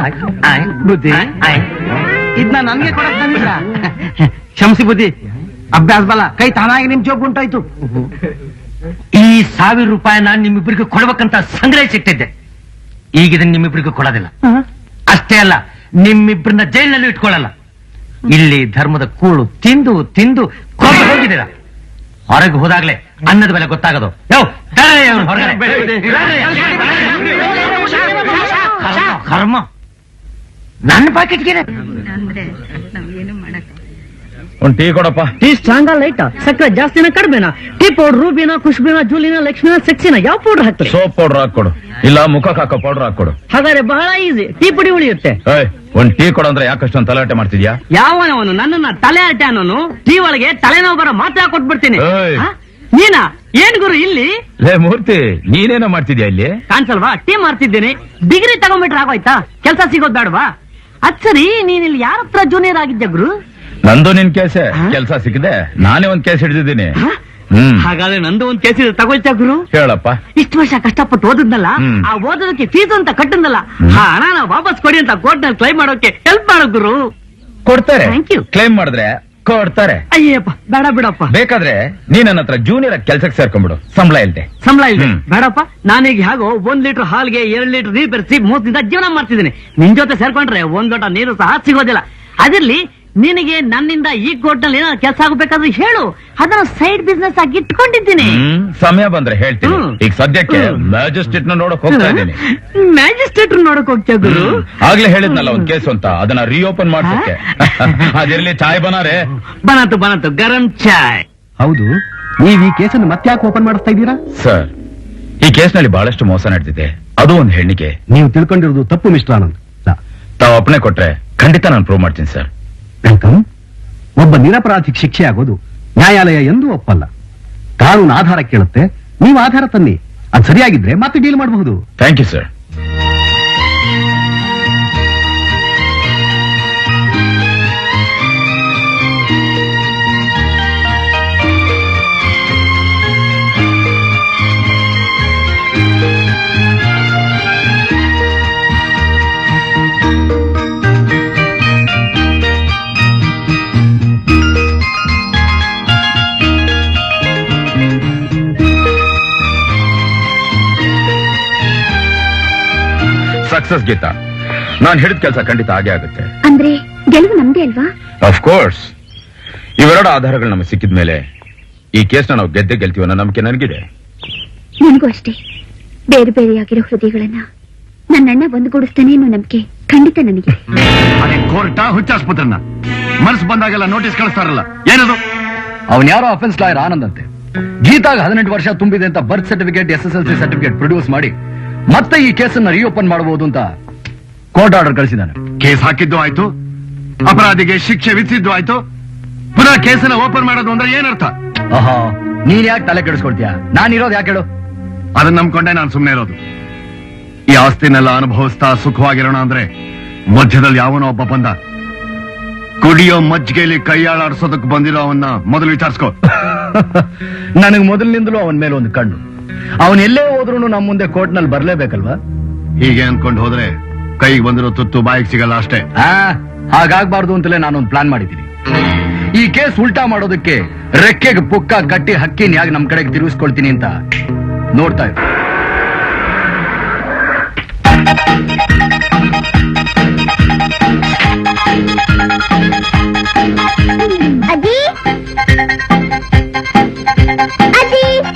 ಬುದ್ಧಿ ಇದನ್ನ ನನ್ಗೆ ಕೊಡಕ್ ತಂದಿಲ್ಲ. ಕ್ಷಮಿಸಿ ಬುದ್ಧಿ, ಅಭ್ಯಾಸ ಬಲ ಕೈ ತಾನಾಗಿ ನಿಮ್ ಜೋಬ್ ಉಂಟಾಯ್ತು. ಈ 1,000 ರೂಪಾಯಿನ ನಿಮ್ಮಿಬ್ಬರಿಗೆ ಕೊಡ್ಬೇಕಂತ ಸಂಗ್ರಹಿಸಿಟ್ಟಿದ್ದೆ. ಈಗ ಇದನ್ನ ನಿಮ್ಮಿಬ್ಬರಿಗೂ ಕೊಡೋದಿಲ್ಲ. ಅಷ್ಟೇ ಅಲ್ಲ, ನಿಮ್ಮಿಬ್ಬರನ್ನ ಜೈಲಿನಲ್ಲಿ ಇಟ್ಕೊಳ್ಳಲ್ಲ. ಇಲ್ಲಿ ಧರ್ಮದ ಕೂಳು ತಿಂದು ತಿಂದು ಕೊಟ್ಟು ಹೋಗಿದ್ದೀರ. ಹೊರಗೆ ಹೋದಾಗ್ಲೇ ಅನ್ನದ ಬೆಲೆ ಗೊತ್ತಾಗೋದು. ಕರ್ಮ ನನ್ನ ಪಾಕೆಟ್ಗೆ ಒಂದ್ ಟೀ ಕೊಡಪ್ಪ. ಟೀ ಸ್ಟ್ರಾಂಗ ಲೈಟ್ ಸಕ್ಕರೆ ಜಾಸ್ತಿನ ಕಡಿಮೆನಾ? ಟೀ ಪೌಡರ್ ರೂಬಿನ, ಖುಷ್ಬಿನ, ಜೂಲಿನ, ಲಕ್ಷ್ಮಿನ, ಸೆಕ್ಸಿನ ಯಾವ ಪೌಡರ್ ಹಾಕ್ತಾರೆ? ಸೋಪ್ ಪೌಡರ್ ಹಾಕೊಡು, ಇಲ್ಲ ಮುಖಕ್ಕೆ ಹಾಕೋ ಪೌಡರ್ ಹಾಕೊಡು. ಹಾಗಾದ್ರೆ ಬಹಳ ಈಸಿ, ಟೀ ಪುಡಿ ಉಳಿಯುತ್ತೆ. ಒಂದ್ ಟೀ ಕೊಡು ಅಂದ್ರೆ ಯಾಕಷ್ಟೊಂದು ತಲಾಟೆ ಮಾಡ್ತಿದ್ಯಾ? ಯಾವನವನು ನನ್ನನ್ನ ತಲೆ ಆಟೆ ಅನ್ನೋನು ಟೀ ಒಳಗೆ ತಲೆನೋವು ಬರೋ ಮಾತ್ರ ಕೊಟ್ಬಿಡ್ತೀನಿ. ನೀನಾ ಏನ್ ಗುರು ಇಲ್ಲಿ? ಲೇ ಮೂರ್ತಿ, ನೀನೇನೋ ಮಾಡ್ತಿದ್ಯಾ ಇಲ್ಲಿ? ಕಾಣಿಸಲ್ವಾ? ಟೀ ಮಾರ್ತಿದ್ದೀನಿ. ಡಿಗ್ರಿ ತಗೊಂಡ್ಬಿಟ್ರೆ ಆಗೋಯ್ತಾ? ಕೆಲಸ ಸಿಗೋದ್ ಬೇಡವಾ? ಅದ್ ಸರಿ, ನೀನ್ ಇಲ್ಲಿ ಯಾರ ಹತ್ರ ಜೂನಿಯರ್ ಆಗಿದ್ದೆ ಗುರು? ನಂದು ನಿನ್ ಕೇಸೆ ಕೆಲ್ಸ ಸಿಕ್ಕಿದೆ, ನಾನೇ ಒಂದ್ ಕೇಸ್ ಹಿಡಿದಿದ್ದೀನಿ. ಹಾಗಾದ್ರೆ ನಂದು ಒಂದ್ ಕೇಸ್ ಇದೆ, ತಗೊಳ್ತಾ ಗುರು? ಹೇಳಪ್ಪ. ಇಷ್ಟು ವರ್ಷ ಕಷ್ಟಪಟ್ಟು ಓದಿದ್ನಲ್ಲ, ಆ ಓದೋದಕ್ಕೆ ಫೀಸ್ ಅಂತ ಕಟ್ಟಿದ್ನಲ್ಲ, ಆ ಹಣ ವಾಪಸ್ ಕೊಡಿ ಅಂತ ಕೋರ್ಟ್ ನಲ್ಲಿ ಕ್ಲೈಮ್ ಮಾಡೋಕೆ ಹೆಲ್ಪ್ ಮಾಡೋ ಗುರು. ಕೊಡ್ತಾರೆ. Thank you. ಕ್ಲೈಮ್ ಮಾಡಿದ್ರೆ ಕೊಡ್ತಾರೆ. ಅಯ್ಯಪ್ಪ ಬೇಡ ಬಿಡಪ್ಪ. ಬೇಕಾದ್ರೆ ನೀ ನನ್ನ ಹತ್ರ ಜೂನಿಯರ್ ಕೆಲ್ಸಕ್ಕೆ ಸೇರ್ಕೊಂಡ್ಬಿಡು, ಸಂಬಳ ಇಲ್ದೆ. ಸಂಬಳ ಇಲ್ಲ ಬೇಡಪ್ಪ. ನಾನೀಗ ಹೇಗೋ 1 ಲೀಟರ್ ಹಾಲ್ಗೆ 2 ಲೀಟರ್ ನೀರು ಬೆರೆಸಿ ಮೋಸದಿಂದ ಜೀವನ ಮಾಡ್ತಿದ್ದೀನಿ. ನಿನ್ ಜೊತೆ ಸೇರ್ಕೊಂಡ್ರೆ 1 ಲೋಟ ನೀರು ಸಹ ಸಿಗೋದಿಲ್ಲ. ಅದಿರ್ಲಿ, ನಿನಗೆ ನನ್ನಿಂದ ಈ ಕೋರ್ಟ್ ನಲ್ಲಿ ಏನೋ ಕೆಲಸ ಆಗಬೇಕಾದ್ರೆ ಹೇಳು, ಅದನ್ನ ಸೈಡ್ ಬಿಸ್ನೆಸ್ ಆಗಿ ಇಟ್ಕೊಂಡಿದ್ದೀನಿ. ಸಮಯ ಬಂದ್ರೆ ಹೇಳ್ತೀನಿ. ಈಗ ಸದ್ಯಕ್ಕೆ ಮ್ಯಾಜಿಸ್ಟ್ರೇಟ್ ನೋಡಕ್ ಹೋಗ್ತಾ ಇದ್ದೀನಿ. ಮ್ಯಾಜಿಸ್ಟ್ರೇಟ್ ನೋಡಕ್ ಹೋಗ್ತಾ ಗುರು? ಆಗ್ಲೇ ಹೇಳಿದ್ನಲ್ಲ ಒಂದ್ ಕೇಸ್ ಅಂತ, ಅದನ್ನ ರೀಓಪನ್ ಮಾಡ್ಸಕ್ಕೆ. ಅದಿರ್ಲಿ, ಚಾಯ್ ಬನಾರೆ. ಬನಾತು ಗರಂ ಚಾಯ್. ಹೌದು, ನೀವ್ ಈ ಕೇಸನ್ನು ಮತ್ತೆ ಯಾಕೆ ಓಪನ್ ಮಾಡಿಸ್ತಾ ಇದ್ದೀರಾ? ಸರ್, ಈ ಕೇಸ್ನಲ್ಲಿ ಬಹಳಷ್ಟು ಮೋಸ ನಡೆದಿದೆ, ಅದು ಒಂದು ಹೆಣ್ಣಿಗೆ. ನೀವು ತಿಳ್ಕೊಂಡಿರೋದು ತಪ್ಪು ಮಿಸ್ಟರ್ ಆನಂದ್. ತಾವು ಅಪ್ಪಣೆ ಕೊಟ್ರೆ ಖಂಡಿತ ನಾನು ಪ್ರೂವ್ ಮಾಡ್ತೀನಿ ಸರ್. ವೆಲ್ಕಮ್. ಒಬ್ಬ ನಿರಪರಾಧಿಗೆ ಶಿಕ್ಷೆ ಆಗೋದು ನ್ಯಾಯಾಲಯ ಎಂದೂ ಒಪ್ಪಲ್ಲ. ಕಾನೂನು ಆಧಾರ ಕೇಳುತ್ತೆ, ನೀವು ಆಧಾರ ತನ್ನಿ. ಅದು ಸರಿಯಾಗಿದ್ರೆ ಮತ್ತೆ ಡೀಲ್ ಮಾಡಬಹುದು. Thank you sir. Success Geeta. ನಾನು ಹೇಳಿದ ಕೆಲಸ ಖಂಡಿತ ಆಗೇ ಆಗುತ್ತೆ. ಅಂದ್ರೆ ಗೆಲುವು ನಮ್ದೇ ಅಲ್ವಾ? Of course. ಇವೆರಡು ಆಧಾರಗಳು ನಮಗೆ ಸಿಕ್ಕಿದ ಮೇಲೆ ಈ ಕೇಸ್ನ ನಾವು ಗೆಲ್ತೀವಿ ಅನ್ನೋ ನಂಬಿಕೆ ನನಗಿದೆ. ನನಗೂ ಅಷ್ಟೇ. ಬೇರೆ ಬೇರೆಯಾಗಿರೋ ಹೃದಯಗಳನ್ನ ನನ್ನಣ್ಣ ಒಂದುಗೂಡಿಸ್ತಾನೆ ಅನ್ನೋ ನಂಬಿಕೆ ಖಂಡಿತ ನನಗೆ. ಅದೇ ಕೋರ್ಟಾ ಹುಚ್ಚಾಸ್ಪತ್ರನ್ನ ಮನಸ್ಸು ಬಂದಾಗೆಲ್ಲ ನೋಟಿಸ್ ಕಳಿಸ್ತಾರಲ್ಲ, ಏನದು? ಅವನ್ ಯಾರೋ ಅಫೆನ್ಸ್ ಲಾಯರ್ ಆನಂದ್ ಅಂತೆ. ಗೀತಾಗ 18 ವರ್ಷ ತುಂಬಿದೆ ಅಂತ birth certificate, SSLC certificate produce ಮಾಡಿ ಮತ್ತೆ ಈ ಕೇಸನ್ನ ರೀಓಪನ್ ಮಾಡಬಹುದು ಅಂತ ಕೋರ್ಟ್ ಆರ್ಡರ್ ಕಳಿಸಿದ್ದಾನೆ. ಕೇಸ್ ಹಾಕಿದ್ದು ಆಯ್ತು, ಅಪರಾಧಿಗೆ ಶಿಕ್ಷೆ ವಿಧಿಸಿದ್ದು ಆಯ್ತು, ಪುನಃ ಕೇಸನ್ನ ಓಪನ್ ಮಾಡೋದು ಅಂದ್ರೆ ಏನರ್ಥ? ಆಹಾ, ನೀನ್ ಯಾಕೆ ತಲೆ ಕೆಡಿಸ್ಕೊಳ್ತೀಯ? ನಾನಿರೋದು ಯಾಕೆ ಹೇಳು? ಅದನ್ನ ನಂಬ್ಕೊಂಡೆ ನಾನು ಸುಮ್ಮನೆ ಇರೋದು. ಈ ಆಸ್ತಿನೆಲ್ಲ ಅನುಭವಿಸ್ತಾ ಸುಖವಾಗಿರೋಣ ಅಂದ್ರೆ ಮಧ್ಯದಲ್ಲಿ ಯಾವನೋ ಒಬ್ಬ ಬಂದ. ಕುಡಿಯೋ ಮಜ್ಜಿಗೆಯಲ್ಲಿ ಕೈಯಾಳಾಡ್ಸೋದಕ್ಕೆ ಬಂದಿರೋ ಅವನ್ನ ಮೊದಲು ವಿಚಾರಿಸ್ಕೋ. ನನಗ್ ಮೊದಲಿನಿಂದಲೂ ಅವನ ಮೇಲೆ ಒಂದು ಕಣ್ಣು. ಅವನ್ ಎಲ್ಲೇ ಹೋದ್ರೂ ನಮ್ಮ ಮುಂದೆ ಕೋರ್ಟ್ ನಲ್ಲಿ ಬರ್ಲೇಬೇಕಲ್ವಾ? ಹೀಗೆ ಅನ್ಕೊಂಡು ಹೋದ್ರೆ ಕೈಗೆ ಬಂದಿರೋ ತುತ್ತು ಬಾಯಿಗೆ ಸಿಗಲ್ಲ ಅಷ್ಟೇ. ಹಾಗಾಗ್ಬಾರ್ದು ಅಂತಲೇ ನಾನೊಂದು ಪ್ಲಾನ್ ಮಾಡಿದ್ದೀನಿ. ಈ ಕೇಸ್ ಉಲ್ಟಾ ಮಾಡೋದಕ್ಕೆ ರೆಕ್ಕೆಗೆ ಪುಕ್ಕ ಕಟ್ಟಿ ಹಕ್ಕಿನ ಯಾಕೆ ನಮ್ ಕಡೆಗೆ ತಿರುಗಿಸ್ಕೊಳ್ತೀನಿ ಅಂತ ನೋಡ್ತಾ ಇದ್ದೆ. ಅಜ್ಜಿ, ಅಜ್ಜಿ,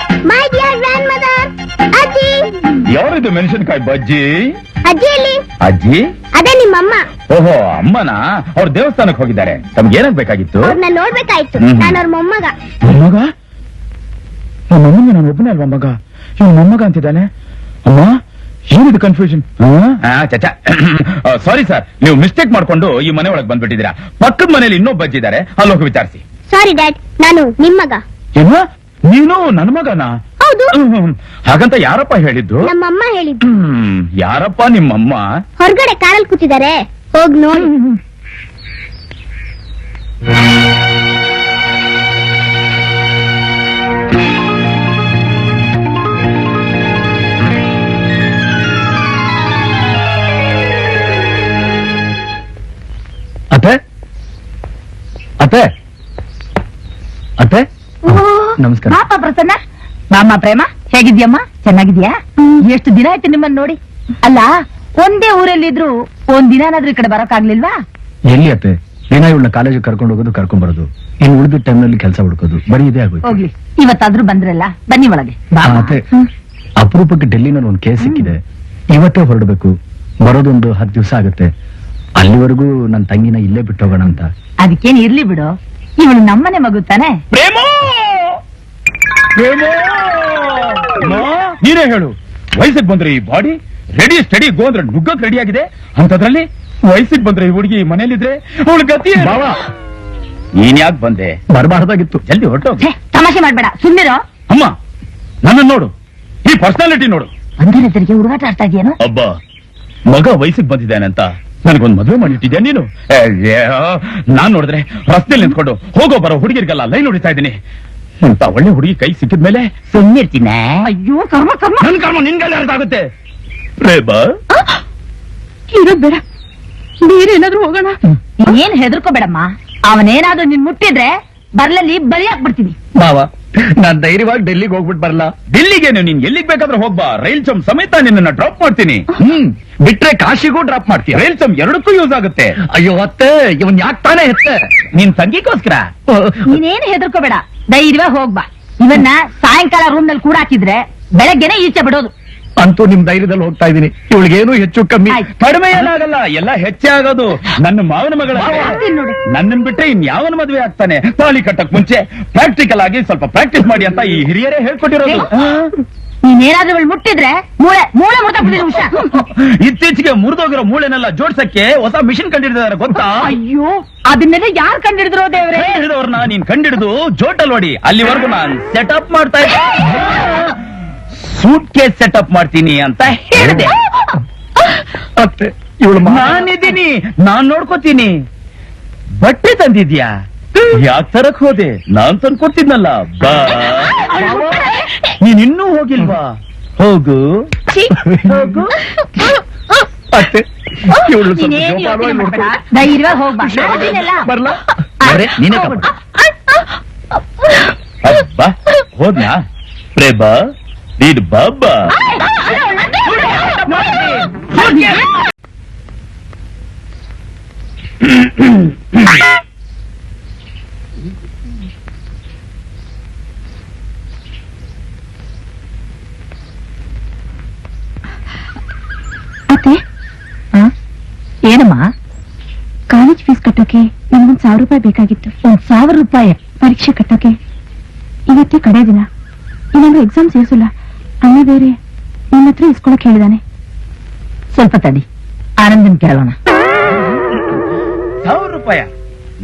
ಮೈ ಡಿಯರ್ ಗ್ರ್ಯಾಂಡ್ ಮದರ್, ಅಜ್ಜಿ. ಯಾರಿದು ಮೆಣಸಿನಕಾಯಿ ಬಜ್ಜಿ? ಅಜ್ಜಿ ಎಲ್ಲಿ? ಅಜ್ಜಿ? ಅದೇ ನಿಮ್ಮಮ್ಮ. ಓಹೋ, ಅಮ್ಮನ? ಅವ್ರ ದೇವಸ್ಥಾನಕ್ಕೆ ಹೋಗಿದ್ದಾರೆ. ತಮ್ಗೆ ಏನಾಗ್ ಬೇಕಾಗಿತ್ತು? ಅವ್ರನ್ನ ನೋಡ್ಬೇಕಾಯ್ತು. ನಾನು ಅವ್ರ ಮೊಮ್ಮಗ. ಮೊಮ್ಮಗ? ನಮ್ಮಮ್ಮನ ನಾನು ಒಬ್ಬನೇ ಅಲ್ವಾ ಮಗ? ಇವ್ ಮೊಮ್ಮಗ ಅಂತಿದ್ದಾನೆ. ಅಮ್ಮ, ಏನಿದು ಕನ್ಫ್ಯೂಷನ್? ಸಾರಿ ಸರ್, ನೀವು ಮಿಸ್ಟೇಕ್ ಮಾಡ್ಕೊಂಡು ಈ ಮನೆ ಒಳಗೆ ಬಂದ್ಬಿಟ್ಟಿದ್ದೀರಾ. ಪಕ್ಕದ ಮನೇಲಿ ಇನ್ನೊಬ್ಬ ಬಜ್ಜಿದ್ದಾರೆ, ಅಲ್ಲೋಗಿ ವಿಚಾರಿಸಿ. ಸಾರಿ ಡ್ಯಾಡ್, ನಾನು ನಿಮ್ ಮಗ. ಏನು? ನೀನು ನನ್ನ ಮಗನಾ? ಹೌದು. ಹಾಗಂತ ಯಾರಪ್ಪ ಹೇಳಿದ್ದು? ನಮ್ಮಮ್ಮ ಹೇಳಿದ್ದು. ಯಾರಪ್ಪ ನಿಮ್ಮಮ್ಮ? ಹೊರಗಡೆ ಕಾರಲ್ಲಿ ಕೂತಿದ್ದಾರೆ, ಹೋಗ್ ನೋಡಿ. ಅತ್ತೆ ಅತ್ತೆ ಅತ್ತೆ, ನಮಸ್ಕಾರ. ಪಾಪ ಪ್ರಸನ್ನ, ಮಾಮ ಪ್ರೇಮ, ಹೇಗಿದ್ಯಮ್ಮ? ಚೆನ್ನಾಗಿದ್ಯಾ? ಎಷ್ಟು ದಿನ ಆಯ್ತು ನಿಮ್ಮನ್ನ ನೋಡಿ. ಅಲ್ಲ, ಒಂದೇ ಊರಲ್ಲಿದ್ರು ಒಂದ್ ದಿನಾನಾದ್ರೂ ಈ ಕಡೆ ಬರೋಕ್ಕಾಗ್ಲಿಲ್ವಾ? ಎಲ್ಲಿ ಅತ್ತೆ, ದಿನ ಇವಳನ್ನ ಕಾಲೇಜಿಗೆ ಕರ್ಕೊಂಡು ಹೋಗೋದು, ಕರ್ಕೊಂಡ್ ಬರೋದು, ಇನ್ನು ಉಳಿದ ಟೈಮ್ನಲ್ಲಿ ಕೆಲಸ ಹುಡುಕೋದು, ಬರೀ ಇದೇ ಆಗೋಯ್ತು. ಹೋಗ್ಲಿ, ಇವತ್ತಾದ್ರೂ ಬಂದ್ರಲ್ಲ, ಬನ್ನಿ ಒಳಗೆ. ಬಾ. ಅತ್ತೆ, ಅಪರೂಪಕ್ಕೆ ಡೆಲ್ಲಿನಲ್ಲಿ ಒಂದು ಕೇಸ್ ಸಿಕ್ಕಿದೆ. ಇವತ್ತೇ ಹೊರಡಬೇಕು. ಬರೋದೊಂದು 10 ದಿವಸ ಆಗುತ್ತೆ. ಅಲ್ಲಿವರೆಗೂ ನನ್ನ ತಂಗಿನ ಇಲ್ಲೇ ಬಿಟ್ಟು ಹೋಗೋಣ ಅಂತ. ಅದಕ್ಕೇನ್ ಇರ್ಲಿ ಬಿಡು, ಇವಳು ನಮ್ಮನೆ ಮಗು ತಾನೆ. ನೀನೇ ಹೇಳು, ವಯಸ್ಸಿಗೆ ಬಂದ್ರೆ ಈ ಬಾಡಿ ರೆಡಿ ಸ್ಟಡಿ ಗೋ ಅಂದ್ರೆ ನುಗ್ಗಕ್ ರೆಡಿ ಆಗಿದೆ. ಅಂತದ್ರಲ್ಲಿ ವಯಸ್ಸಿಗೆ ಬಂದ್ರೆ ಈ ಹುಡುಗಿ ಮನೇಲಿದ್ರೆ ಅವಳ ಗತಿ. ನೀನ್ ಯಾಕೆ ಬಂದೆ? ಬರಬಾರ್ದಾಗಿತ್ತು. ಜಲ್ದಿ ಹೊರಟೋಗಿ. ಛೇ, ತಮಾಷೆ ಮಾಡ್ಬೇಡ, ಸುಮ್ಮನಿರೋ. ಅಮ್ಮ, ನನ್ನ ನೋಡು, ಈ ಪರ್ಸನಾಲಿಟಿ ನೋಡು. ಅಂಧರಿದ್ದರಿಗೆ ಹುಡುಗಾಟ ಆಡ್ತಾ ಇದೆಯೇನು? ಅಬ್ಬ, ಮಗ ವಯಸ್ಸಿಗೆ ಬಂದಿದ್ದಾನೆ ಅಂತ ನನಗೊಂದು ಮದುವೆ ಮಾಡಿಟ್ಟಿದ್ಯಾ ನೀನು? ನಾನ್ ನೋಡಿದ್ರೆ ರಸ್ತೆಯಲ್ಲಿ ನಿಂತ್ಕೊಂಡು ಹೋಗೋ ಬರೋ ಹುಡುಗಿರ್ಗೆಲ್ಲ ಲೈನ್ ಹೊಡಿತಾ ಇದ್ದೀನಿ. ಅಂತ ಒಳ್ಳೆ ಹುಡುಗಿ ಕೈ ಸಿಕ್ಕಿದ್ಮೇಲೆ ಸುಮ್ಮನಿರ್ತೀನ. ಅಯ್ಯೋ ಕರ್ಮ ಕರ್ಮ. ನನ್ ಕರ್ಮ ನಿನ್ಗೆಲ್ಲ ಅರ್ಥ ಆಗುತ್ತೆ. ಪ್ರೇಮ, ಇರೋದ್ ಬೇಡ, ಬೇರೇನಾದ್ರೂ ಹೋಗೋಣ. ಏನ್ ಹೆದರ್ಕೋಬೇಡಮ್ಮ, ಅವನೇನಾದ್ರೂ ನಿನ್ ಮುಟ್ಟಿದ್ರೆ ಬರ್ಲಲ್ಲಿ ಬಲಿ ಹಾಕ್ಬಿಡ್ತೀನಿ. ಬಾವ, ನಾನ್ ಧೈರ್ಯವಾಗಿ ಡೆಲ್ಲಿಗೆ ಹೋಗ್ಬಿಟ್ಟು ಬರಲ್ಲ. ಡೆಲ್ಲಿಗೇನು? ನೀನ್ ಎಲ್ಲಿಗೆ ಬೇಕಾದ್ರೂ ಹೋಗ್ಬಾ, ರೈಲ್ ಚಮ್ ಸಮೇತ ನಿನ್ನ ಡ್ರಾಪ್ ಮಾಡ್ತೀನಿ. ಬಿಟ್ರೆ ಕಾಶಿಗೂ ಡ್ರಾಪ್ ಮಾಡ್ತೀಯ? ರೈಲ್ ಚಮ್ ಎರಡಕ್ಕೂ ಯೂಸ್ ಆಗುತ್ತೆ. ಅಯ್ಯೋ ಅತ್ತೆ, ಇವನ್ ಯಾಕೆ ತಾನೇ ಹೆತ್ತೆ? ನಿನ್ ತಂಗಿಗೋಸ್ಕರ. ನೀನೇನು ಹೆದರ್ಕೋಬೇಡ, ಧೈರ್ಯವಾಗಿ ಹೋಗ್ಬಾ. ಇವನ್ನ ಸಾಯಂಕಾಲ ರೂಮ್ ನಲ್ಲಿ ಕೂಡ ಹಾಕಿದ್ರೆ ಬೆಳಗ್ಗೆನೆ ಈಚೆ ಬಿಡೋದು. ಅಂತೂ ನಿಮ್ ಧೈರ್ಯದಲ್ಲಿ ಹೋಗ್ತಾ ಇದೀನಿ. ಇವಳಿಗೇನು ಹೆಚ್ಚು ಕಮ್ಮಿ ಆಯ್ತು. ಕಡಿಮೆ ಏನಾಗಲ್ಲ, ಎಲ್ಲ ಹೆಚ್ಚೇ ಆಗೋದು. ನನ್ನ ಮಾವನ ಮಗಳ ಆಗ್ತೀನಿ ನೋಡಿ. ನನ್ನನ್ ಬಿಟ್ರೆ ಇನ್ ಯಾವನ ಮದುವೆ ಆಗ್ತಾನೆ? ತಾಳಿ ಕಟ್ಟಕ್ ಮುಂಚೆ ಪ್ರಾಕ್ಟಿಕಲ್ ಆಗಿ ಸ್ವಲ್ಪ ಪ್ರಾಕ್ಟೀಸ್ ಮಾಡಿ ಅಂತ ಈ ಹಿರಿಯರೇ ಹೇಳ್ಕೊಟ್ಟಿರೋದು. ನೀನೇನಾದ್ರೂ ಇವಳು ಮುಟ್ಟಿದ್ರೆ ಮೂಳೆ ಮೂಳೆ ಮುರ್ದಾಕ್ಬಿಡ್ತೀನಿ ಹುಷಾರ್. ಇತ್ತೀಚೆಗೆ ಮುರಿದೋಗಿರೋ ಮೂಳೆನೆಲ್ಲ ಜೋಡ್ಸಕ್ಕೆ ಹೊಸ ಮಿಷಿನ್ ಕಂಡಿಡಿದಾರೆ, ಗೊತ್ತಾ? ಅಯ್ಯೋ, ಅದನ್ನೆಲ್ಲ ಯಾರು ಕಂಡಿಡಿದ್ರು ದೇವ್ರೆ? ಹಿಡಿದವ್ರನ್ನ ನೀನ್ ಕಂಡಿಡಿದು ಜೋಟಲ್ ಹೊಡಿ. ಅಲ್ಲಿವರೆಗೂ ನಾನ್ ಸೆಟಪ್ ಮಾಡ್ತಾ ಇದ್ದೆ. ಸೂಟ್ ಕೇಸ್ ಸೆಟಪ್ ಮಾಡ್ತೀನಿ ಅಂತ ಹೇಳಿದೆ. ಅತ್ತೆ, ಇವಳು ನಾನಿದ್ದೀನಿ, ನಾನ್ ನೋಡ್ಕೋತೀನಿ. ಬಟ್ಟೆ ತಂದಿದ್ಯಾ? ಯಾಕ್ ತರಕ್ ಹೋದೆ? ನಾನ್ ತಂದ್ಕೊಡ್ತಿದ್ನಲ್ಲ. ಬಾ, ನೀನ್ ಇನ್ನೂ ಹೋಗಿಲ್ವಾ? ಹೋಗು ಹೋಗು. ಅತ್ತೆ, ಇವಳು ನೀನೇನ್ ಯೋಚ್ನೆ ಮಾಡ್ಬೇಡ, ಧೈರ್ಯವಾಗಿ ಹೋಗ್ಬಾ. ನಾನಿದ್ದೀನಲ್ಲ. ಬರ್ಲಾ? ಅರೆ, ನೀನೇ ಹೋಗ್ಬಿಡು. ಅಬ್ಬಾ, ಹೋದ್ನಾ? ಪ್ರೇಮ, ನೀನು ಬಾಬಾ. ಅತ್ತೆ ಏನಮ್ಮ? ಕಾಲೇಜ್ ಫೀಸ್ ಕಟ್ಟೋಕೆ ನಮ್ಗೊಂದ್ 1,000 ರೂಪಾಯಿ ಬೇಕಾಗಿತ್ತು. 1,000 ರೂಪಾಯಿ? ಪರೀಕ್ಷೆ ಕಟ್ಟೋಕೆ ಇವತ್ತೇ ಕಡೆ ದಿನ. ಇನ್ನೊಂದು ಎಕ್ಸಾಮ್ ಸೇರಿಸಲ್ಲ. ಅಣ್ಣ ಬೇರೆ ನಿನ್ನ ಹತ್ರ ಇಸ್ಕೊಳಕ್ ಹೇಳಿದಾನೆ. ಸ್ವಲ್ಪ ತಡಿ, ಆನಂದನ್ ಕೇಳೋಣ. 1,000 ರೂಪಾಯ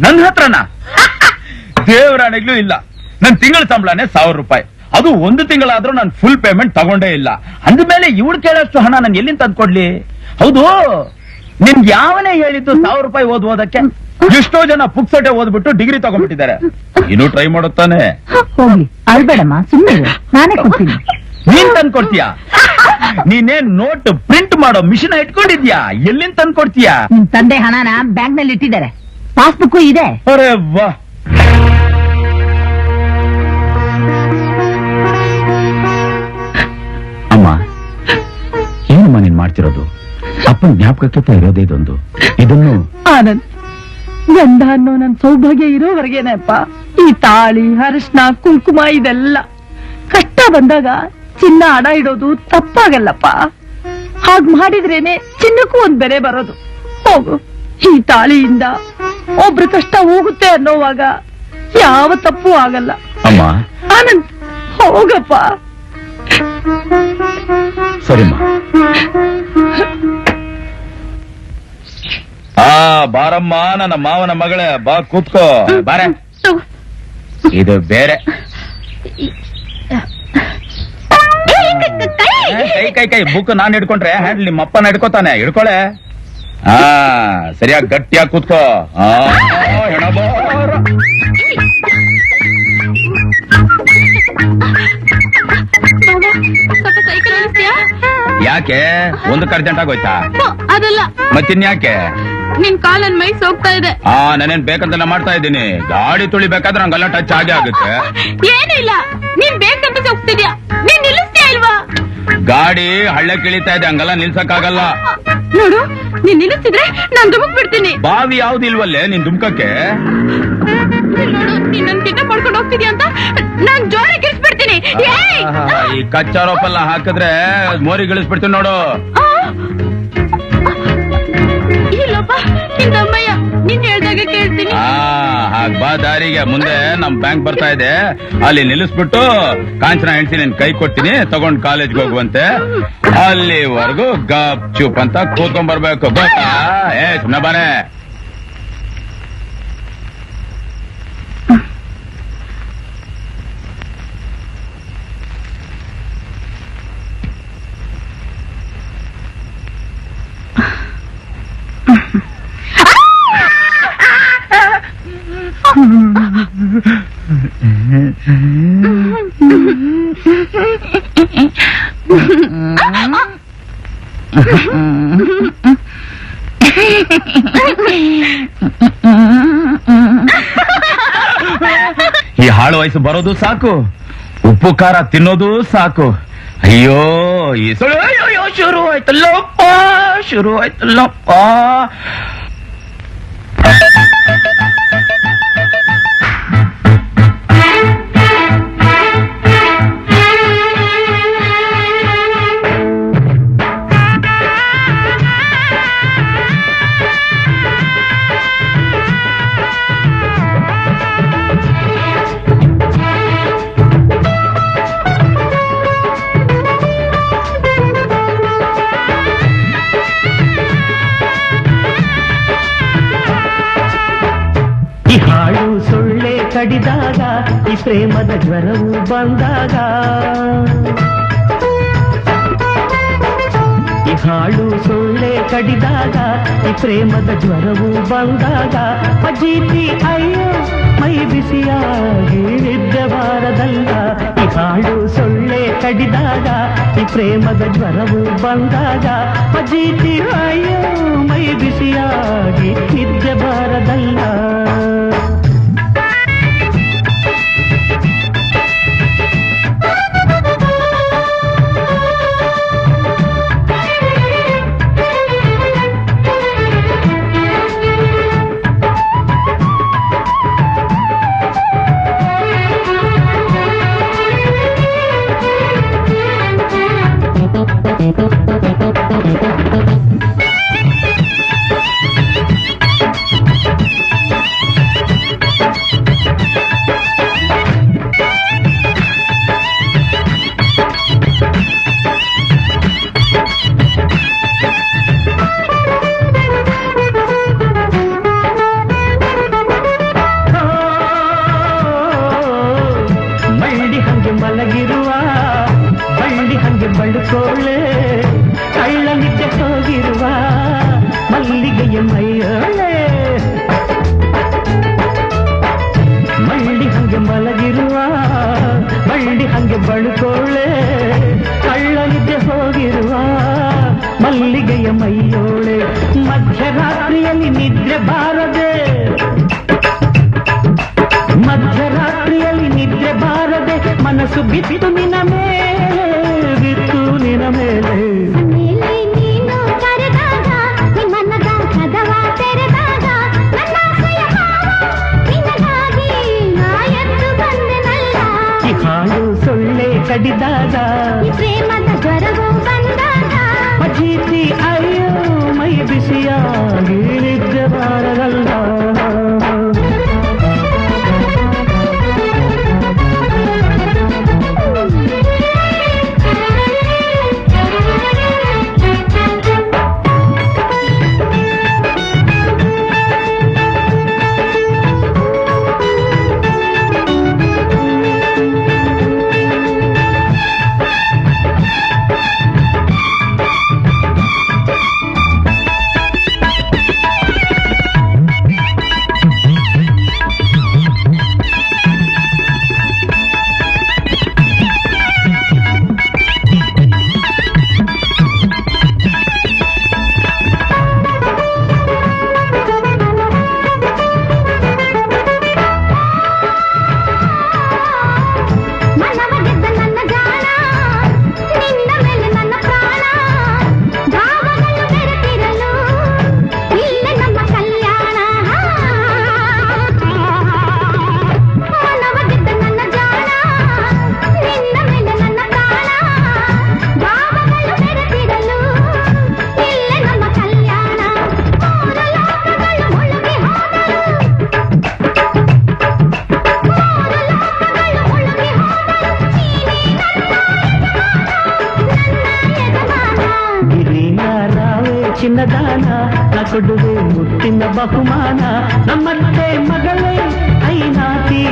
ನನ್ನ ಹತ್ರನ? ದೇವರಾಣೆಗ್ಲೂ ಇಲ್ಲ. ನನ್ ತಿಂಗಳ ಸಂಬಳನೇ 1,000 ರೂಪಾಯಿ. ಅದು 1 ತಿಂಗಳಾದ್ರೂ ನಾನು ಫುಲ್ ಪೇಮೆಂಟ್ ತಗೊಂಡೇ ಇಲ್ಲ. ಅಂದ್ಮೇಲೆ ಇವಳು ಕೇಳೋಷ್ಟು ಹಣ ನಾನು ಎಲ್ಲಿಂದ ತಂದ್ಕೊಡ್ಲಿ? ಹೌದು, ನಿಮ್ಗೆ ಯಾವನೇ ಹೇಳಿದ್ದು 1,000 ರೂಪಾಯಿ ಓದೋದಕ್ಕೆ? ಎಷ್ಟೋ ಜನ ಪುಕ್ಸಟೆ ಓದ್ಬಿಟ್ಟು ಡಿಗ್ರಿ ತಗೊಂಡ್ಬಿಟ್ಟಿದ್ದಾರೆ. ಇನ್ನೂ ಟ್ರೈ ಮಾಡುತ್ತಾನೆ. ಹೋಗ್ಲಿ, ಅಳ್ಬೇಡಮ್ಮ, ಸುಮ್ಮನೆ ನಾನೇ ಕೊಡ್ತೀನಿ. ನೀನ್ ತಂದ್ಕೊಡ್ತೀಯಾ? ನೀನೇನ್ ನೋಟ್ ಪ್ರಿಂಟ್ ಮಾಡೋ ಮಿಷಿನ್ ಇಟ್ಕೊಂಡಿದ್ಯಾ? ಎಲ್ಲಿಂದ ತಂದ್ಕೊಡ್ತೀಯಾ? ನಿಮ್ ತಂದೆ ಹಣನ ಬ್ಯಾಂಕ್ ನಲ್ಲಿ ಇಟ್ಟಿದ್ದಾರೆ, ಪಾಸ್ಬುಕ್ ಇದೆ. ಅರೆ ವಾ, ಅಮ್ಮ, ಏನಮ್ಮ ನೀನ್ ಮಾಡ್ತಿರೋದು? ಅಪ್ಪನ ಜ್ಞಾಪಕಕ್ಕೆ ಇರೋದೇ ಇದೊಂದು. ಇದನ್ನು ಆನಂದ್, ಗಂಡ ಅನ್ನೋ ನನ್ ಸೌಭಾಗ್ಯ ಇರೋವರೆಗೇನಪ್ಪ ಈ ತಾಳಿ, ಅರಿಶಿನ, ಕುಂಕುಮ ಇದೆಲ್ಲ. ಕಷ್ಟ ಬಂದಾಗ ಚಿನ್ನ ಅಡ ಇಡೋದು ತಪ್ಪಾಗಲ್ಲಪ್ಪ. ಹಾಗ್ ಮಾಡಿದ್ರೇನೆ ಚಿನ್ನಕ್ಕೂ ಒಂದ್ ಬೆಲೆ ಬರೋದು. ಹೋಗು, ಈ ತಾಳಿಯಿಂದ ಒಬ್ರ ಕಷ್ಟ ಹೋಗುತ್ತೆ ಅನ್ನೋವಾಗ ಯಾವ ತಪ್ಪು ಆಗಲ್ಲ. ಅಮ್ಮ, ಆನಂದ್, ಹೋಗಪ್ಪ. ಸರಿಮ್ಮ. ಬಾರಮ್ಮ ನನ್ನ ಮಾವನ ಮಗಳೇ, ಬಾ ಕೂತ್ಕೋ. ಬಾರೆ, ಇದು ಬೇರೆ. ಕೈ ಬುಕ್ ನಾನ್ ಹಿಡ್ಕೊಂಡ್ರೆ ಹ್ಯಾಂಡ್ಲ್ ನಿಮ್ಮ ಅಪ್ಪನ ಹಿಡ್ಕೋತಾನೆ. ಹಿಡ್ಕೊಳೆ. ಸರಿಯಾಗಿ ಗಟ್ಟಿಯಾಗಿ ಕೂತ್ಕೋ. ಹೆಣಬಾರ. ಯಾಕೆ? ಒಂದು ಅರ್ಜೆಂಟ್ ಆಗೋಯ್ತಾ? ಅದಲ್ಲ, ಮತ್ತಿನ್ಯಾಕೆ? ನಿನ್ ಕಾಲನ್ ಮೈ ಹೋಗ್ತಾ ಇದೆ. ನಾನೇನ್ ಬೇಕಂತೆಲ್ಲ ಮಾಡ್ತಾ ಇದ್ದೀನಿ. ಗಾಡಿ ತುಳಿಬೇಕಾದ್ರೆ ಹಂಗೆಲ್ಲ ಟಚ್ ಆಗೇ ಆಗುತ್ತೆ. ಏನಿಲ್ಲ, ನೀನ್ ಬೇಕಂತ ಹೋಗ್ತಿದ್ಯಾ, ನೀನ್ ನಿಲ್ಲಿಸ್ತೀಯ ಇಲ್ವಾ? ಗಾಡಿ ಹಳ್ಳ ಕಿಳಿತಾ ಇದೆ, ಹಂಗೆಲ್ಲ ನಿಲ್ಸಕ್ಕಾಗಲ್ಲ. ನೋಡು, ನೀನ್ ನಿಲ್ಲಿಸ್ತಿದ್ರೆ ನಾನ್ ದುಮುಕ್ ಬಿಡ್ತೀನಿ. ಬಾವಿ ಯಾವ್ದಿಲ್ವಲ್ಲೇ ನಿನ್ ದುಮ್ಕಕ್ಕೆ? ನೋಡು, ನೀನ್ ನನ್ ಕಿಡ್ನಾಪ್ ಮಾಡ್ಕೊಂಡು ಹೋಗ್ತಿದ್ಯಾ ಅಂತ ನಾನ್ ಜೋರಾಗಿ ಗಿಳಿಸ್ಬಿಡ್ತೀನಿ. ಈ ಕಚ್ಚಾ ರೋಪೆಲ್ಲ ಹಾಕಿದ್ರೆ ಮೋರಿ ಗಿಳಿಸ್ಬಿಡ್ತೀನಿ ನೋಡು. ಇಲ್ಲಪ್ಪ, ನಿನ್ ತಮ್ಮಯ್ಯ, ನೀನ್ ಹೇಳ್ದಾಗ ಕೇಳ್ತೀನಿ. ಹಾಗ್ ಬಾ ದಾರಿಗೆ. ಮುಂದೆ ನಮ್ ಬ್ಯಾಂಕ್ ಬರ್ತಾ ಇದೆ, ಅಲ್ಲಿ ನಿಲ್ಲಿಸ್ಬಿಟ್ಟು ಕಾಂಚನ ಹೆಂಡ್ತಿ ನಿನ್ ಕೈ ಕೊಡ್ತೀನಿ, ತಗೊಂಡ್ ಕಾಲೇಜ್ಗೆ ಹೋಗುವಂತೆ. ಅಲ್ಲಿವರೆಗೂ ಗಪ್ ಚೂಪ್ ಅಂತ ಕೂತ್ಕೊಂಡ್ ಬರ್ಬೇಕು. ಗೊತ್ತಾ? ಸುಮ್ನೆ ಬಾರೆ. ಈ ಹಾಳು ವಯಸ್ಸು ಬರೋದು ಸಾಕು, ಉಪ್ಪು ಖಾರ ತಿನ್ನೋದು ಸಾಕು. ಅಯ್ಯೋ, ಈ ಅಯ್ಯೋ ಶುರು ಆಯ್ತಲ್ಲಪ್ಪ, ಶುರು ಆಯ್ತಲ್ಲಪ್ಪ. ಈ ಹಾಳು ಸೊಳ್ಳೆ ಕಡಿದಾಗ, ಈ ಪ್ರೇಮದ ಜ್ವರವು ಬಂದಾಗ, ಈ ಹಾಳು ಸೊಳ್ಳೆ ಕಡಿದಾಗ, ಈ ಪ್ರೇಮದ ಜ್ವರವು ಬಂದಾಗ, ಅಜೀತಿ ಅಯ್ಯೋ ಮೈ ಬಿಸಿಯಾಗಿ ನಿದ್ದಬಾರದಲ್ಲ. ಈ ಹಾಳು ಸೊಳ್ಳೆ ಕಡಿದಾಗ, ಈ ಪ್ರೇಮದ ಜ್ವರವು ಬಂದಾಗ, ಅಜೀತಿ ಅಯ್ಯೋ ಮೈ ಬಿಸಿಯಾಗಿ ನಿದ್ದಬಾರದಲ್ಲ. ಮಲ್ಲಿಗೆಯ ಮೈಯೊಳೆ ಮಳ್ಳಿ ಹಂಗೆ ಮಲಗಿರುವ ಮಳ್ಳಿ ಹಂಗೆ ಬಳುಕೋಳೆ ಕಳ್ಳನಿದ್ದೆ ಹೋಗಿರುವ ಮಲ್ಲಿಗೆಯ ಮೈಯೋಳೆ ಮಧ್ಯರಾತ್ರಿಯಲ್ಲಿ ನಿದ್ರೆ ಬಾರದೆ ಮಧ್ಯರಾತ್ರಿಯಲ್ಲಿ ನಿದ್ರೆ ಬಾರದೆ ಮನಸ್ಸು ಬಿತ್ತು ನಿನ್ನ ಮೇಲೆ ಬಿತ್ತು ನಿನ್ನ ಮೇಲೆ ಮೇಲೆ ನೀನು ಕರೆದಾಗ ನಿಮ್ಮನ್ನದ ಕದವ ತೆರೆದಾಗ ನನ್ನ ಆಸೆಯ ಭಾವ ನಿನಗಾಗಿ ನಾ ಎದ್ದು ಬಂದೆನಲ್ಲ. ಈ ಹಾಡು ಸೊಳ್ಳೆ ಕಡಿದಾಗ ಈ ಪ್ರೇಮದ ಜ್ವರವು ಬಂದಾಗ ಅಜೀತಿ ಅಯ್ಯೋ ಮೈ ಬಿಸಿಯಾಗಿ ನಿದ್ದೆ ಬಾರದಲ್ಲ ಮನವ ಗೆದ್ದ ನನ್ನ ಜಾಣ ನಿನ್ನ ಮೇಲೆ ನನ್ನ ಪ್ರಾಣ ಭಾವಗಳು ಬೆರೆತಿರಲು ಇಲ್ಲೇ ನಮ್ಮ ಕಲ್ಯಾಣ. ಮನವ ಗೆದ್ದ ನನ್ನ ಜಾಣ ನಿನ್ನ ಮೇಲೆ ನನ್ನ ಪ್ರಾಣ ಭಾವಗಳು ಬೆರೆತಿರಲು ಇಲ್ಲೇ ನಮ್ಮ ಕಲ್ಯಾಣ. ಮೂರು ಲೋಕಗಳು ಮುಳುಗಿ ಹೋದರು ಗಿರಿಯ ರಾವೇ ಚಿನ್ನದಾನ ನಾ ಕೊಡುವೆ ಮುತ್ತಿನ ಬಹುಮಾನ ನಮ್ಮತ್ತೆ ಮಗಳೇ ಐನಾತಿ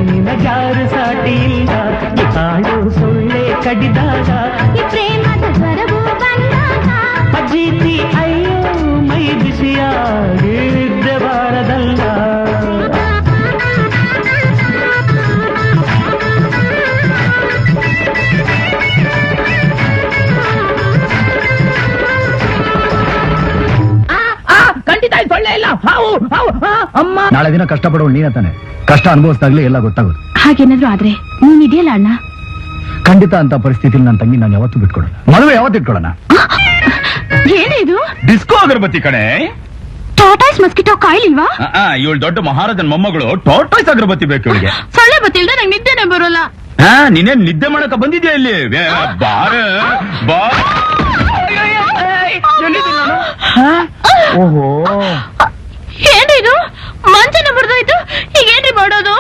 ನಿನಗ್ಯಾರು ಸಾಟಿ ಇಲ್ಲ ಈ ಹಾಡು ಸೊಳ್ಳೆ ಕಡಿದಾಗ ಈ ಪ್ರೇಮದ ಜ್ವರವು ಬಂದಾಗ ಅಜೀತಿ ಅಯ್ಯೋ ಮೈ ಬಿಸಿಯಾಗಿ ನಿದ್ದೆ ಬಾರದಲ್ಲ ಖಂಡಿತ ಸೊಳ್ಳೆ ಇಲ್ಲ ಹಾವು ಹಾವು ಅಮ್ಮ. ನಾಳೆ ದಿನ ಕಷ್ಟಪಡೋಳು ನೀನೇ ತಾನೆ. ಕಷ್ಟ ಅನುಭವಿಸಿದಾಗ್ಲೇ ಎಲ್ಲ ಗೊತ್ತಾಗೋದು. ಹಾಗೇನಾದ್ರೂ ಆದ್ರೆ ನೀನಿದೆಯಲ್ಲ ಅಣ್ಣ. ಖಂಡಿತ ಅಂತ ಪರಿಸ್ಥಿತಿಲಿ ನನ್ನ ತಂಗಿ ನಾನು ಯಾವತ್ತೂ ಬಿಟ್ಕೊಡಲ್ಲ. ಮದುವೆ ಯಾವತ್ತು ಇಟ್ಕೊಳ್ಳೋಣ? ಏನಿದು ಡಿಸ್ಕೋ ಅಗರಬತ್ತಿ ಕಣೆ. ಟಾಟಾಯ್ಸ್ ಮಸ್ಕಿಟೋ ಕಾಯಿಲ್ವಾ? ಇವಳು ದೊಡ್ಡ ಮಹಾರಾಜನ್ ಮೊಮ್ಮಗಳು ಟಾಟಾಯ್ಸ್ ಅಗರಬತ್ತಿ ಬೇಕು ಇವಳಿಗೆ. ಸೊಳ್ಳೆ ಬತ್ತಿಲ್ದೆ ನಂಗೆ ನಿದ್ದೆನೆ ಬರೋಲ್ಲ. ನೀನೇನ್ ನಿದ್ದೆ ಮಾಡಕ ಬಂದಿದ್ಯಾ ಇಲ್ಲಿ? ಬಾರ ಬಾ. ಓಹೋ, ಏನಿದು ಮಂಚನ ಮುರಿದೋಯ್ತು, ಈಗೇನ್ರಿ ಮಾಡೋದು?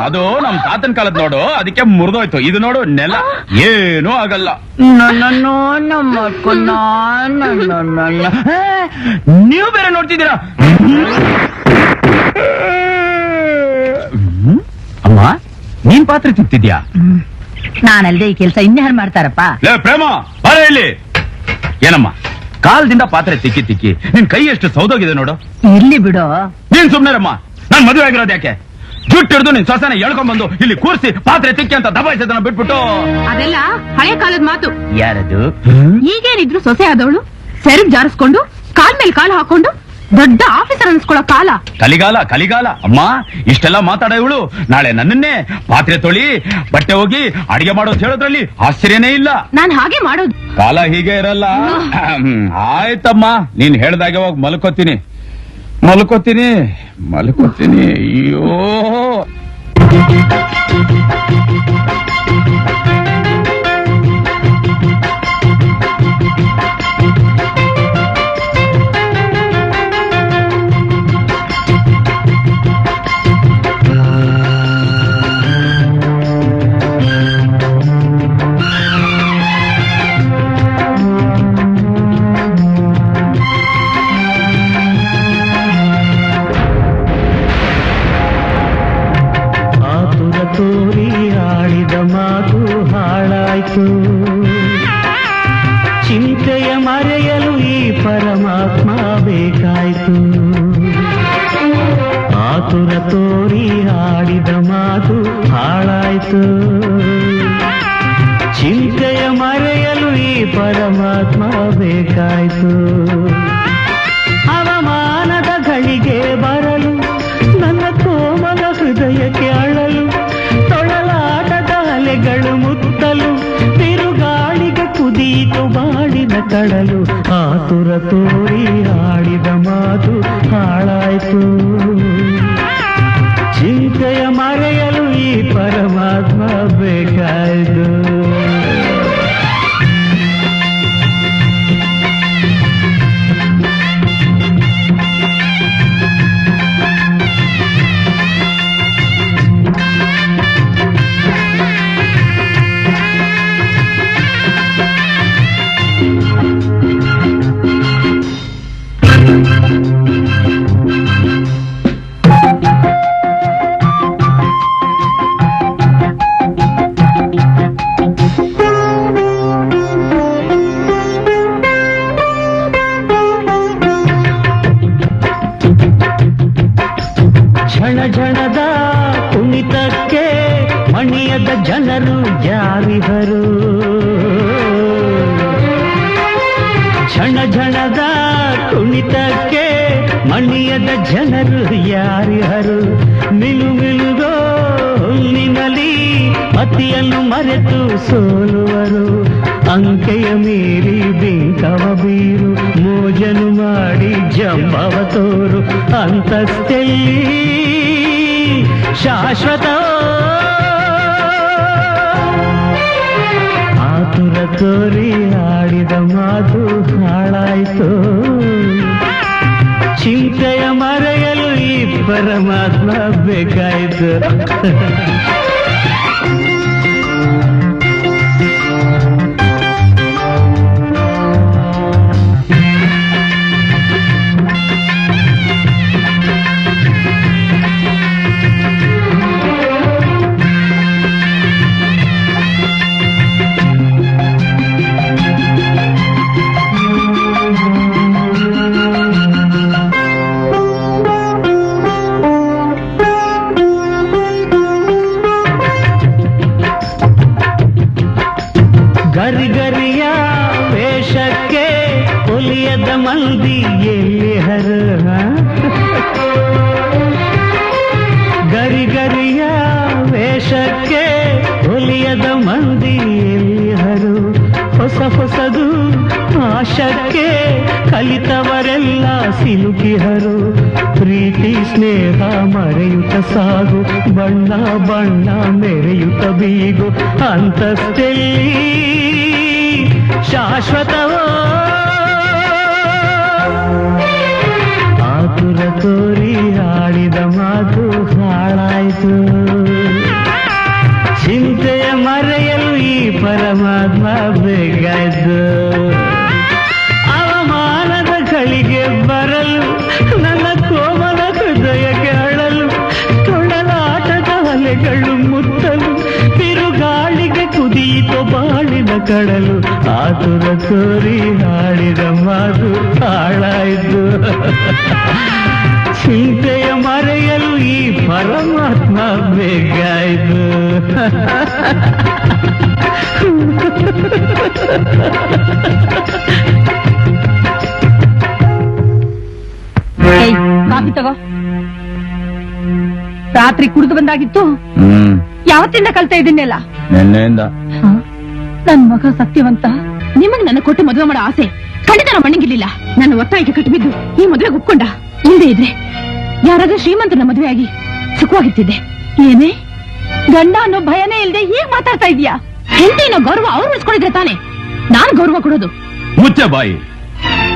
ಅದು ನಮ್ ತಾತನ್ ಕಾಲದ್ ನೋಡು, ಅದಕ್ಕೆ ಮುರಿದೋಯ್ತು. ಇದು ನೋಡು ನೆಲ, ಏನೂ ಆಗಲ್ಲ. ನೀವು ಬೇರೆ ನೋಡ್ತಿದ್ದೀರಾ? ಅಮ್ಮ, ನೀನ್ ಪಾತ್ರೆ ತಿಂತಿದ್ಯಾ? ನಾನಲ್ದೆ ಈ ಕೆಲ್ಸ ಇನ್ಯಾರು ಮಾಡ್ತಾರಪ್ಪ? ಲೇ ಪ್ರೇಮ, ಬರ ಇಲ್ಲಿ. ಏನಮ್ಮ, ಕಾಲದಿಂದ ಪಾತ್ರೆ ತಿಕ್ಕಿ ತಿಕ್ಕಿ ನಿನ್ ಕೈ ಎಷ್ಟು ಸೌದೋಗಿದೆ ನೋಡು. ಇರ್ಲಿ ಬಿಡು. ನೀನ್ ಸುಮ್ನೆರಮ್ಮ, ನಾನ್ ಮದುವೆ ಆಗಿರೋದು ಯಾಕೆ? ಜುಟ್ಟು ಹಿಡಿದು ನಿನ್ ಸೊಸೆನ ಎಳ್ಕೊಂಡ್ಬಂದು ಇಲ್ಲಿ ಕೂರ್ಸಿ ಪಾತ್ರೆ ತಿಕ್ಕಿ ಅಂತ ದಬಾಯಿಸೋದನ್ನ ಬಿಟ್ಬಿಟ್ಟು. ಅದೆಲ್ಲ ಹಳೆ ಕಾಲದ ಮಾತು. ಯಾರದು? ಈಗೇನಿದ್ರು ಸೊಸೆ ಆದವಳು ಸೆರಗ್ ಜಾರಿಸ್ಕೊಂಡು ಕಾಲ್ ಮೇಲೆ ಕಾಲು ಹಾಕೊಂಡು ದೊಡ್ಡ ಆಫೀಸರ್ ಅನ್ಸ್ಕೊಳ್ಳೋ ಕಾಲ. ಕಲಿಗಾಲ ಕಲಿಗಾಲ. ಅಮ್ಮ, ಇಷ್ಟೆಲ್ಲ ಮಾತಾಡ ಇವಳು ನಾಳೆ ನನ್ನನ್ನೇ ಪಾತ್ರೆ ತೊಳಿ, ಬಟ್ಟೆ ಹೋಗಿ ಅಡಿಗೆ ಮಾಡೋದು ಹೇಳೋದ್ರಲ್ಲಿ ಆಶ್ಚರ್ಯನೇ ಇಲ್ಲ. ನಾನ್ ಹಾಗೆ ಮಾಡೋದು. ಕಾಲ ಹೀಗೆ ಇರಲ್ಲ. ಆಯ್ತಮ್ಮ, ನೀನ್ ಹೇಳ್ದಾಗೆ ಹೋಗಿ ಮಲ್ಕೋತೀನಿ. ಅಯ್ಯೋ, ಆತುರ ತೋರಿ ಆಡಿದ ಮಾತು ಪರಮಾತ್ಮ ಬೇಕಾಯ್ತು. ಆತುರ ತೋರಿ ಆಡಿದ ಮಾತು ಹಾಳಾಯ್ತು. ಚಿಂತೆಯ ಮರೆಯಲು ಈ ಪರಮಾತ್ಮ ಬೇಕಾಯ್ತು. ಹವಾಮಾನದ ಗಳಿಗೆ ಬರಲು ನನ್ನ ಕೋಮಲ ಹೃದಯಕ್ಕೆ ಅಳಲು. ತೊಳಲಾಟದ ಅಲೆಗಳು ಮುತ್ತಲು ತಿರುಗಾಳಿಗೆ ಕುದೀತು ಬಾಳಿನ ಕಡಲು. ಆತುರ ತೋರಿ ಆಡಿದ ಮಾತು ಹಾಳಾಯ್ತು. ಚಿಂತೆಯ ಮರೆಯಲು ಈ ಪರಮಾತ್ಮ ಬೇಕಾಯ್ತು. ಝಣ ಝಣದ ಕುಣಿತಕ್ಕೆ ಮಣಿಯದ ಜನರು ಯಾರಿಹರು. ಝಣ ಝಣದ ಕುಣಿತಕ್ಕೆ ಮಣಿಯದ ಜನರು ಯಾರಿಹರು. ಮಿಲು ಮಿಲುಗೋ ಹುಲ್ಲಿನಲ್ಲಿ ಅತಿಯನ್ನು ಮರೆತು ಸೋಲುವರು. ಅಂಕೆಯ ಮೀರಿ ಬಿಂಕವ ಬೀರು ಮೋಜನು ಮಾಡಿ ಜಂಬವ ತೋರು. ಅಂತಸ್ತೆಯಲ್ಲಿ ಶಾಶ್ವತ ಆತುರ ತೋರಿ ಆಡಿದ ಮಾತು ಹಾಳಾಯ್ತು. ಚಿಂತೆಯ ಮರೆಯಲು ಈ ಪರಮಾತ್ಮ ಬೇಕಾಯ್ತು. ಗರಿಗರಿಯ ವೇಷಕ್ಕೆ ಒಲಿಯದ ಮಂದಿ ಎಲ್ಲಿ ಹರ. ಗರಿಗರಿಯ ವೇಷಕ್ಕೆ ಒಲಿಯದ ಮಂದಿ ಎಲ್ಲಿ ಹರು. ಹೊಸ ಹೊಸದು ಆಶಕ್ಕೆ ಕಲಿತವರೆಲ್ಲ ಸಿಲುಕಿಹರು. ಪ್ರೀತಿ ಸ್ನೇಹ ಮರೆಯುತ್ತ ಸಾಗು ಬಣ್ಣ ಬಣ್ಣ ಮೆರೆಯುತ್ತ ಬೀಗು. ಅಂತಸ್ತೆಲ್ಲಿ ಶಾಶ್ವತವೋ ಆತುರ ತೋರಿ ಆಡಿದ ಮಾತು ಹಾಳಾಯ್ತು. ಚಿಂತೆಯ ಮರೆಯಲು ಈ ಪರಮಾತ್ಮ ಬೇಕಾಯ್ತು. ಅವಮಾನದ ಗಳಿಗೆ ಬರಲು ನನ್ನ ಕೋಮಲ ಹೃದಯಕ್ಕೆ ಅಳಲು. ತೊಳಲಾಟದ ಅಲೆಗಳು ಮುತ್ತಲು ತಿರುಗಾಳಿಗೆ ಕುದೀತು ಬಾಳಿನ ಕಡಲು. ಆತುರ ತೋರಿ ಆಡಿದ ಮಾತು ಹಾಳಾಯ್ತು. ಚಿಂತೆಯ ಮರೆಯಲು ಈ ಪರಮಾತ್ಮ ಬೇಕಾಯ್ತು. ಕಾಫಿ ತಗೋ. ರಾತ್ರಿ ಕುಡಿದು ಬಂದಾಗಿತ್ತು. ಯಾವತ್ತಿಂದ ಕಲ್ತಾ ಇದನ್ನೆಲ್ಲ? ನಿನ್ನೆಯಿಂದ. ನನ್ ಮಗ ಸತ್ಯವಂತ. ನಿಮಗ್ ನನ್ನ ಕೊಟ್ಟು ಮದುವೆ ಮಾಡೋ ಆಸೆ ಖಂಡಿತ ನಮ್ಮ ಮಣ್ಣಿಗಿರ್ಲಿಲ್ಲ. ನನ್ನ ಒತ್ತಾಯಕ್ಕೆ ಕಟ್ಟಿಬಿದ್ದು ಈ ಮದುವೆಗೆ ಒಪ್ಕೊಂಡ. ಇಲ್ಲದೆ ಇದ್ರೆ ಯಾರಾದ್ರೂ ಶ್ರೀಮಂತನ ಮದುವೆ ಆಗಿ ಸುಖವಾಗಿರ್ತಿದ್ದೆ. ಏನೇ ಗಂಡ ಅನ್ನೋ ಭಯನೇ ಇಲ್ದೆ ಹೀಗ್ ಮಾತಾಡ್ತಾ ಇದೀಯಾ? ಹೆಂಡತಿ ಅನ್ನೋ ಗೌರವ ಅವ್ರು ಉಳಿಸ್ಕೊಂಡಿದ್ರೆ ತಾನೆ ನಾನ್ ಗೌರವ ಕೊಡೋದು. ಮುಚ್ಚೆ ಬಾಯಿ.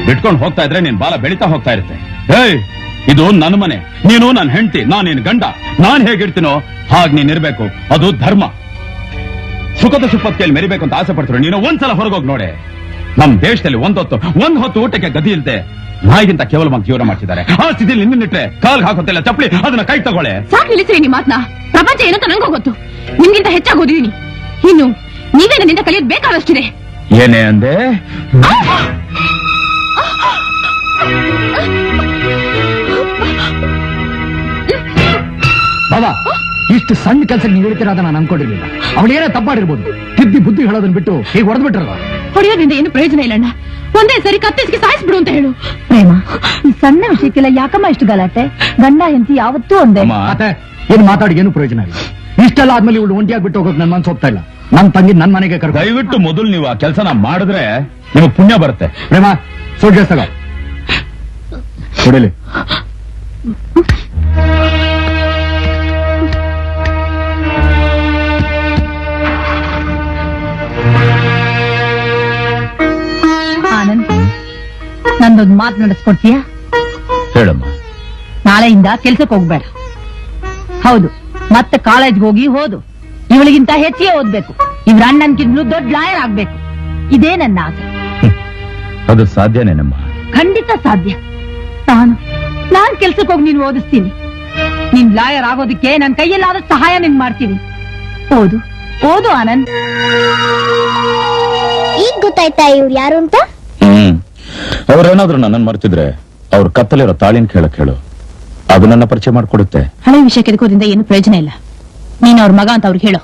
ಬಿಟ್ಕೊಂಡು ಹೋಗ್ತಾ ಇದ್ರೆ ನಿನ್ ಬಾಲ ಬೆಳೀತಾ ಹೋಗ್ತಾ ಇರುತ್ತೆ. ಏಯ್, ಇದು ನನ್ನ ಮನೆ. ನೀನು ನನ್ನ ಹೆಂಡತಿ, ನಾನ್ ನಿನ್ ಗಂಡ. ನಾನ್ ಹೇಗಿರ್ತೀನೋ ಹಾಗ್ ನೀನ್ ಇರ್ಬೇಕು. ಅದು ಧರ್ಮ. ಸುಖದ ಸುಪ್ಪತ್ತಿಯಲ್ಲಿ ಮೆರಿಬೇಕು ಅಂತ ಆಸೆ ಪಡ್ತಾರೆ. ನೀನು ಒಂದ್ಸಲ ಹೊರಗೋಗಿ ನೋಡೆ. ನಮ್ ದೇಶದಲ್ಲಿ ಒಂದ್ ಹೊತ್ತು ಊಟಕ್ಕೆ ಗತಿ ಇಲ್ದೆ ನಾಯಿಗಿಂತ ಕೇವಲವಾಗಿ ಜೀವನ ಮಾಡ್ತಿದ್ದಾರೆ. ಆ ಸ್ಥಿತಿಯಲ್ಲಿ ನಿನ್ನಿಟ್ರೆ ಕಾಲ್ಗೆ ಹಾಕೋತಿಲ್ಲ ಚಪ್ಪಲಿ. ಅದನ್ನ ಕೈ ತಗೊಳ್ಳೆ. ಸಾಕು ನಿಲ್ಲಿಸ್ರಿ ನಿಮ್ಮ ಮಾತನ್ನ. ಪ್ರಪಂಚ ಏನಂತ ನಂಗೂ ಗೊತ್ತು. ನಿಮ್ಗಿಂತ ಹೆಚ್ಚಾಗಿ ಓದಿದೀನಿ. ಇನ್ನು ನೀವೇ ನನ್ನಿಂದ ಕಲಿಯೋದು ಬೇಕಾದಷ್ಟಿದೆ. ಏನೇ ಅಂದೆ? ಮಾವ ಇಷ್ಟು ಸಣ್ಣ ಕೆಲಸಕ್ಕೆ ನೀವು ಹೇಳ್ತೀರ ನಾನು ಅನ್ಕೊಂಡಿರ್ಲಿಲ್ಲ. ಅವಳೇನೇ ತಪ್ಪಾಡಿರ್ಬೋದು, ತಿದ್ದಿ ಬುದ್ಧಿ ಹೇಳೋದನ್ನ ಬಿಟ್ಟು ಹೀಗೆ ಹೊಡೆದ್ಬಿಟ್ರಲ್ಲ. ಹೊಡೆಯೋದ್ರಿಂದ ಏನು ಪ್ರಯೋಜನ ಇಲ್ಲಣ್ಣ. ಒಂದೇ ಸರಿ ಕತ್ತಿಸಿಗೆ ಸಾಯಿಸ್ಬಿಡು ಅಂತ ಹೇಳು. ಪ್ರೇಮ, ಈ ಸಣ್ಣ ವಿಷಯಕ್ಕೆಲ್ಲ ಯಾಕಮ್ಮ ಇಷ್ಟು ಗಲಾಟೆ? ಗಂಡ ಹೆಂಡತಿ ಯಾವತ್ತೂ ಒಂದೇ. ಮತ್ತೆ ಏನು ಮಾತಾಡಿ ಏನು ಪ್ರಯೋಜನ ಇಲ್ಲ. ಇಷ್ಟೆಲ್ಲ ಆದ್ಮೇಲೆ ಇವಳು ಒಂಟಿಯಾಗ್ಬಿಟ್ಟು ಹೋಗೋಕೆ ನನ್ನ ಮನ್ಸು ಹೋಗ್ತಾ ಇಲ್ಲ. ನನ್ ತಂಗಿ ನನ್ ಮನೆಗೆ ಕರ್ಕೊಂಡು ದಯವಿಟ್ಟು ಮೊದಲು ನೀವು ಆ ಕೆಲಸನ ಮಾಡಿದ್ರೆ ನಿಮಗೆ ಪುಣ್ಯ ಬರುತ್ತೆ. ಪ್ರೇಮ ಸೋಡ್ಗೆ ತಗೋ ಕುಡಿಲಿ. ಆನಂದ್, ನಂದೊಂದು ಮಾತು ನಡೆಸ್ಕೊಡ್ತೀಯಾ? ಹೇಳಮ್ಮ. ನಾಳೆಯಿಂದ ಕೆಲ್ಸಕ್ಕೆ ಹೋಗ್ಬೇಡ. ಹೌದು, ಮತ್ತೆ ಕಾಲೇಜ್ಗೆ ಹೋಗಿ ಓದು. ಇವಳಿಗಿಂತ ಹೆಚ್ಚಿಗೆ ಓದ್ಬೇಕು. ಇವ್ರ ಅಣ್ಣನ್ಕಿಂತಲೂ ದೊಡ್ಡ ಲಾಯರ್ ಆಗ್ಬೇಕು. ಇದೇ ನನ್ನ ಆಸೆ. ಅದು ಸಾಧ್ಯನೇನಮ್ಮ? ಖಂಡಿತ ಸಾಧ್ಯ. ನಾನ್ ಕೆಲ್ಸಕ್ಕೆ ಹೋಗಿ ನೀನು ಓದಿಸ್ತೀನಿ. ನೀನ್ ಲಾಯರ್ ಆಗೋದಕ್ಕೆ ನನ್ ಕೈಯಲ್ಲಾದ ಸಹಾಯ ನಿನ್ ಮಾಡ್ತೀನಿ. ಓದು ಓದು ಆನಂದ್. ಈಗ ಗೊತ್ತಾಯ್ತಾ ಇವ್ರು ಯಾರು ಅಂತ? ಅವ್ರೇನಾದ್ರೂ ನನ್ನನ್ನು ಮರ್ತಿದ್ರೆ ಅವ್ರ ಕತ್ತಲಿರೋ ತಾಳಿನ ಕೇಳಕ್ ಹೇಳು, ಅದು ನನ್ನ ಪರಿಚಯ ಮಾಡ್ಕೊಡುತ್ತೆ. ಹಳೆ ವಿಷಯ ಕೆದಕೋದ್ರಿಂದ ಏನು ಪ್ರಯೋಜನ ಇಲ್ಲ. ನೀನ್ ಅವ್ರ ಮಗ ಅಂತ ಅವ್ರಿಗೆ ಹೇಳೋ.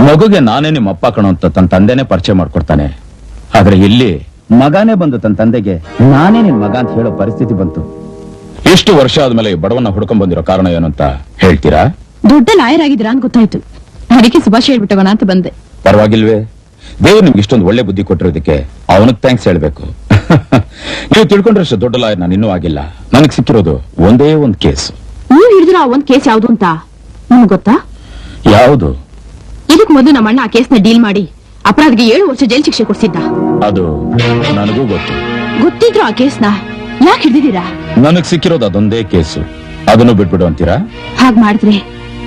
ಮಗುಗೆ ನಾನೇ ನಿಮ್ಮ ಅಪ್ಪ ಕಣೋ ಅಂತ ತನ್ನ ತಂದೆನೇ ಪರಿಚಯ ಮಾಡ್ಕೊಡ್ತಾನೆ. ಆದ್ರೆ ಇಲ್ಲಿ ಮಗನೇ ಬಂದು ತನ್ನ ತಂದೆಗೆ ನಾನೇ ನಿನ್ ಮಗ ಅಂತ ಹೇಳೋ ಪರಿಸ್ಥಿತಿ ಬಂತು. ಎಷ್ಟು ವರ್ಷ ಆದ್ಮೇಲೆ ಈ ಬಡವನ್ನ ಹುಡ್ಕೊಂಡ್ ಬಂದಿರೋ ಕಾರಣ ಏನು ಅಂತ ಹೇಳ್ತೀರಾ? ದೊಡ್ಡ ಲಾಯರ್ ಆಗಿದ್ದೀರಾ ಅಂತ ಗೊತ್ತಾಯ್ತು. ಅದಕ್ಕೆ ಶುಭಾಶಯ ಹೇಳ್ಬಿಟ್ಟೋಣ ಅಂತ ಬಂದೆ. ಪರವಾಗಿಲ್ವೇ? ದೇವ್ರು ನಿಮ್ಗೆ ಇಷ್ಟೊಂದು ಒಳ್ಳೆ ಬುದ್ಧಿ ಕೊಟ್ಟಿರೋದಕ್ಕೆ ಅವನಿಗೆ ಥ್ಯಾಂಕ್ಸ್ ಹೇಳ್ಬೇಕು. ನೀವು ತಿಳ್ಕೊಂಡ್ರಷ್ಟು ದೊಡ್ಡ ಲಾಯರ್ ನಾನು ಇನ್ನೂ ಆಗಿಲ್ಲ. ನನಗೆ ಸಿಕ್ಕಿರೋದು ಒಂದೇ ಒಂದು ಕೇಸ್. ನೀವು ಹಿಡಿದಿರೋ ಆ ಒಂದ್ ಕೇಸ್ ಯಾವ್ದು ಅಂತ ನಿಮ್ಗೆ ಗೊತ್ತಾ? ಯಾವುದು? ಇದಕ್ ಮೊದಲು ನಮ್ಮ ಅಣ್ಣ ಆ ಕೇಸ್ನ ಡೀಲ್ ಮಾಡಿ ಅಪರಾಧಿಗೆ 7 ವರ್ಷ ಜೈಲ್ ಶಿಕ್ಷೆ ಕೊಡ್ಸಿದ್ದ. ಅದು ನನಗೂ ಗೊತ್ತು. ಗೊತ್ತಿದ್ರು ಆ ಕೇಸ್ನ ಯಾಕೆ ಹಿಡಿದಿದ್ದೀರಾ? ನನಗ್ ಸಿಕ್ಕಿರೋದು ಅದೊಂದೇ ಕೇಸು. ಅದನ್ನು ಬಿಟ್ಬಿಡು ಅಂತೀರಾ? ಹಾಗ್ ಮಾಡಿದ್ರೆ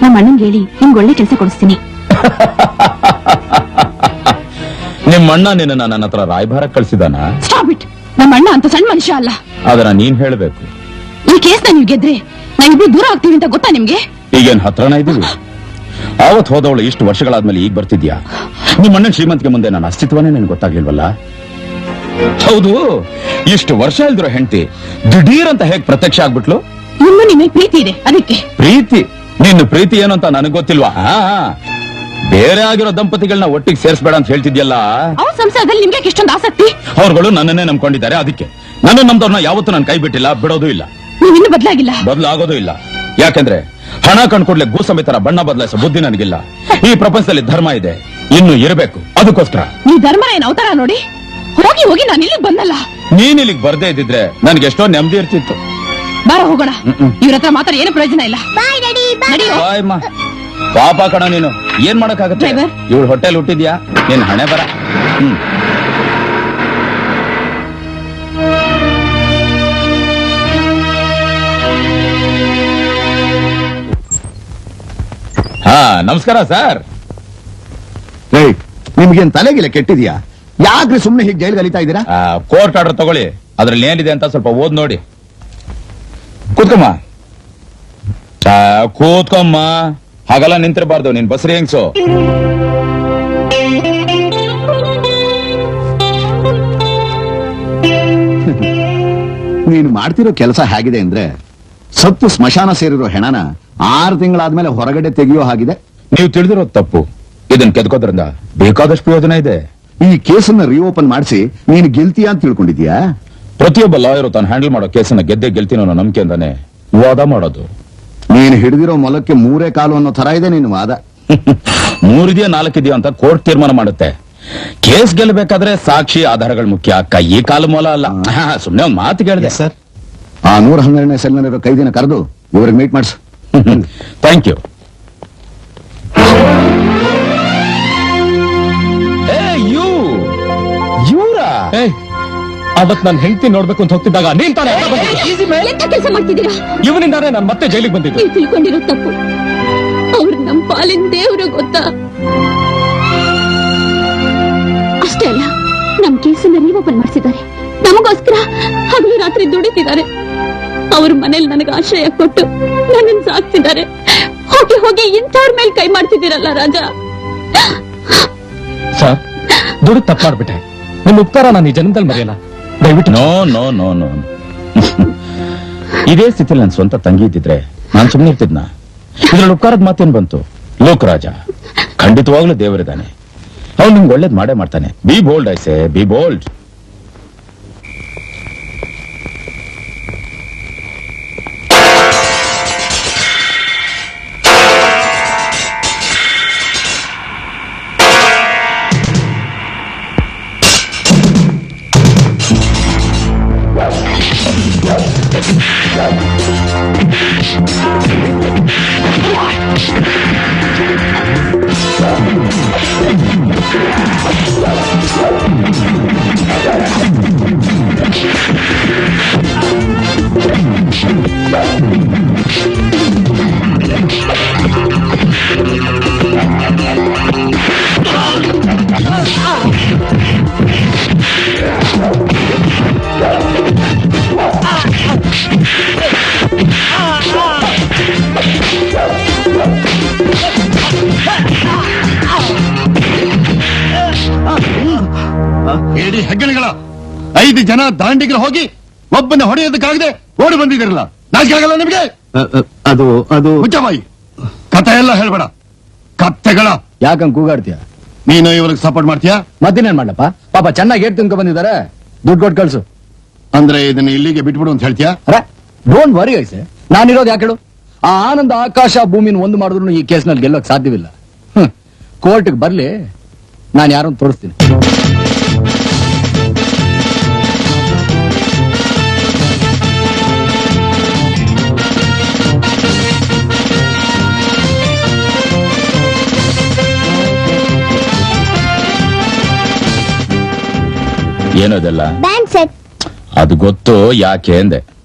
ನಮ್ಮ ಅಣ್ಣಂಗೆ ಹೇಳಿ ನಿಮ್ಗೆ ಒಳ್ಳೆ ಕೆಲಸ ಕೊಡಿಸ್ತೀನಿ. ನಿಮ್ಮ ಅಣ್ಣ ನಿನ್ನ ನನ್ನ ಹತ್ರ ರಾಯಭಾರ ಕಳ್ಸಿದಾನ? Stop it. ನಮ್ಮ ಅಣ್ಣ ಅಂತ ಸಣ್ಣ ಮನುಷ್ಯ ಅಲ್ಲ. ಅದನ್ನ ನೀನ್ ಹೇಳ್ಬೇಕು. ಈ ಕೇಸ್ನ ನೀವು ಗೆದ್ರೆ ನಾವಿಬ್ರು ದೂರ ಆಗ್ತೀವಿ ಅಂತ ಗೊತ್ತಾ ನಿಮ್ಗೆ? ಈಗೇನ್ ಹತ್ರನ ಇದೀವಿ? ಆವತ್ ಹೋದವಳು ಇಷ್ಟು ವರ್ಷಗಳಾದ್ಮೇಲೆ ಈಗ ಬರ್ತಿದ್ಯಾ? ನಿಮ್ಮ ಅಣ್ಣನ ಶ್ರೀಮಂತಿಗೆ ಮುಂದೆ ನನ್ನ ಅಸ್ತಿತ್ವನೇ ನಿನ್ಗೆ ಗೊತ್ತಾಗ್ಲಿಲ್ವಲ್ಲ? ಹೌದು, ಇಷ್ಟು ವರ್ಷ ಇಲ್ದಿರೋ ಹೆಂಡತಿ ದಿಢೀರ್ ಅಂತ ಹೇಗ್ ಪ್ರತ್ಯಕ್ಷ ಆಗ್ಬಿಟ್ಲು? ಇನ್ನು ನಿಮಗೆ ಪ್ರೀತಿ ಇದೆ ಅದಕ್ಕೆ. ಪ್ರೀತಿ? ನಿನ್ನ ಪ್ರೀತಿ ಏನು ಅಂತ ನನಗ್ ಗೊತ್ತಿಲ್ವಾ? ಬೇರೆ ಆಗಿರೋ ದಂಪತಿಗಳನ್ನ ಒಟ್ಟಿಗೆ ಸೇರಿಸಬೇಡ ಅಂತ ಹೇಳ್ತಿದ್ಯಲ್ಲ. ಅವ್ರ ಸಂಸಾರದಲ್ಲಿ ನಿಮ್ಗೆ ಇಷ್ಟೊಂದು ಆಸಕ್ತಿ? ಅವ್ರುಗಳು ನನ್ನನ್ನೇ ನಂಬ್ಕೊಂಡಿದ್ದಾರೆ. ಅದಕ್ಕೆ ನನ್ನ ನಮ್ದವ್ರನ್ನ ಯಾವತ್ತೂ ನಾನು ಕೈ ಬಿಟ್ಟಿಲ್ಲ, ಬಿಡೋದು ಇಲ್ಲ. ನೀವ್ ಇನ್ನು ಬದಲಾಗಿಲ್ಲ. ಬದಲಾಗೋದು ಇಲ್ಲ. ಯಾಕಂದ್ರೆ ಹಣ ಕಂಡ್ಕೊಡ್ಲೆ ಗೂ ಸಮೇತರ ಬಣ್ಣ ಬದಲಾಯಿಸೋ ಬುದ್ಧಿ ನನಗಿಲ್ಲ. ಈ ಪ್ರಪಂಚದಲ್ಲಿ ಧರ್ಮ ಇದೆ, ಇನ್ನು ಇರಬೇಕು. ಅದಕ್ಕೋಸ್ಕರ ನೀವ್ ಧರ್ಮ ಏನ್ ಅವತಾರ ನೋಡಿ ಹೋಗಿ ಹೋಗಿ ನಾನು ಇಲ್ಲಿಗೆ ಬಂದಲ್ಲ. ನೀನ್ ಇಲ್ಲಿಗೆ ಬರ್ದೇ ಇದ್ದಿದ್ರೆ ನನ್ಗೆ ಎಷ್ಟೋ ನೆಮ್ಮದಿ ಇರ್ತಿತ್ತು. ಬಾರ ಹೋಗೋಣ. ಇವ್ರ ಹತ್ರ ಮಾತಾಡಿ ಏನು ಪ್ರಯೋಜನ ಇಲ್ಲ. ನಡೀರೋ. ಬಾಯಮ್ಮ. ಪಾಪ ಕಣ ನೀನು, ಏನ್ ಮಾಡಕ್ಕಾಗತ್ತೆ? Driver. ಇವಳು ಹೊಟ್ಟೆಲ್ ಹುಟ್ಟಿದ್ಯಾ, ನಿನ್ ಹಣೆ ಬರ. ಹಾ, ನಮಸ್ಕಾರ ಸರ್. ನಿಮ್ಗೇನ್ ತಲೆಗಿಲ್ಲ ಕೆಟ್ಟಿದ್ಯಾ? ಯಾಕ್ರಿ ಸುಮ್ನೆ ಹೀಗೆ ಜೈಲ್ಗೆ ಅಲಿತಾ ಇದ್ದೀರಾ? ಕೋರ್ಟ್ ಆರ್ಡರ್ ತಗೊಳ್ಳಿ, ಅದ್ರಲ್ಲಿ ಏನಿದೆ ಅಂತ ಸ್ವಲ್ಪ ಓದ್ ನೋಡಿ. ಕೂತ್ಕೊಮ್ಮ. ಕೂತ್ಕೊಮ್ಮ. ಹಾಗೆಲ್ಲ ನಿಂತಿರಬಾರ್ದು, ನೀನ್ ಬಸ್ರಿ ಹೆಂಗ್ಸು. ನೀನು ಮಾಡ್ತಿರೋ ಕೆಲಸ ಹೇಗಿದೆ ಅಂದ್ರೆ ಸತ್ತು ಸ್ಮಶಾನ ಸೇರಿರೋ ಹೆಣನ 6 ತಿಂಗಳಾದ್ಮೇಲೆ ಹೊರಗಡೆ ತೆಗೆಯೋ ಹಾಗಿದೆ. ನೀವು ತಿಳಿದಿರೋದು ತಪ್ಪು. ಇದನ್ನ ಕೆದ್ಕೋದ್ರಿಂದ ಬೇಕಾದಷ್ಟು ಪ್ರಯೋಜನ ಇದೆ. ಈ ಕೇಸನ್ನ ರಿಓಪನ್ ಮಾಡಿಸಿ ನೀನು ಗೆಲ್ತೀಯಾ ಅಂತ ತಿಳ್ಕೊಂಡಿದ್ಯಾ? ಪ್ರತಿಯೊಬ್ಬ ಲಾಯರು ತಾನು ಹ್ಯಾಂಡಲ್ ಮಾಡೋ ಕೇಸನ್ನ ಗೆದ್ದೆ ಗೆಲ್ತೀನೋ ಅನ್ನೋ ನಂಬಿಕೆಯಿಂದಾನೆ ವಾದ ಮಾಡೋದು. ನೀನು ಹಿಡಿದಿರೋ ಮೊಲಕ್ಕೆ 3 ಕಾಲು ಅನ್ನೋ ತರ ಇದೆ ನಿನ್ನ ವಾದ. 3 ಇದೆಯಾ 4 ಇದೆಯಾ ಅಂತ ಕೋರ್ಟ್ ತೀರ್ಮಾನ ಮಾಡುತ್ತೆ. ಕೇಸ್ ಗೆಲ್ಲಬೇಕಾದ್ರೆ ಸಾಕ್ಷಿ ಆಧಾರಗಳು ಮುಖ್ಯ, ಕೈ ಕಾಲು ಮೊಲ ಅಲ್ಲ. ಸುಮ್ನೆ ಒಂದ್ ಮಾತು ಕೇಳಿದೆ ಸರ್. ಆ 112ನೇ ಸೆಲ್ನಲ್ಲಿರೋ ಕೈದಿನ ಕರೆದು ಇವ್ರಿಗೆ ಮೀಟ್ ಮಾಡಿಸು. Thank you. ಅವತ್ ನಾನು ಹೆಂಡತಿ ನೋಡ್ಬೇಕು ಅಂತ ಹೋಗ್ತಿದ್ದಾಗ ನೀನ್ ತಾನೇ ಎಂತ ಕೆಲಸ ಮಾಡ್ತಿದ್ದೀರಾ? ಇವನಿಂದಾನೆ ನಾನು ಮತ್ತೆ ಜೈಲಿಗೆ ಬಂದಿದ್ದು. ನೀವು ತಿಳ್ಕೊಂಡಿರೋ ತಪ್ಪು. ಅವ್ರು ನಮ್ ಪಾಲಿನ ದೇವ್ರು ಗೊತ್ತಾ? ಅಷ್ಟೇ ಅಲ್ಲ, ನಮ್ ಕೇಸನ್ನ ರಿಓಪನ್ ಮಾಡಿಸಿದ್ದಾರೆ. ನಮಗೋಸ್ಕರ ಹಗಲು ರಾತ್ರಿ ದುಡಿತಿದ್ದಾರೆ. ಅವ್ರ ಮನೇಲಿ ನನಗೆ ಆಶ್ರಯ ಕೊಟ್ಟು ನನ್ನನ್ನು ಸಾಕ್ತಿದ್ದಾರೆ. ಹೋಗಿ ಹೋಗಿ ಇಂಥವ್ರ ಮೇಲೆ ಕೈ ಮಾಡ್ತಿದ್ದೀರಲ್ಲ ರಾಜ. ಸರ್, ದುಡ್ಡು ತಪ್ಪು ಮಾಡ್ಬಿಟ್ಟೆ. ನಿಮ್ ಉಪಕಾರ ನಾನು ಈ ಜನ್ಮದಲ್ಲಿ ಮರೆಯಲ್ಲ. ದಯವಿಟ್ಟು. No no no no. ಇದೇ ಸ್ಥಿತಿಲಿ ನನ್ನ ಸ್ವಂತ ತಂಗಿ ಇದ್ದಿದ್ರೆ ನಾನು ಸುಮ್ಮನೆ ಇರ್ತಿದ್ನ. ಇದ್ರಲ್ಲಿ ಉಪಕಾರದ ಮಾತೇನ್ ಬಂತು? ಲೋಕರಾಜ ಖಂಡಿತವಾಗ್ಲೂ ದೇವರಿದ್ದಾನೆ, ಅವ್ನು ನಿಮ್ಗೆ ಒಳ್ಳೇದ್ ಮಾಡೇ ಮಾಡ್ತಾನೆ. Be bold I say, be bold. ಹೇಳಿ ಹೆಗ್ಗಣಗಳ 5 ಜನ ದಾಂಡಿಗೆ ಹೋಗಿ ಒಬ್ಬನ ಹೊಡೆಯೋದಕ್ಕಾಗದೆ ಓಡಿ ಬಂದಿದ್ದೀರಲ್ಲ, ನಾಚಿಕೆ ಆಗಲ್ಲ ನಿಮಗೆ? ಅದು ಮುಚ್ಚಬಾಯಿ, ಕತೆ ಎಲ್ಲ ಹೇಳ್ಬೇಡ. ಕತ್ತೆಗಳ ಯಾಕಂಗ್ ಕೂಗಾಡ್ತೀಯ? ನೀನು ಇವ್ರಿಗೆ ಸಪೋರ್ಟ್ ಮಾಡ್ತೀಯಾ? ಮತ್ತೇನೇನ್ ಮಾಡಪ್ಪ? ಪಾಪ ಚೆನ್ನಾಗಿ ಏಟ್ ತಿನ್ಕೊ ಬಂದಿದ್ದಾರೆ, ದುಡ್ಡು ಕೊಟ್ಟು ಕಳ್ಸು. ಅಂದ್ರೆ ಇದನ್ನ ಇಲ್ಲಿಗೆ ಬಿಟ್ಬಿಡು ಅಂತ ಹೇಳ್ತೀಯಾ? ಡೋಂಟ್ ವರಿ ಐಸೆ, ನಾನಿರೋದು ಯಾಕೆ ಹೇಳು? ಆ ಆನಂದ ಆಕಾಶ ಭೂಮಿನ ಒಂದು ಮಾಡಿದ್ರು ಈ ಕೇಸ್ನಲ್ಲಿ ಗೆಲ್ಲೋಕ್ ಸಾಧ್ಯವಿಲ್ಲ. ಕೋರ್ಟ್ಗೆ ಬರ್ಲಿ, ನಾನು ಯಾರನ್ನು ತೋರಿಸ್ತೀನಿ. ಏನದೆಲ್ಲ? Bank set. ಅದು ಗೊತ್ತು, ಯಾಕೆ ಅಂದೆ.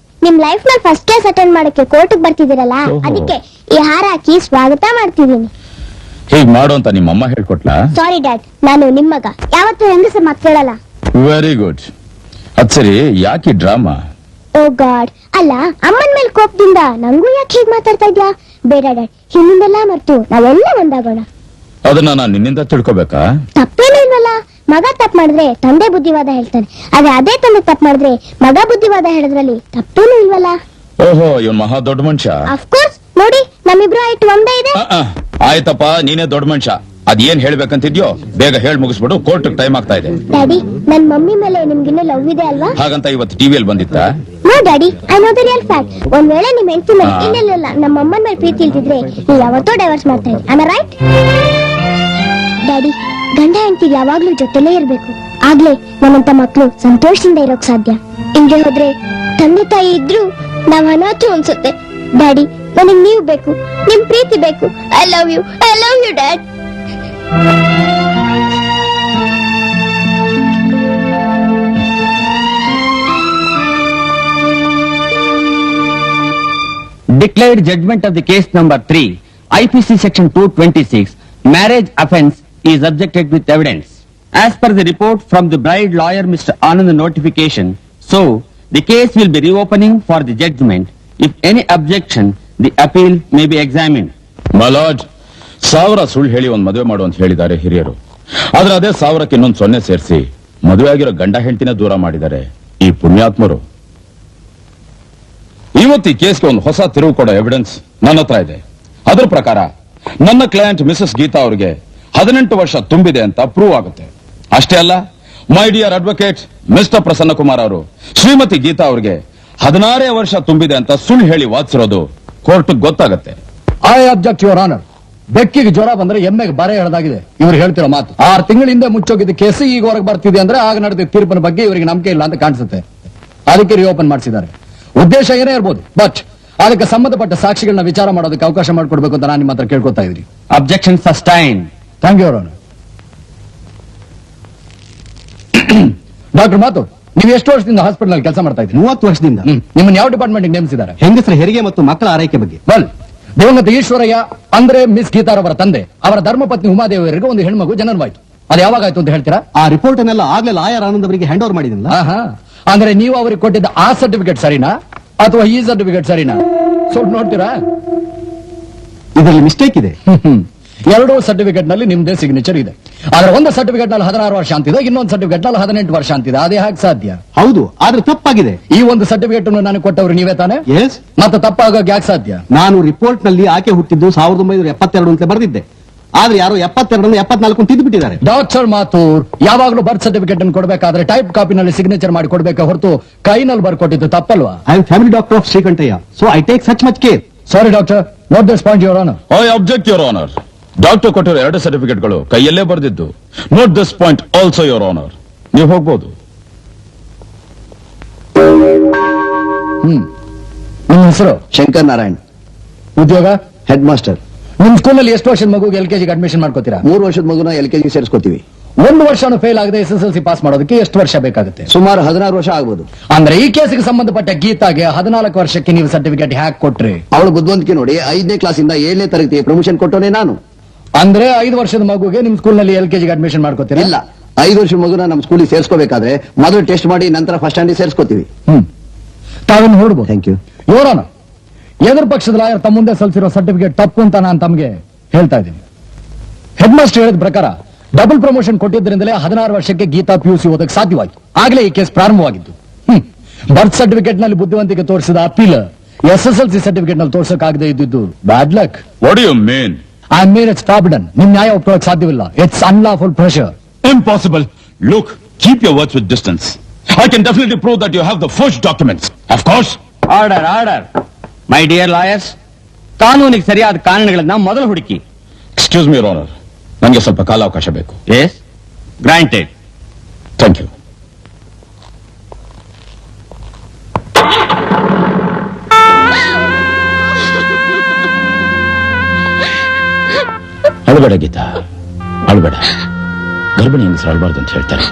ನಿಮ್ ಲೈಫ್ ನ ಫಸ್ಟ್ ಕ್ಲಾಸ್ ಅಟೆಂಡ್ ಮಾಡಕ್ಕೆ ಕೋರ್ಟ್ ಬರ್ತಿದ್ದೀರಲ್ಲ, ಓಹೋ. ಅದಕ್ಕೆ ಈ ಹಾರ ಹಾಕಿ ಸ್ವಾಗತ ಮಾಡ್ತಿದ್ದೀನಿ. ಹೀಗ್ ಮಾಡು ಅಂತ ನಿಮ್ಮಮ್ಮ ಹೇಳ್ಕೊಟ್ಲಾ? ಸಾರಿ ಡ್ಯಾಡ್, ನಾನು ನಿಮ್ ಮಗ, ಯಾವತ್ತೂ ಹೆಂಗಸ ಮಾತಾಡಲ್ಲ. Very good. ಅದ್ ಸರಿ, ಯಾಕೆ ಡ್ರಾಮಾ? ಓ ಗಾಡ್, ಅಲ್ಲ ಅಮ್ಮನ್ ಮೇಲೆ ಕೋಪದಿಂದ ನಂಗೂ ಯಾಕೆ ಹೀಗ್ ಮಾತಾಡ್ತಾ ಇದ್ಯಾ? ಬೇಡ ಡ್ಯಾಡ್, ಹಿಂದಿಂದೆಲ್ಲ ಮರ್ತು ನಾವೆಲ್ಲ ಒಂದಾಗೋಣ. ಅದನ್ನ ನಾನು ನಿನ್ನಿಂದ ತಿಳ್ಕೊಬೇಕಾ? ತಪ್ಪೇನೂ ಇಲ್ವಲ್ಲ. ಮಗ ತಪ್ಪು ಮಾಡಿದ್ರೆ ತಂದೆ ಬುದ್ಧಿವಾದ ಹೇಳ್ತಾನೆ, ಆದ್ರೆ ಅದೇ ತಂದೆ ತಪ್ಪು ಮಾಡಿದ್ರೆ ಮಗ ಬುದ್ಧಿವಾದ ಹೇಳೋದ್ರಲ್ಲಿ ತಪ್ಪೇನೂ ಇಲ್ವಲ್ಲ. ಓಹೋ, ಇವನ್ ಮಹಾ ದೊಡ್ಡ ಮನುಷ್ಯ. ಅಫ್ಕೋರ್ಸ್, ನೋಡಿ ನಮ್ಮಿಬ್ರು ಐಟ್ ಒಂದೇ ಇದೆ. ಆಯ್ತಪ್ಪ, ನೀನೇ ದೊಡ್ಡ ಮನುಷ್ಯ. ಅದೇನ್ ಹೇಳ್ಬೇಕಂತಿದ್ಯೋ ಬೇಗ ಹೇಳ್ ಮುಗಿಸ್ಬಿಡು, ಕೋರ್ಟ್ ಟೈಮ್ ಆಗ್ತಾ ಇದೆ. ಡ್ಯಾಡಿ, ನನ್ ಮಮ್ಮಿ ಮೇಲೆ ನಿಮ್ಗಿನ್ನೂ ಲವ್ ಇದೆ ಅಲ್ವಾ? ಹಾಗಂತ ಇವತ್ತು ಟಿವಿಯಲ್ಲಿ ಬಂದಿತ್ತ? No daddy, I know the real fact. ಒಂದ್ ವೇಳೆ ನಿಮ್ ಹೆಂಡತಿ ಮೇಲೆ ಇನ್ನೆಲ್ಲ ನಮ್ಮ ಅಮ್ಮನ ಮೇಲೆ ಪ್ರೀತಿ ಇಲ್ದಿದ್ರೆ ನೀವು ಯಾವತ್ತೋ ಡೈವರ್ಸ್ ಮಾಡ್ತಾ ಇದ್ರಿ. Am I right? ಡ್ಯಾಡಿ, ಗಂಡ ಹೆಂಡತಿ ಯಾವಾಗ್ಲೂ ಜೊತೆಲೇ ಇರ್ಬೇಕು, ಆಗ್ಲೇ ನಮ್ಮಂತ ಮಕ್ಳು ಸಂತೋಷದಿಂದ ಇರೋಕ್ ಸಾಧ್ಯ. ಹಿಂಗೆ ಹೋದ್ರೆ ತಂದೆ ತಾಯಿ ಇದ್ರು ನಾವ್ ಅನಾಥರು ಅನ್ಸುತ್ತೆ. ಡ್ಯಾಡಿ, ನನಗ್ ನೀವು ಬೇಕು, ನಿಮ್ ಪ್ರೀತಿ ಬೇಕು. I love you dad. Declared judgment of the case number 3, IPC section 226, marriage offence is objected with evidence. As per the report from the bride lawyer Mr. Anand notification, so the case will be reopening for the judgment. If any objection, the appeal may be examined. ಮಲಾಡ್, 1000 ಸುಳ್ಳು ಹೇಳಿ ಒಂದ್ ಮದುವೆ ಮಾಡು ಅಂತ ಹೇಳಿದ್ದಾರೆ ಹಿರಿಯರು. ಆದ್ರೆ ಅದೇ 1000ಕ್ಕೆ ಇನ್ನೊಂದು 0 ಸೇರಿಸಿ ಮದುವೆ ಆಗಿರೋ ಗಂಡ ಹೆಂಡತಿನ ದೂರ ಮಾಡಿದ್ದಾರೆ ಈ ಪುಣ್ಯಾತ್ಮರು. ಇವತ್ತು ಈ ಕೇಸ್ಗೆ ಒಂದು ಹೊಸ ತಿರುವು ಕೊಡೋ ಎವಿಡೆನ್ಸ್ ನನ್ನ ಹತ್ರ ಇದೆ. ಅದ್ರ ಪ್ರಕಾರ ನನ್ನ ಕ್ಲೈಂಟ್ ಮಿಸಸ್ ಗೀತಾ ಅವರಿಗೆ 18 ವರ್ಷ ತುಂಬಿದೆ ಅಂತ ಪ್ರೂವ್ ಆಗುತ್ತೆ. ಅಷ್ಟೇ ಅಲ್ಲ, my dear advocate mister Prasanna Kumar ಅವರು ಶ್ರೀಮತಿ ಗೀತಾ ಅವರಿಗೆ 16 ವರ್ಷ ತುಂಬಿದೆ ಅಂತ ಸುಳ್ಳು ಹೇಳಿ ವಾದಿಸಿರೋದು ಕೋರ್ಟ್ ಗೊತ್ತಾಗತ್ತೆ. I object your honour. ಬೆಕ್ಕಿಗೆ ಜ್ವರ ಬಂದ್ರೆ ಎಮ್ಮೆಗೆ ಬರೆ ಹೇಳದಾಗಿದೆ ಇವ್ರು ಹೇಳ್ತಿರೋ ಮಾತು. 6 ತಿಂಗಳ ಹಿಂದೆ ಮುಚ್ಚೋಗಿದ್ದ ಕೇಸ್ ಈಗ ಹೊರಗೆ ಬರ್ತಿದೆ ಅಂದ್ರೆ ಆಗ ನಡೆದ ತೀರ್ಪಿನ ಬಗ್ಗೆ ಇವರಿಗೆ ನಂಬಿಕೆ ಇಲ್ಲ ಅಂತ ಕಾಣಿಸುತ್ತೆ. ಅದಕ್ಕೆ ರಿಓಪನ್ ಮಾಡಿಸಿದ್ದಾರೆ. ಉದ್ದೇಶ ಏನೇ ಇರ್ಬೋದು, ಬಟ್ ಅದಕ್ಕೆ ಸಂಬಂಧಪಟ್ಟ ಸಾಕ್ಷಿಗಳನ್ನ ವಿಚಾರ ಮಾಡೋದಕ್ಕೆ ಅವಕಾಶ ಮಾಡಿಕೊಡ್ಬೇಕು ಅಂತ ನಾನು ನಿಮ್ಮ ಹತ್ರ ಕೇಳ್ಕೊತಾ ಇದ್ರಿ. Objection sustained. Thank you your honour. Doctor ಮಾತು, ನೀವು ಎಷ್ಟು ವರ್ಷದಿಂದ ಹಾಸ್ಪಿಟಲ್ ಕೆಲಸ ಮಾಡ್ತಾ ಇದ್ದೀರಿ? 30 ವರ್ಷದಿಂದ. ನಿಮ್ಮನ್ನ ಯಾವ ಡಿಪಾರ್ಟ್ಮೆಂಟ್ ನೇಮಿಸಿದ್ದಾರೆ? ಹೆಂಗಸರ ಹೆರಿಗೆ ಮತ್ತು ಮಕ್ಕಳ ಆರೈಕೆ ಬಗ್ಗೆ. ವೆಲ್, ದಿವಂಗತ ಈಶ್ವರಯ್ಯ ಅಂದ್ರೆ ಮಿಸ್ ಗೀತಾರವರ ತಂದೆ, ಅವರ ಧರ್ಮಪತ್ನಿ ಉಮಾದೇವಿಯರಿಗೆ ಒಂದು ಹೆಣ್ಮಗು ಜನನವಾಯ್ತು. ಅದು ಯಾವಾಗಾಯ್ತು ಅಂತ ಹೇಳ್ತೀರಾ? ಆ ರಿಪೋರ್ಟ್ ಅನ್ನೆಲ್ಲ ಆಗ್ಲೇ ಲಾಯರ್ ಆನಂದ್ ಅವರಿಗೆ ಹ್ಯಾಂಡ್ ಓವರ್ ಮಾಡಿದ್ನಲ್ಲ. ಅಂದ್ರೆ ನೀವು ಅವರಿಗೆ ಕೊಟ್ಟಿದ್ದ ಆ ಸರ್ಟಿಫಿಕೇಟ್ ಸರಿನಾ ಅಥವಾ ಈ ಸರ್ಟಿಫಿಕೇಟ್ ಸರಿನಾ? ಸ್ವಲ್ಪ ನೋಡ್ತೀರಾ? ಇದರಲ್ಲಿ ಮಿಸ್ಟೇಕ್ ಇದೆ. ಎರಡೂ ಸರ್ಟಿಫಿಕೇಟ್ ನಲ್ಲಿ ನಿಮ್ದೇ ಸಿಗ್ನೇಚರ್ ಇದೆ. ಆದ್ರೆ ಒಂದು ಸರ್ಟಿಫಿಕೇಟ್ ನಲ್ಲಿ 16 ವರ್ಷ ಅಂತಿದೆ, ಇನ್ನೊಂದು ಸರ್ಟಿಫಿಕೇಟ್ ನಲ್ಲಿ 18 ವರ್ಷ ಅಂತಿದೆ. ಅದೇ ಹೇಗೆ ಸಾಧ್ಯ? ಹೌದು, ಆದ್ರೆ ತಪ್ಪಾಗಿದೆ. ಈ ಒಂದು ಸರ್ಟಿಫಿಕೇಟ್ ಅನ್ನು ನನಗೆ ಕೊಟ್ಟವರು ನೀವೇ ತಾನೆ? ಎಸ್, ಮತ್ತೆ ತಪ್ಪಾಗೋಕೆ ಯಾಕೆ ಸಾಧ್ಯ? ನಾನು ರಿಪೋರ್ಟ್ ನಲ್ಲಿ ಆಕೆ ಹುಟ್ಟಿದ್ದು 1972 ಅಂತ ಬರೆದಿದ್ದೆ. ಆದ್ರೆ ಯಾರೋ 72 74 ತಿದ್ದು ಬಿಟ್ಟಿದ್ದಾರೆ. ಡಾಕ್ಟರ್ ಮಾಥೂರ್ ಯಾವಾಗಲೂ ಬರ್ತ್ ಸರ್ಟಿಫಿಕೇಟ್ ಅನ್ನು ಕೊಡಬೇಕಾದ್ರೆ ಟೈಪ್ ಕಾಪಿನಲ್ಲಿ ಸಿಗ್ನೇಚರ್ ಮಾಡಿ ಕೊಡಬೇಕೆ ಹೊರತು ಕೈನಲ್ಲಿ ಬರ್ಕೊಟ್ಟಿದ್ದು ತಪ್ಪಲ್ವಾ? I am family doctor of Shrikantaiah, so I take such much care. Sorry doctor, note this point your honour. I object your honour. Doctor ಕೊಟ್ಟಿರೋ 2 ಸರ್ಟಿಫಿಕೇಟ್ಗಳು ಕೈಯಲ್ಲೇ ಬರೆದಿದ್ದು. Note this point also your honour. ನೀವು ಹೋಗ್ಬೋದು. ನಿಮ್ಮ ಹೆಸರು? ಶಂಕರ್ ನಾರಾಯಣ್. ಉದ್ಯೋಗ? Headmaster. ನಿಮ್ ಸ್ಕೂಲಲ್ಲಿ ಎಷ್ಟು ವರ್ಷದ ಮಗುಗೆ LKG ಅಡ್ಮಿಷನ್ ಮಾಡ್ಕೋತೀರಾ? 3 ವರ್ಷದ ಮಗುನ LKG ಸೇರಿಸ್ಕೊತೀವಿ. 1 ವರ್ಷನೂ ಫೇಲ್ ಆಗದೆ SSLC ಪಾಸ್ ಮಾಡೋದಕ್ಕೆ ಎಷ್ಟು ವರ್ಷ ಬೇಕಾಗುತ್ತೆ? ಸುಮಾರು 16 ವರ್ಷ ಆಗ್ಬೋದು. ಅಂದ್ರೆ ಈ ಕೇಸಿಗೆ ಸಂಬಂಧಪಟ್ಟ ಗೀತಾಗೆ 14 ವರ್ಷಕ್ಕೆ ನೀವು ಸರ್ಟಿಫಿಕೇಟ್ ಹ್ಯಾಕ್ ಕೊಟ್ರಿ? ಅವಳು ಬುದ್ಧಿವಂತಿಕೆ ನೋಡಿ 5ನೇ ಕ್ಲಾಸಿಂದ 7ನೇ ತರಗತಿ ಪ್ರಮೋಷನ್ ಕೊಟ್ಟೋನೆ ನಾನು. ಅಂದ್ರೆ 5 ವರ್ಷದ ಮಗುಗೆ ನಿಮ್ ಸ್ಕೂಲ್ನಲ್ಲಿ LKG ಅಡ್ಮಿಷನ್ ಮಾಡ್ಕೋತೀರಾ? ಇಲ್ಲ, 5 ವರ್ಷದ ಮಗುನ ನಮ್ಮ ಸ್ಕೂಲಿಗೆ ಸೇರಿಸ್ಕೋಬೇಕಾದ್ರೆ ಮೊದಲು ಟೆಸ್ಟ್ ಮಾಡಿ ನಂತರ ಫಸ್ಟ್ ಸ್ಟ್ಯಾಂಡಿಗೆ ಸೇರಿಸ್ಕೋತೀವಿ. ತಾವೇನು ಹೊರಡ್ಬೋದು. Thank you. ಯೋರನ ಎದುರು ಪಕ್ಷದ ಲಾಯರ್ ತಮ್ಮ ಮುಂದೆ ಸಲ್ಲಿಸಿರೋ ಸರ್ಟಿಫಿಕೇಟ್ ತಪ್ಪು ಅಂತ ನಾನು ತಮಗೆ ಹೇಳ್ತಾ ಇದ್ದೀನಿ. ಹೆಡ್ ಮಾಸ್ಟರ್ ಹೇಳಿದ ಪ್ರಕಾರ ಡಬಲ್ ಪ್ರಮೋಷನ್ ಕೊಟ್ಟಿದ್ದರಿಂದಲೇ 16 ವರ್ಷಕ್ಕೆ ಗೀತಾ PUC ಓದಕ್ಕೆ ಸಾಧ್ಯವಾಯಿತು. ಆಗಲೇ ಈ ಕೇಸ್ ಪ್ರಾರಂಭವಾಗಿದ್ದು. ಬರ್ತ್ ಸರ್ಟಿಫಿಕೇಟ್ ನಲ್ಲಿ ಬುದ್ಧಿವಂತಿಕೆ ತೋರಿಸಿದ ಅಪೀಲ್ SSLC ಸರ್ಟಿಫಿಕೇಟ್ ನಲ್ಲಿ ತೋರ್ಸಕ್ಕಾಗದೆ ಇದ್ದಿದ್ದು bad luck. What do you mean? I mean it's forbidden. ನಿಮ್ ನ್ಯಾಯ ಒಪ್ಕೊಳ್ಳೋಕೆ ಸಾಧ್ಯವಿಲ್ಲ. It's unlawful pressure. Impossible. Look, keep your words with distance. I can definitely prove that you have the forged documents. Of course. Order order. My dear lawyers, ಕಾನೂನಿಗೆ ಸರಿಯಾದ ಕಾರಣಗಳನ್ನ ಮೊದಲು ಹುಡುಕಿ. Excuse me, Your Honor. ನನಗೆ ಸ್ವಲ್ಪ ಕಾಲಾವಕಾಶ ಬೇಕು. Yes, granted. Thank you. ಅಳಬೇಡ ಗೀತಾ, ಅಳಬೇಡ. ಗರ್ಭಿಣಿ ಹೆಂಗಸರು ಅಳಬಾರ್ದು ಅಂತ ಹೇಳ್ತಾರೆ.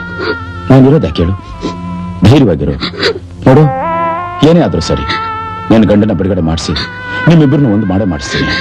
ನಾನಿರೋದ ಕೇಳು, ಧೈರ್ಯವಾಗಿರು. ನೋಡು, ಏನೇ ಆದ್ರೂ ಸರಿ, ನನ್ನ ಗಂಡನ ಬಿಡುಗಡೆ ಮಾಡಿಸಿ ನಿಮ್ಮಿಬ್ಬರನ್ನು ಒಂದು ಮಾಡೇ ಮಾಡಿಸ್ತೀನಿ.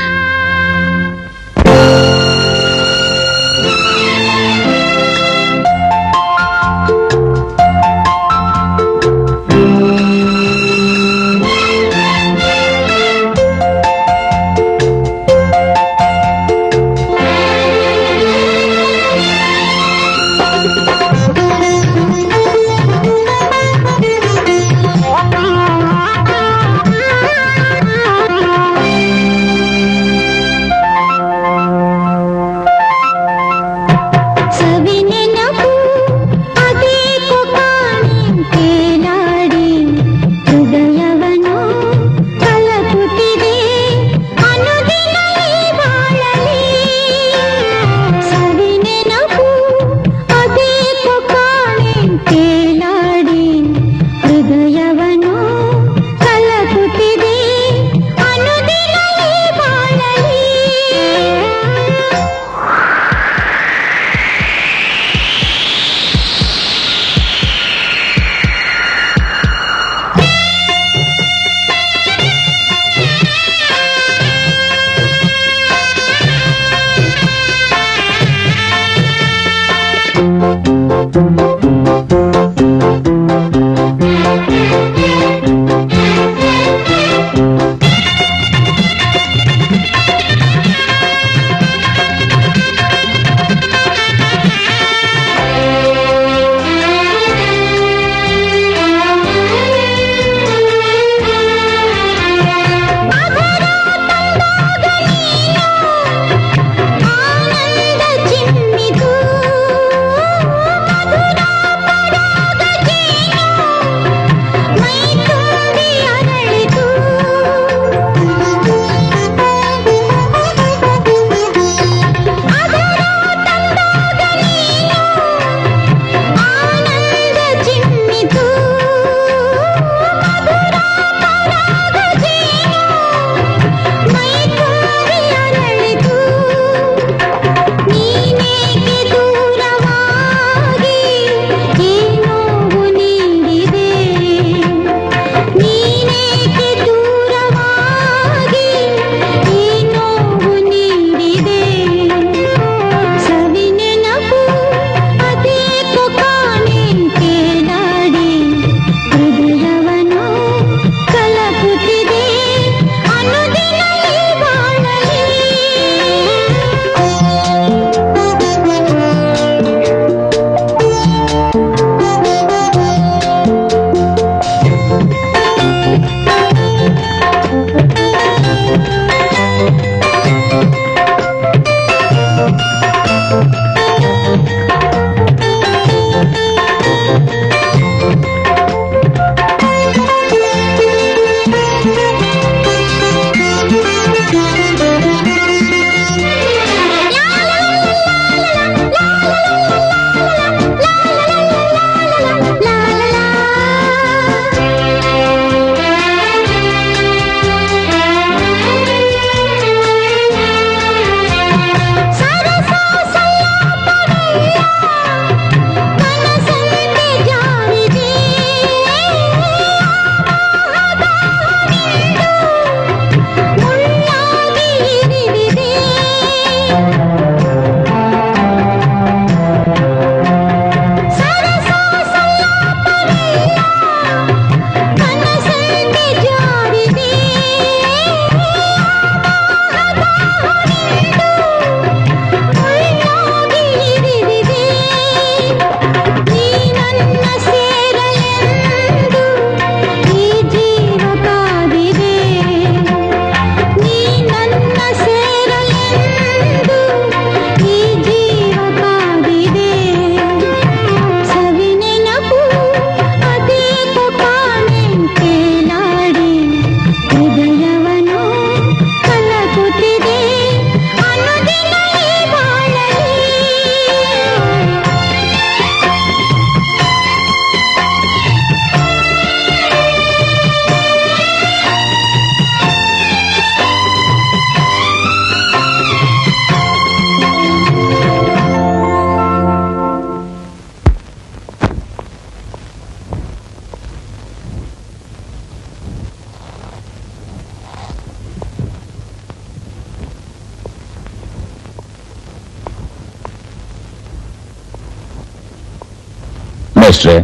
ಮೇಷ್ಟ್ರೆ,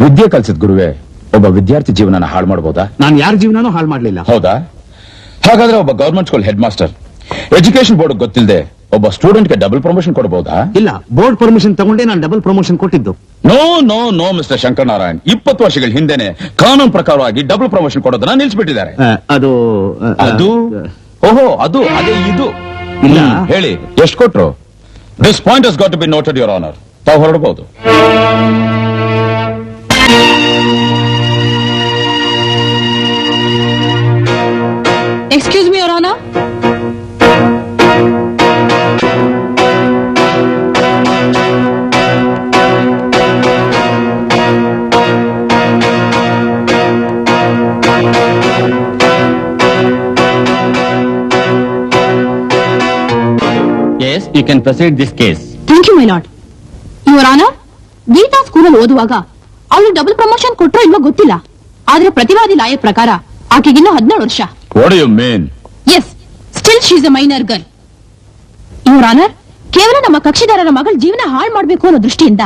ವಿದ್ಯೆ ಕಲಿಸಿದ ಗುರುವೇ ಒಬ್ಬ ವಿದ್ಯಾರ್ಥಿ ಜೀವನನ ಹಾಳು ಮಾಡಬಹುದಾ? ನಾನು ಯಾರ ಜೀವನನೂ ಹಾಳು ಮಾಡ್ಲಿಲ್ಲ. ಹೌದಾ? ಹಾಗಾದ್ರೆ ಒಬ್ಬ government school head master education board ಗೊತ್ತಿಲ್ಲದೆ ಒಬ್ಬ ಸ್ಟೂಡೆಂಟ್ಗೆ ಡಬಲ್ ಪ್ರಮೋಷನ್ ಕೊಡಬಹುದಾ? ಇಲ್ಲ, ಬೋರ್ಡ್ ಪರ್ಮಿಷನ್ ತಗೊಂಡೇ ನಾನು ಡಬಲ್ ಪ್ರಮೋಷನ್ ಕೊಟ್ಟಿದ್ದು. No no no mister Shankaranarayan, 20 ವರ್ಷಗಳ ಹಿಂದೆನೆ ಕಾನೂನು ಪ್ರಕಾರವಾಗಿ ಡಬಲ್ ಪ್ರಮೋಷನ್ ಕೊಡೋದನ್ನ ನಿಲ್ಲಿಸ್ಬಿಟ್ಟಿದ್ದಾರೆ. ಅದು ಅದು ಓಹೋ ಅದು ಅದೇ ಇದು ಇಲ್ಲ. ಹೇಳಿ, ಎಷ್ಟು ಕೊಟ್ರು? This point has got to be noted your honour. ತಾವು ಹೊರಡಬಹುದು. Excuse me your honour. Yes, you can proceed this case. Thank you my lord. Your honour, Geeta ಸ್ಕೂಲಲ್ಲಿ ಓದುವಾಗ ಅವಳು ಡಬಲ್ ಪ್ರಮೋಷನ್ ಕೊಟ್ಟರೋ ಇಲ್ವೋ ಗೊತ್ತಿಲ್ಲ. ಆದ್ರೆ ಪ್ರತಿವಾದಿ ಲಾಯರ್ ಪ್ರಕಾರ ಆಕೆಗಿನ್ನೂ 17 ವರ್ಷ. What do you mean? Yes, still she is a minor girl. Your honour, ಕೇವಲ ನಮ್ಮ ಕಕ್ಷಿದಾರರ ಮಗಳ ಜೀವನ ಹಾಳು ಮಾಡಬೇಕು ಅನ್ನೋ ದೃಷ್ಟಿಯಿಂದ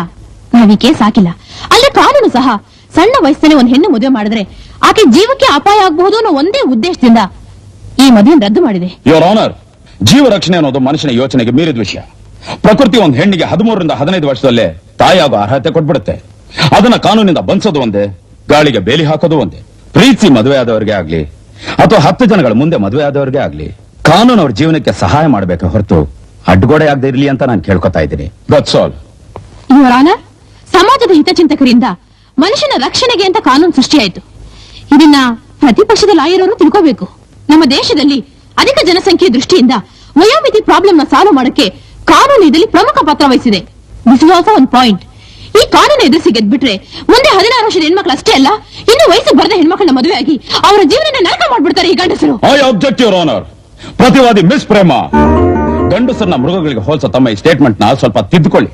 ನಾವು ಈ ಕೇಸ್ ಹಾಕಿಲ್ಲ. ಅಲ್ಲೇ ಕಾನೂನು ಸಹ ಸಣ್ಣ ವಯಸ್ಸಲ್ಲಿ ಒಂದು ಹೆಣ್ಣು ಮದುವೆ ಮಾಡಿದ್ರೆ ಆಕೆ ಜೀವಕ್ಕೆ ಅಪಾಯ ಆಗಬಹುದು ಅನ್ನೋ ಒಂದೇ ಉದ್ದೇಶದಿಂದ ಈ ಮದುವೆ ರದ್ದು ಮಾಡಿದೆ. ಯುವರ್ ಆನರ್, ಜೀವ ರಕ್ಷಣೆ ಅನ್ನೋದು ಮನುಷ್ಯನ ಯೋಚನೆಗೆ ಮೀರಿದ ವಿಷಯ. ಪ್ರಕೃತಿ ಒಂದು ಹೆಣ್ಣಿಗೆ 13 ರಿಂದ 15 ವರ್ಷದಲ್ಲೇ ತಾಯಿಯಾಗೋ ಅರ್ಹತೆ ಕೊಟ್ಬಿಡುತ್ತೆ. ಅದನ್ನ ಕಾನೂನಿಂದ ಬಂಧಿಸೋದು ಒಂದೇ, ಗಾಳಿಗೆ ಬೇಲಿ ಹಾಕೋದು ಒಂದೇ. ಪ್ರೀತಿ ಮದುವೆ ಆದವರಿಗೆ ಆಗ್ಲಿ ಅಥವಾ 10 ಜನಗಳ ಮುಂದೆ ಮದುವೆ ಆದವರಿಗೆ ಆಗ್ಲಿ ಕಾನೂನು ಅವ್ರ ಜೀವನಕ್ಕೆ ಸಹಾಯ ಮಾಡಬೇಕು ಹೊರತು ಅಡ್ಡಗೋಡೆ ಆಗದೆ ಇರ್ಲಿ ಅಂತ ನಾನು ಕೇಳ್ಕೊತಾ ಇದ್ದೀನಿ. That's all. ಯುವರ್ ಆನರ್, ಸಮಾಜದ ಹಿತಚಿಂತಕರಿಂದ ಮನುಷ್ಯನ ರಕ್ಷಣೆಗೆ ಅಂತ ಕಾನೂನು ಸೃಷ್ಟಿಯಾಯಿತು. ಇದನ್ನ ಪ್ರತಿಪಕ್ಷದ ಲಾಯರರು ತಿಳ್ಕೋಬೇಕು. ನಮ್ಮ ದೇಶದಲ್ಲಿ ಅಧಿಕ ಜನಸಂಖ್ಯೆ ದೃಷ್ಟಿಯಿಂದ ವಯೋಮಿತಿ ಪ್ರಾಬ್ಲಮ್ ನ ಸಾಲ್ವ್ ಮಾಡಕ್ಕೆ ಕಾನೂನು ಇದರಲ್ಲಿ ಪ್ರಮುಖ ಪಾತ್ರ ವಹಿಸಿದೆ. This is also one point. ಈ ಕಾನೂನು ಎದುರಿಸಿ ಗೆದ್ಬಿಟ್ರೆ ಮುಂದೆ 16 ವರ್ಷದ ಹೆಣ್ಮಕ್ಳು ಅಷ್ಟೇ ಅಲ್ಲ, ಇನ್ನು ವಯಸ್ಸು ಬರದ ಹೆಣ್ಮಕ್ಳನ್ನ ಮದುವೆ ಆಗಿ ಅವರ ಜೀವನ ನರಕ ಮಾಡ್ಬಿಡ್ತಾರೆ ಈ ಗಂಡಸರು. I object your honour. ಪ್ರತಿವಾದಿ ಮಿಸ್ ಪ್ರೇಮ, ಗಂಡಸರನ್ನ ಮೃಗಗಳಿಗೆ ಹೋಲಿಸೋ ತಮ್ಮ ಈ ಸ್ಟೇಟ್ಮೆಂಟ್ ನ ಸ್ವಲ್ಪ ತಿದ್ದುಕೊಳ್ಳಿ.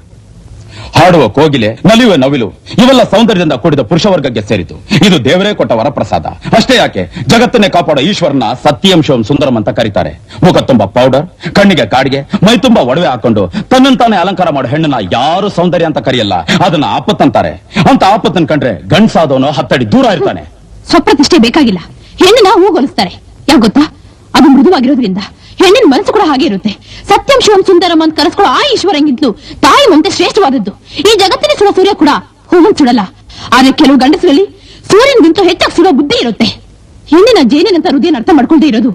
ಹಾಡುವ ಕೋಗಿಲೆ, ನಲಿಯುವ ನವಿಲು ಇವೆಲ್ಲ ಸೌಂದರ್ಯದಿಂದ ಕೂಡಿದ ಪುರುಷ ವರ್ಗಕ್ಕೆ ಸೇರಿತು. ಇದು ದೇವರೇ ಕೊಟ್ಟ ವರಪ್ರಸಾದ. ಅಷ್ಟೇ ಯಾಕೆ, ಜಗತ್ತನ್ನೇ ಕಾಪಾಡೋ ಈಶ್ವರನ ಸತ್ಯಂ ಶಿವಂ ಸುಂದರಂ ಅಂತ ಕರೀತಾರೆ. ಮುಖ ತುಂಬಾ ಪೌಡರ್, ಕಣ್ಣಿಗೆ ಕಾಡಿಗೆ, ಮೈ ತುಂಬಾ ಒಡವೆ ಹಾಕೊಂಡು ತನ್ನಂತಾನೆ ಅಲಂಕಾರ ಮಾಡೋ ಹೆಣ್ಣನ್ನ ಯಾರು ಸೌಂದರ್ಯ ಅಂತ ಕರೆಯಲ್ಲ, ಅದನ್ನ ಆಪತ್ ಅಂತಾರೆ. ಅಂತ ಆಪತ್ತನ್ ಕಂಡ್ರೆ ಗಂಡ್ಸಾದವನು 10 ಅಡಿ ದೂರ ಇರ್ತಾನೆ. ಸ್ವಪ್ರತಿಷ್ಠೆ ಬೇಕಾಗಿಲ್ಲ, ಹೆಣ್ಣನ್ನ ಹೂಗೊಲಿಸ್ತಾರೆ. ಯಾಕೆ ಗೊತ್ತಾ? ಅದು ಮೃದುವಾಗಿರೋದ್ರಿಂದ ಹೆಣ್ಣಿನ ಮನಸ್ಸು ಕೂಡ ಹಾಗೆ ಇರುತ್ತೆ. ಸತ್ಯಂ ಶಿವಂ ಸುಂದರಂ ಅಂತ ಕರೆಸ್ಕೊಳ್ಳೋ ಆ ಈಶ್ವರಂಗಿಂತಲೂ ತಾಯಿ ಮುಂದೆ ಶ್ರೇಷ್ಠವಾದದ್ದು. ಈ ಜಗತ್ತಿನ ಸುಡೋ ಸೂರ್ಯ ಕೂಡ ಹೂವನ್ ಸುಡಲ್ಲ. ಆದ್ರೆ ಕೆಲವು ಗಂಡಸರಲ್ಲಿ ಸೂರ್ಯನಿಗಿಂತ ಹೆಚ್ಚಾಗಿ ಸುಡೋ ಬುದ್ಧಿ ಇರುತ್ತೆ. ಹೆಣ್ಣಿನ ಜೇನಿನಂತ ಹೃದಯನ ಅರ್ಥ ಮಾಡ್ಕೊಳ್ದೇ ಇರೋದು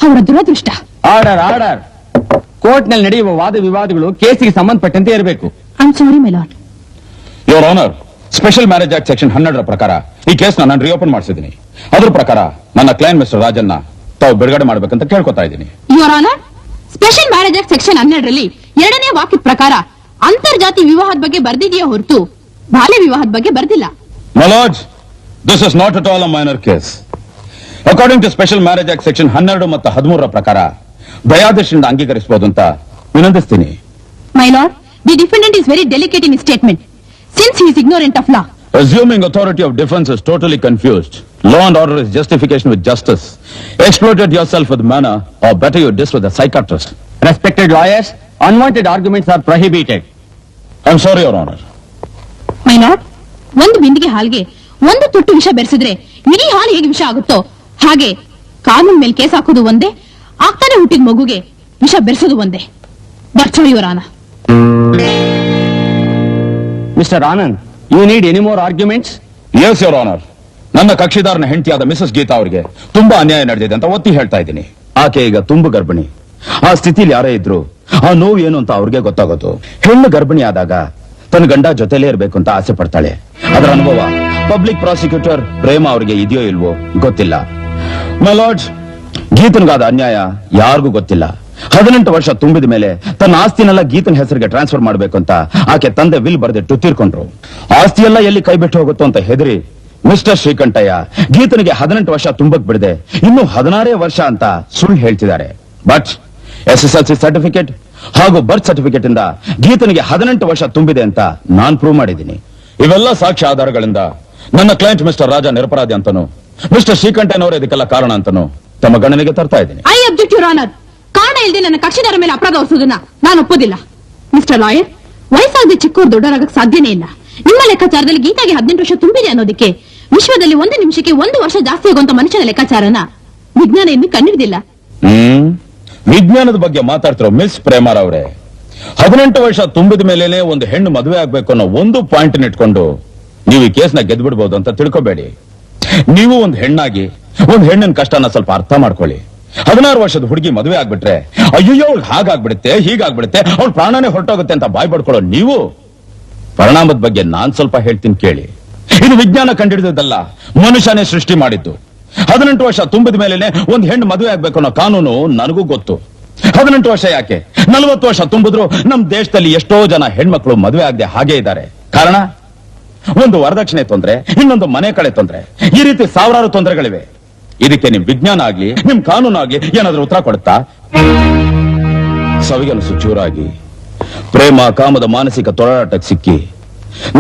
ಅವರ ದುರದೃಷ್ಟ. Order order. ಕೋರ್ಟ್ ನಲ್ಲಿ ನಡೆಯುವ ವಾದ ವಿವಾದಗಳು ಕೇಸಿಗೆ ಸಂಬಂಧಪಟ್ಟಂತೆ ಇರಬೇಕು. I am sorry my lord. Your honour, special marriage act section 12 ಪ್ರಕಾರ ಈ ಕೇಸ್ ನಾನು ರಿಓಪನ್ ಮಾಡಿಸಿದ್ದೀನಿ. ಅದ್ರ ಪ್ರಕಾರ ನನ್ನ ಕ್ಲೈಂಟ್ ಮಿಸ್ಟರ್ ರಾಜನ್ನ ತಾವು ಬಿಡುಗಡೆ ಮಾಡ್ಬೇಕಂತ ಕೇಳ್ಕೊತಾ ಇದ್ದೀನಿ. Your honour, special marriage act section 12ರಲ್ಲಿ 2ನೇ ವಾಕ್ಯದ ಪ್ರಕಾರ ಅಂತರ್ಜಾತಿ ವಿವಾಹದ ಬಗ್ಗೆ ಬರ್ದಿದೆಯೇ ಹೊರತು ಬಾಲ್ಯ ವಿವಾಹದ ಬಗ್ಗೆ ಬರ್ದಿಲ್ಲ. My lords, this is not at all a minor case. According to Special Marriage Act Section 12 ಮತ್ತು 13 ಪ್ರಕಾರ ದಯಾದರ್ಶಿಯಿಂದ ಅಂಗೀಕರಿಸಬಹುದು ಅಂತ ವಿನಂತಿಸ್ತೀನಿ. My lord, the defendant is very delicate in statement since he is ignorant of law. Assuming authority of defense is totally confused, law and order is justification with justice. Exploited yourself with manner, or better you dis with a psychiatrist. Respected lawyers, unwanted arguments are prohibited. I'm sorry, Your Honor. My lord, ಒಂದು ಬಿಂದಿಗೆ ಹಾಲ್ಗೆ ಒಂದು ತುಟ್ಟು ವಿಷ ಬೆರೆಸಿದ್ರೆ ಇಡೀ ಹಾಲು ಹೇಗೆ ವಿಷ ಆಗುತ್ತೋ ಹಾಗೆ ಕಾನೂನ್ ಮೇಲೆ ಕೇಸ್ ಹಾಕೋದು ಒಂದೇ, ಆಗ್ತಾನೆ ಹುಟ್ಟಿದ ಮಗುಗೆ ವಿಷ ಬೆರೆಸೋದು ಒಂದೇ. That's all your honour. Mister Anand, you need any more arguments? Yes, Your Honor. ನನ್ನ ಕಕ್ಷಿದಾರನ ಹೆಂಡತಿಯಾದ ಮಿಸಸ್ ಗೀತಾ ಅವರಿಗೆ ತುಂಬಾ ಅನ್ಯಾಯ ನಡೆದಿದೆ ಅಂತ ಒತ್ತಿ ಹೇಳ್ತಾ ಇದ್ದೀನಿ. ಆಕೆ ಈಗ ತುಂಬು ಗರ್ಭಿಣಿ. ಆ ಸ್ಥಿತಿಲಿ ಯಾರೇ ಇದ್ರು ಆ ನೋವು ಏನು ಅಂತ ಅವ್ರಿಗೆ ಗೊತ್ತಾಗೋದು. ಹೆಣ್ಣು ಗರ್ಭಿಣಿ ಆದಾಗ ತನ್ನ ಗಂಡ ಜೊತೆಲೇ ಇರಬೇಕು ಅಂತ ಆಸೆ ಪಡ್ತಾಳೆ. ಅದರ ಅನುಭವ ಪಬ್ಲಿಕ್ ಪ್ರಾಸಿಕ್ಯೂಟರ್ ಪ್ರೇಮ ಅವರಿಗೆ ಇದೆಯೋ ಇಲ್ವೋ ಗೊತ್ತಿಲ್ಲ. ಮೈ ಲಾರ್ಡ್ಸ್, ಗೀತನ್ಗಾದ ಅನ್ಯಾಯ ಯಾರಿಗೂ ಗೊತ್ತಿಲ್ಲ. 18 ವರ್ಷ ತುಂಬಿದ ಮೇಲೆ ತನ್ನ ಆಸ್ತಿನೆಲ್ಲ ಗೀತನ ಹೆಸರಿಗೆ ಟ್ರಾನ್ಸ್ಫರ್ ಮಾಡಬೇಕು ಅಂತ ಆಕೆ ತಂದೆ ವಿಲ್ ಬರೆದಿಟ್ಟು ತೀರ್ಕೊಂಡ್ರು. ಆಸ್ತಿಯೆಲ್ಲ ಎಲ್ಲಿ ಕೈ ಬಿಟ್ಟು ಹೋಗುತ್ತೋ ಅಂತ ಹೆದರಿ ಮಿಸ್ಟರ್ ಶ್ರೀಕಂಠಯ್ಯ ಗೀತನಿಗೆ 18 ವರ್ಷ ತುಂಬಕ್ ಬಿಡದೆ ಇನ್ನು 16 ವರ್ಷ ಅಂತ ಸುಳ್ಳು ಹೇಳ್ತಿದ್ದಾರೆ. ಬಟ್ SSLC ಸರ್ಟಿಫಿಕೇಟ್ ಹಾಗೂ ಬರ್ತ್ ಸರ್ಟಿಫಿಕೇಟ್ ಇಂದ ಗೀತನಿಗೆ 18 ವರ್ಷ ತುಂಬಿದೆ ಅಂತ ನಾನ್ ಪ್ರೂವ್ ಮಾಡಿದ್ದೀನಿ. ಇವೆಲ್ಲ ಸಾಕ್ಷ್ಯ ಆಧಾರಗಳಿಂದ ನನ್ನ ಕ್ಲೈಂಟ್ ಮಿಸ್ಟರ್ ರಾಜ ನಿರಪರಾಧಿ ಅಂತನೂ ಮಿಸ್ಟರ್ ಶ್ರೀಕಂಠಯ್ಯನವರೇ ಇದಕ್ಕೆಲ್ಲ ಕಾರಣ ಅಂತನೂ ತಮ್ಮ ಗಣನೆಗೆ ತರ್ತಾ ಇದ್ದೀನಿ. I object your honour. ಕಾರಣ ಇಲ್ಲದೆ ನನ್ನ ಕಕ್ಷಿದಾರ ಮೇಲೆ ಅಪರಾಧ ಹೊರಿಸೋದನ್ನ ನಾನು ಒಪ್ಪೋದಿಲ್ಲ. ಮಿಸ್ಟರ್ ಲಾಯರ್, ವಯಸ್ಸಾಗದೆ ಚಿಕ್ಕವರು ದೊಡ್ಡವರಾಗಕ್ಕೆ ಸಾಧ್ಯನೇ ಇಲ್ಲ. ನಿಮ್ಮ ಲೆಕ್ಕಾಚಾರದಲ್ಲಿ ಗೀತಾಗೆ 18 ವರ್ಷ ತುಂಬಿದೆ ಅನ್ನೋದಕ್ಕೆ ವಿಶ್ವದಲ್ಲಿ 1 ನಿಮಿಷಕ್ಕೆ 1 ವರ್ಷ ಜಾಸ್ತಿ ಆಗುವಂತ ಮನುಷ್ಯನ ಲೆಕ್ಕಾಚಾರನ ವಿಜ್ಞಾನ ಇನ್ನು ಕಂಡಿಡಿದಿಲ್ಲ. ವಿಜ್ಞಾನದ ಬಗ್ಗೆ ಮಾತಾಡ್ತಿರೋ ಮಿಸ್ ಪ್ರೇಮಾರ್ ಅವರೇ, 18 ವರ್ಷ ತುಂಬಿದ ಮೇಲೇನೆ ಒಂದು ಹೆಣ್ಣು ಮದುವೆ ಆಗ್ಬೇಕು ಅನ್ನೋ ಒಂದು ಪಾಯಿಂಟ್ ಇಟ್ಕೊಂಡು ನೀವು ಈ ಕೇಸ್ನ ಗೆದ್ಬಿಡ್ಬೋದು ಅಂತ ತಿಳ್ಕೊಬೇಡಿ. ನೀವು ಒಂದು ಹೆಣ್ಣಾಗಿ ಒಂದು ಹೆಣ್ಣಿನ ಕಷ್ಟನ ಸ್ವಲ್ಪ ಅರ್ಥ ಮಾಡ್ಕೊಳ್ಳಿ. 16 ವರ್ಷದ ಹುಡುಗಿ ಮದುವೆ ಆಗ್ಬಿಟ್ರೆ ಅಯ್ಯೋ ಅವ್ಳಿಗೆ ಹಾಗಾಗ್ಬಿಡುತ್ತೆ ಹೀಗಾಗ್ಬಿಡುತ್ತೆ ಅವ್ಳ ಪ್ರಾಣನೇ ಹೊರಟೋಗುತ್ತೆ ಅಂತ ಬಾಯ್ ಪಡ್ಕೊಳ್ಳೋ ನೀವು, ಪರಿಣಾಮದ ಬಗ್ಗೆ ನಾನ್ ಸ್ವಲ್ಪ ಹೇಳ್ತೀನಿ ಕೇಳಿ. ಇದು ವಿಜ್ಞಾನ ಕಂಡಿಡಿದಲ್ಲ, ಮನುಷ್ಯನೇ ಸೃಷ್ಟಿ ಮಾಡಿದ್ದು. 18 ವರ್ಷ ತುಂಬಿದ ಮೇಲೆನೆ ಒಂದು ಹೆಣ್ಣು ಮದುವೆ ಆಗ್ಬೇಕು ಅನ್ನೋ ಕಾನೂನು ನನಗೂ ಗೊತ್ತು. 18 ವರ್ಷ ಯಾಕೆ, 40 ವರ್ಷ ತುಂಬಿದ್ರು ನಮ್ ದೇಶದಲ್ಲಿ ಎಷ್ಟೋ ಜನ ಹೆಣ್ಮಕ್ಳು ಮದುವೆ ಆಗದೆ ಹಾಗೆ ಇದ್ದಾರೆ. ಕಾರಣ ಒಂದು ವರದಕ್ಷಿಣೆ ತೊಂದ್ರೆ, ಇನ್ನೊಂದು ಮನೆ ಕಡೆ ತೊಂದ್ರೆ, ಈ ರೀತಿ ಸಾವಿರಾರು ತೊಂದರೆಗಳಿವೆ. ಇದಕ್ಕೆ ನಿಮ್ ವಿಜ್ಞಾನ ಆಗ್ಲಿ ನಿಮ್ ಕಾನೂನು ಆಗ್ಲಿ ಏನಾದ್ರೂ ಉತ್ತರ ಕೊಡುತ್ತಾ? ಸವಿಗನಸು ಚೂರಾಗಿ ಪ್ರೇಮ ಕಾಮದ ಮಾನಸಿಕ ತೊಳಲಾಟಕ್ಕೆ ಸಿಕ್ಕಿ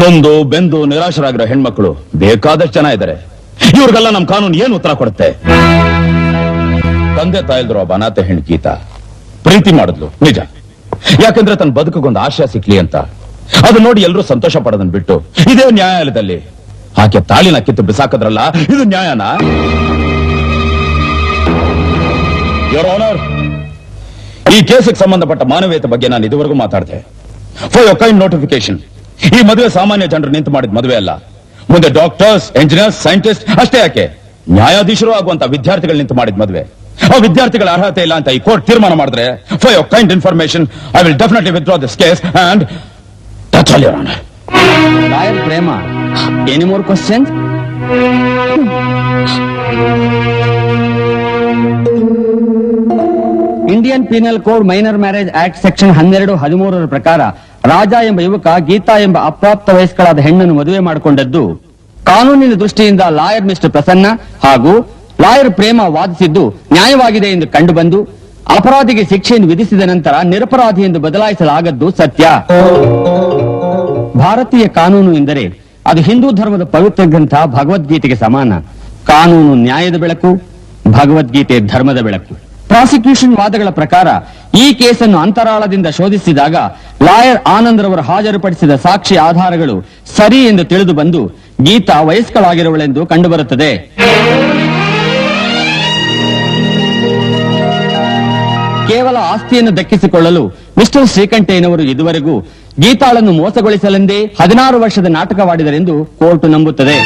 ನೊಂದು ಬೆಂದು ನಿರಾಶರಾಗಿರೋ ಹೆಣ್ಮಕ್ಳು ಬೇಕಾದಷ್ಟು ಜನ ಇದ್ದಾರೆ. ಇವ್ರಿಗೆಲ್ಲ ನಮ್ ಕಾನೂನು ಏನು ಉತ್ತರ ಕೊಡುತ್ತೆ? ತಂದೆ ತಾಯಿಲ್ದ್ರು ಒಬ್ಬ ಅನಾಥ ಹೆಣ್ಣು ಗೀತಾ ಪ್ರೀತಿ ಮಾಡಿದ್ಲು ನಿಜ, ಯಾಕಂದ್ರೆ ತನ್ನ ಬದುಕಿಗೊಂದು ಆಶಯ ಸಿಕ್ಲಿ ಅಂತ. ಅದು ನೋಡಿ ಎಲ್ಲರೂ ಸಂತೋಷ ಪಡೋದನ್ನ ಬಿಟ್ಟು ಇದೇ ನ್ಯಾಯಾಲಯದಲ್ಲಿ ಆಕೆ ತಾಳಿನ ಕಿತ್ತು ಬಿಸಾಕದ್ರಲ್ಲ, ಇದು ನ್ಯಾಯನಾ? ಯುವರ್ ಆನರ್, ಈ ಕೇಸಿಗೆ ಸಂಬಂಧಪಟ್ಟ ಮಾನವೀಯತೆ ಬಗ್ಗೆ ನಾನು ಇದುವರೆಗೂ ಮಾತಾಡಿದೆ. ಫಾರ್ ಯೋರ್ ಕೈಂಡ್ ನೋಟಿಫಿಕೇಶನ್, ಈ ಮದುವೆ ಸಾಮಾನ್ಯ ಜನರು ನಿಂತು ಮಾಡಿದ ಮದುವೆ ಅಲ್ಲ. ಮುಂದೆ ಡಾಕ್ಟರ್ಸ್, ಎಂಜಿನಿಯರ್ಸ್, ಸೈಂಟಿಸ್ಟ್ ಅಷ್ಟೇ ಯಾಕೆ ನ್ಯಾಯಾಧೀಶರು ಆಗುವಂತ ವಿದ್ಯಾರ್ಥಿಗಳು ನಿಂತು ಮಾಡಿದ ಮದುವೆ. ಆ ವಿದ್ಯಾರ್ಥಿಗಳ ಅರ್ಹತೆ ಇಲ್ಲ ಅಂತ ಈ ಕೋರ್ಟ್ ತೀರ್ಮಾನ ಮಾಡಿದ್ರೆ, for your kind information, I will definitely withdraw this case and that's all your honour. Lawyer Prema, any more question? Indian penal code minor marriage act section 12-13 ಪ್ರಕಾರ ರಾಜ ಎಂಬ ಯುವಕ ಗೀತಾ ಎಂಬ ಅಪ್ರಾಪ್ತ ವಯಸ್ಕಳಾದ ಹೆಣ್ಣನ್ನು ಮದುವೆ ಮಾಡಿಕೊಂಡದ್ದು ಕಾನೂನಿನ ದೃಷ್ಟಿಯಿಂದ ಲಾಯರ್ ಮಿಸ್ಟರ್ ಪ್ರಸನ್ನ ಹಾಗೂ ಲಾಯರ್ ಪ್ರೇಮ ವಾದಿಸಿದ್ದು ನ್ಯಾಯವಾಗಿದೆ ಎಂದು ಕಂಡುಬಂದು ಅಪರಾಧಿಗೆ ಶಿಕ್ಷೆಯನ್ನು ವಿಧಿಸಿದ ನಂತರ ನಿರಪರಾಧಿ ಎಂದು ಬದಲಾಯಿಸಲಾಗದ್ದು ಸತ್ಯ. ಭಾರತೀಯ ಕಾನೂನು ಎಂದರೆ ಅದು ಹಿಂದೂ ಧರ್ಮದ ಪವಿತ್ರ ಗ್ರಂಥ ಭಗವದ್ಗೀತೆಗೆ ಸಮಾನ. ಕಾನೂನು ನ್ಯಾಯದ ಬೆಳಕು, ಭಗವದ್ಗೀತೆ ಧರ್ಮದ ಬೆಳಕು. ಪ್ರಾಸಿಕ್ಯೂಷನ್ ವಾದಗಳ ಪ್ರಕಾರ ಈ ಕೇಸನ್ನು ಅಂತರಾಳದಿಂದ ಶೋಧಿಸಿದಾಗ ಲಾಯರ್ ಆನಂದ್ ರವರು ಹಾಜರುಪಡಿಸಿದ ಸಾಕ್ಷಿ ಆಧಾರಗಳು ಸರಿ ಎಂದು ತಿಳಿದು ಬಂದು ಗೀತಾ ವಯಸ್ಕಳಾಗಿರುವಳೆಂದು ಕಂಡುಬರುತ್ತದೆ. ಕೇವಲ ಆಸ್ತಿಯನ್ನು ದಕ್ಕಿಸಿಕೊಳ್ಳಲು ಮಿಸ್ಟರ್ ಶ್ರೀಕಂಠಯ್ಯನವರು ಇದುವರೆಗೂ ಗೀತಾಳನ್ನು ಮೋಸಗೊಳಿಸಲೆಂದೇ 16 ವರ್ಷದ ನಾಟಕವಾಡಿದರೆಂದು ಕೋರ್ಟ್ ನಂಬುತ್ತದೆ.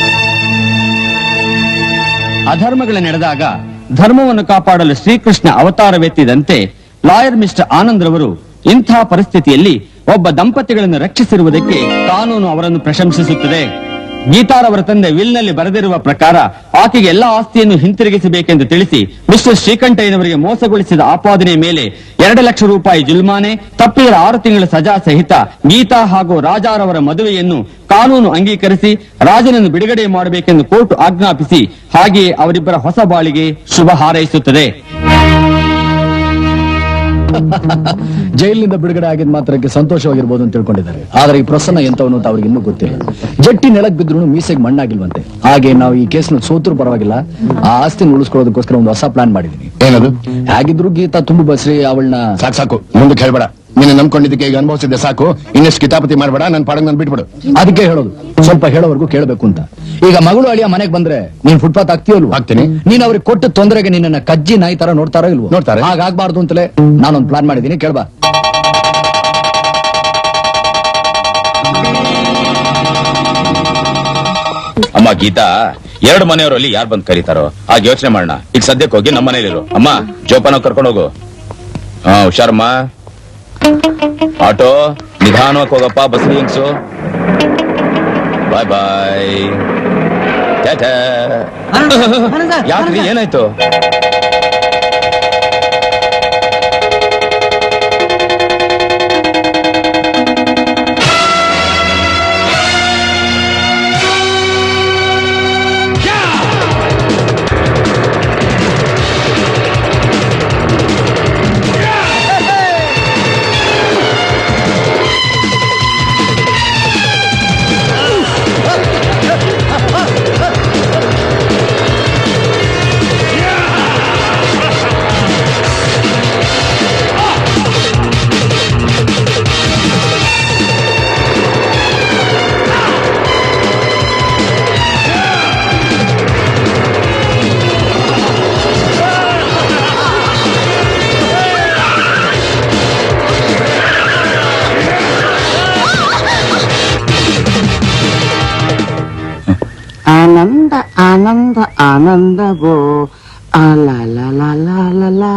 ಅಧರ್ಮಗಳು ನಡೆದಾಗ ಧರ್ಮವನ್ನು ಕಾಪಾಡಲು ಶ್ರೀಕೃಷ್ಣ ಅವತಾರವೆತ್ತಿದಂತೆ ಲಾಯರ್ ಮಿಸ್ಟರ್ ಆನಂದ್ ರವರು ಇಂಥ ಪರಿಸ್ಥಿತಿಯಲ್ಲಿ ಒಬ್ಬ ದಂಪತಿಗಳನ್ನು ರಕ್ಷಿಸಿರುವುದಕ್ಕೆ ಕಾನೂನು ಅವರನ್ನು ಪ್ರಶಂಸಿಸುತ್ತದೆ. ಗೀತಾರವರ ತಂದೆ ವಿಲ್ನಲ್ಲಿ ಬರೆದಿರುವ ಪ್ರಕಾರ ಆಕೆಗೆ ಎಲ್ಲಾ ಆಸ್ತಿಯನ್ನು ಹಿಂತಿರುಗಿಸಬೇಕೆಂದು ತಿಳಿಸಿ ಮಿಸ್ಟರ್ ಶ್ರೀಕಂಠಯ್ಯನವರಿಗೆ ಮೋಸಗೊಳಿಸಿದ ಆಪಾದನೆಯ ಮೇಲೆ 2 ಲಕ್ಷ ರೂಪಾಯಿ ಜುಲ್ಮಾನೆ, ತಪ್ಪಿದ 6 ತಿಂಗಳ ಸಜಾ ಸಹಿತ ಗೀತಾ ಹಾಗೂ ರಾಜಾರವರ ಮದುವೆಯನ್ನು ಕಾನೂನು ಅಂಗೀಕರಿಸಿ ರಾಜನನ್ನು ಬಿಡುಗಡೆ ಮಾಡಬೇಕೆಂದು ಕೋರ್ಟ್ ಆಜ್ಞಾಪಿಸಿ ಹಾಗೆಯೇ ಅವರಿಬ್ಬರ ಹೊಸ ಬಾಳಿಗೆ ಶುಭ ಹಾರೈಸುತ್ತದೆ. ಜೈಲಿನಿಂದ ಬಿಡುಗಡೆ ಆಗಿದ್ ಮಾತ್ರಕ್ಕೆ ಸಂತೋಷವಾಗಿರ್ಬೋದು ಅಂತ ತಿಳ್ಕೊಂಡಿದ್ದಾರೆ. ಆದ್ರೆ ಈ ಪ್ರಸನ್ನ ಎಂತವನು ಅಂತ ಅವ್ರಿಗೆ ಇನ್ನೂ ಗೊತ್ತಿಲ್ಲ. ಜಟ್ಟಿ ನೆಲಕ್ ಬಿದ್ರು ಮೀಸೆಗೆ ಮಣ್ಣಾಗಿಲ್ವಂತೆ. ಹಾಗೆ ನಾವು ಈ ಕೇಸ್ನ ಸೋತ್ರು ಪರವಾಗಿಲ್ಲ, ಆ ಆಸ್ತಿನ ಉಳಿಸ್ಕೊಳ್ಳೋದಕ್ಕೋಸ್ಕರ ಒಂದು ಹೊಸ ಪ್ಲಾನ್ ಮಾಡಿದೀನಿ. ಏನದು? ಹೇಗಿದ್ರು ಗೀತಾ ತುಂಬು ಬಸ್ರಿ ಅವಳನ್ನ ಸಾಕು ಮುಂದಕ್ಕೆ ಹೇಳ್ಬೇಡ. ನೀನು ನಂಬ್ಕೊಂಡಿದ್ದಕ್ಕೆ ಈಗ ಅನುಭವಿಸಿದ್ದೆ ಸಾಕು, ಇನ್ನೆಷ್ಟು ಕಿತಾಪತಿ ಮಾಡ್ಬೇಡ, ನನ್ ಪಾಡಂಗ್ ನನ್ ಬಿಟ್ಬಿಡು. ಅದಕ್ಕೆ ಹೇಳೋದು, ಸ್ವಲ್ಪ ಹೇಳೋವರೆಗೂ ಕೇಳಬೇಕು ಅಂತ. ಈಗ ಮಗಳು ಅಳಿಯ ಮನೆಗೆ ಬಂದ್ರೆ ನೀನ್ ಫುಟ್ಪಾತ್ ಆಗ್ತೀಯಲ್ವ? ಆಗ್ತೀನಿ. ನೀನ್ ಅವ್ರಿಗೆ ಕೊಟ್ಟ ತೊಂದರೆಗೆ ನಿನ್ನ ಕಜ್ಜಿ ನಾಯಿ ತರ ನೋಡ್ತಾರೋ ಇಲ್ವೋ? ನೋಡ್ತಾರೆ. ಹಾಗಾಗ್ಬಾರ್ದು ಅಂತಲೇ ನಾನೊಂದು ಪ್ಲಾನ್ ಮಾಡಿದೀನಿ, ಕೇಳ್ಬಾ. ಅಮ್ಮ ಗೀತಾ, 2 ಮನೆಯವರಲ್ಲಿ ಯಾರು ಬಂದು ಕರೀತಾರೋ ಆಗ ಯೋಚನೆ ಮಾಡೋಣ. ಈಗ ಸದ್ಯಕ್ಕೆ ಹೋಗಿ ನಮ್ಮ ಮನೇಲಿರು. ಅಮ್ಮ ಜೋಪಾನ ಕರ್ಕೊಂಡು ಹೋಗು. ಹಾ ಹುಷಾರಮ್ಮ. ಆಟೋ ನಿಧಾನವಾಗಿ ಹೋಗಪ್ಪ, ಬಸ್ ಹೆಂಗ್ಸು. ಬಾಯ್ ಬಾಯ್. ಯಾಕ್ರಿ ಏನಾಯ್ತು? ಆನಂದ ಆನಂದ ಆನಂದವೋ ಲಾ ಲಾ ಲಾ ಲಾ ಲಾ ಲಾ.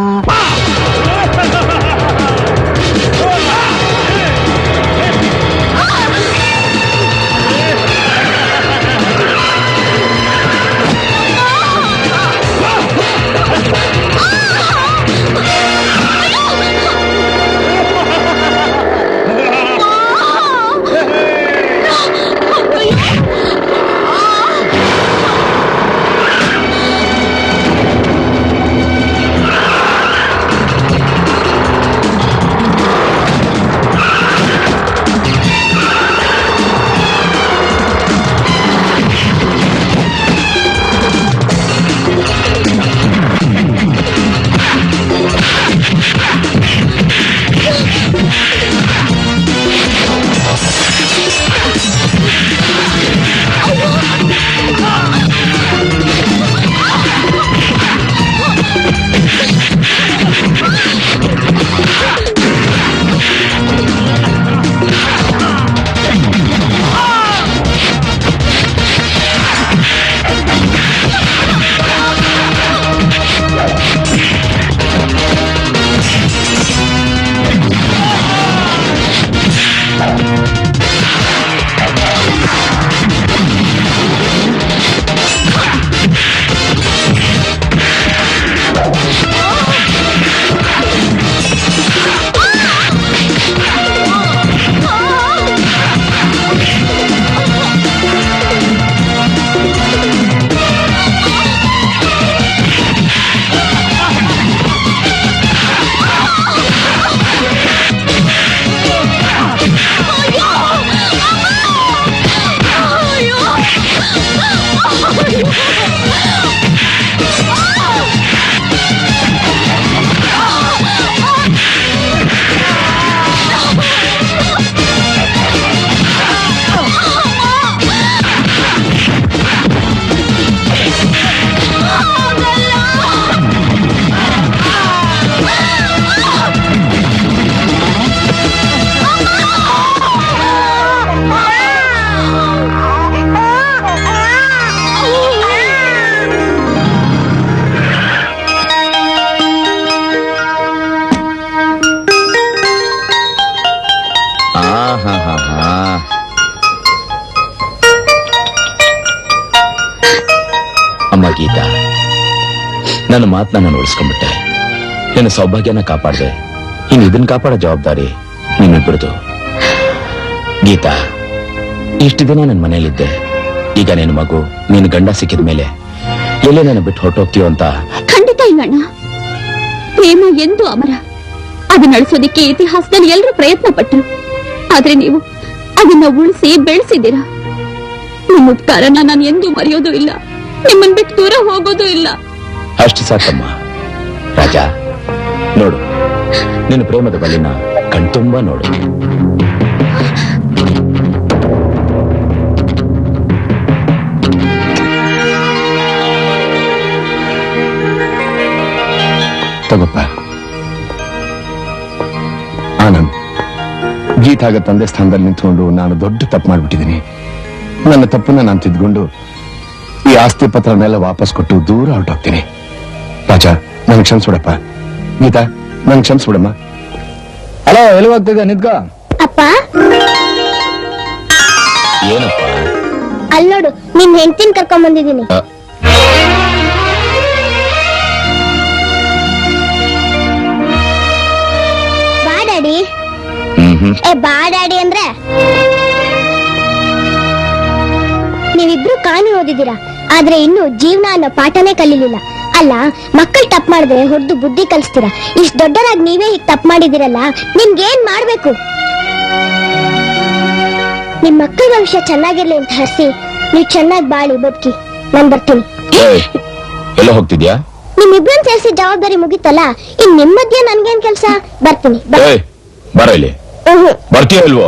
ಅಮ್ಮ ಗೀತಾ, ನನ್ನ ಮಾತನ್ನ ನಾನು ಉಳಿಸ್ಕೊಂಡ್ಬಿಟ್ಟೆ. ನಿನ್ನ ಸೌಭಾಗ್ಯನ ಕಾಪಾಡ್ದೆ. ಇನ್ನು ಇದನ್ನ ಕಾಪಾಡೋ ಜವಾಬ್ದಾರಿ ನಿಮ್ಮಿಬ್ಬರದು. ಗೀತಾ, ಇಷ್ಟು ದಿನ ನನ್ನ ಮನೇಲಿದ್ದೆ. ಈಗ ನಿನ್ನ ಮಗು, ನಿನ್ನ ಗಂಡ ಸಿಕ್ಕಿದ ಮೇಲೆ ಎಲ್ಲೇ ನನ್ನ ಬಿಟ್ಟು ಹೊರಟೋಗ್ತೀಯೋ ಅಂತ. ಖಂಡಿತ ಇಲ್ಲಣ್ಣ. ಪ್ರೇಮ ಎಂದು ಅಮರ. ಅದನ್ನ ಅಳಿಸೋದಿಕ್ಕೆ ಇತಿಹಾಸದಲ್ಲಿ ಎಲ್ಲರೂ ಪ್ರಯತ್ನ ಪಟ್ಟರು. ಆದ್ರೆ ನೀವು ಅದನ್ನ ಉಳಿಸಿ ಬೆಳೆಸಿದ್ದೀರಾ. ನಿಮ್ಮ ಉಪಕಾರನ ನಾನು ಎಂದೂ ಮರೆಯೋದು ಇಲ್ಲ. ನಿಮ್ಮನ್ ಬಿಟ್ಟು ದೂರ ಹೋಗೋದು ಇಲ್ಲ. ಅಷ್ಟು ಸಾಕಮ್ಮ. ರಾಜ, ನೋಡು, ನಿನ್ನ ಪ್ರೇಮದ ಬಲಿನ ಕಣ್ತುಂಬ ನೋಡು. ತಗೋಪ್ಪ. ಆನಂದ್, ಗೀತಾಗ ತಂದೆ ಸ್ಥಾನದಲ್ಲಿ ನಿಂತ್ಕೊಂಡು ನಾನು ದೊಡ್ಡ ತಪ್ಪು ಮಾಡ್ಬಿಟ್ಟಿದ್ದೀನಿ. ನನ್ನ ತಪ್ಪನ್ನ ನಾನು ತಿದ್ಕೊಂಡು ಈ ಆಸ್ತಿ ಪತ್ರನೆಲ್ಲ ವಾಪಸ್ ಕೊಟ್ಟು ದೂರ ಹೊರಟೋಗ್ತೀನಿ. ರಾಜ, ನನ್ ಕ್ಷಮಿಸ್ಬಿಡಪ್ಪ. ಗೀತಾ, ನನ್ ಕ್ಷಮಿಸ್ಬಿಡಮ್ಮ. ಹಲೋ, ಎಲ್ಲಿ ಹೋಗ್ತಿದ್ದ? ನಿಂತ್ಕೋ. ಅಪ್ಪ, ಏನಪ್ಪ? ಅಲ್ಲಿ ನೋಡು, ನಿನ್ ಹೆಂಡತಿನ ಕರ್ಕೊಂಡ್ ಬಂದಿದ್ದೀನಿ. ಬಾ ಡ್ಯಾಡಿ. ಬಾ ಡ್ಯಾಡಿ ಅಂದ್ರೆ ನೀವಿಬ್ರು ಕಾಣಿ ಓದಿದ್ದೀರಾ, ಆದ್ರೆ ಇನ್ನು ಜೀವನ ಅನ್ನೋ ಪಾಠನೇ ಕಲೀಲಿಲ್ಲ. ಅಲ್ಲ, ಮಕ್ಕಳು ತಪ್ಪು ಮಾಡಿದ್ರೆ ಹೊಡೆದು ಬುದ್ಧಿ ಕಲಿಸ್ತೀರಾ. ಇಷ್ಟು ದೊಡ್ಡರಾಗಿ ನೀವೇ ಹೀಗೆ ತಪ್ಪು ಮಾಡಿದಿರಲ್ಲ, ನಿಮ್ಗೇನ್ ಮಾಡ್ಬೇಕು? ನಿಮ್ ಮಕ್ಕಳ ಭವಿಷ್ಯ ಚೆನ್ನಾಗಿರ್ಲಿ ಅಂತ ಹರಿಸಿ ನೀವ್ ಚೆನ್ನಾಗಿ ಬಾಳಿ ಬದುಕಿ. ನಾನ್ ಬರ್ತೀನಿ. ಎಲ್ಲ ಹೋಗ್ತಿದ್ಯಾ? ನಿಮ್ಮಿಬ್ರನ್ ಸೇರಿಸಿ ಜವಾಬ್ದಾರಿ ಮುಗಿತಲ್ಲ, ಇನ್ ನಿಮ್ ಮಧ್ಯೆ ನನ್ಗೇನ್ ಕೆಲ್ಸ? ಬರ್ತೀನಿ. ಬರ ಇಲ್ಲಿ. ಬರ್ತೀಯ ಇಲ್ವೋ?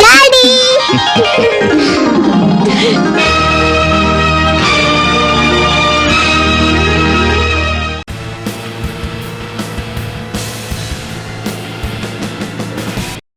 ಡ್ಯಾಡಿ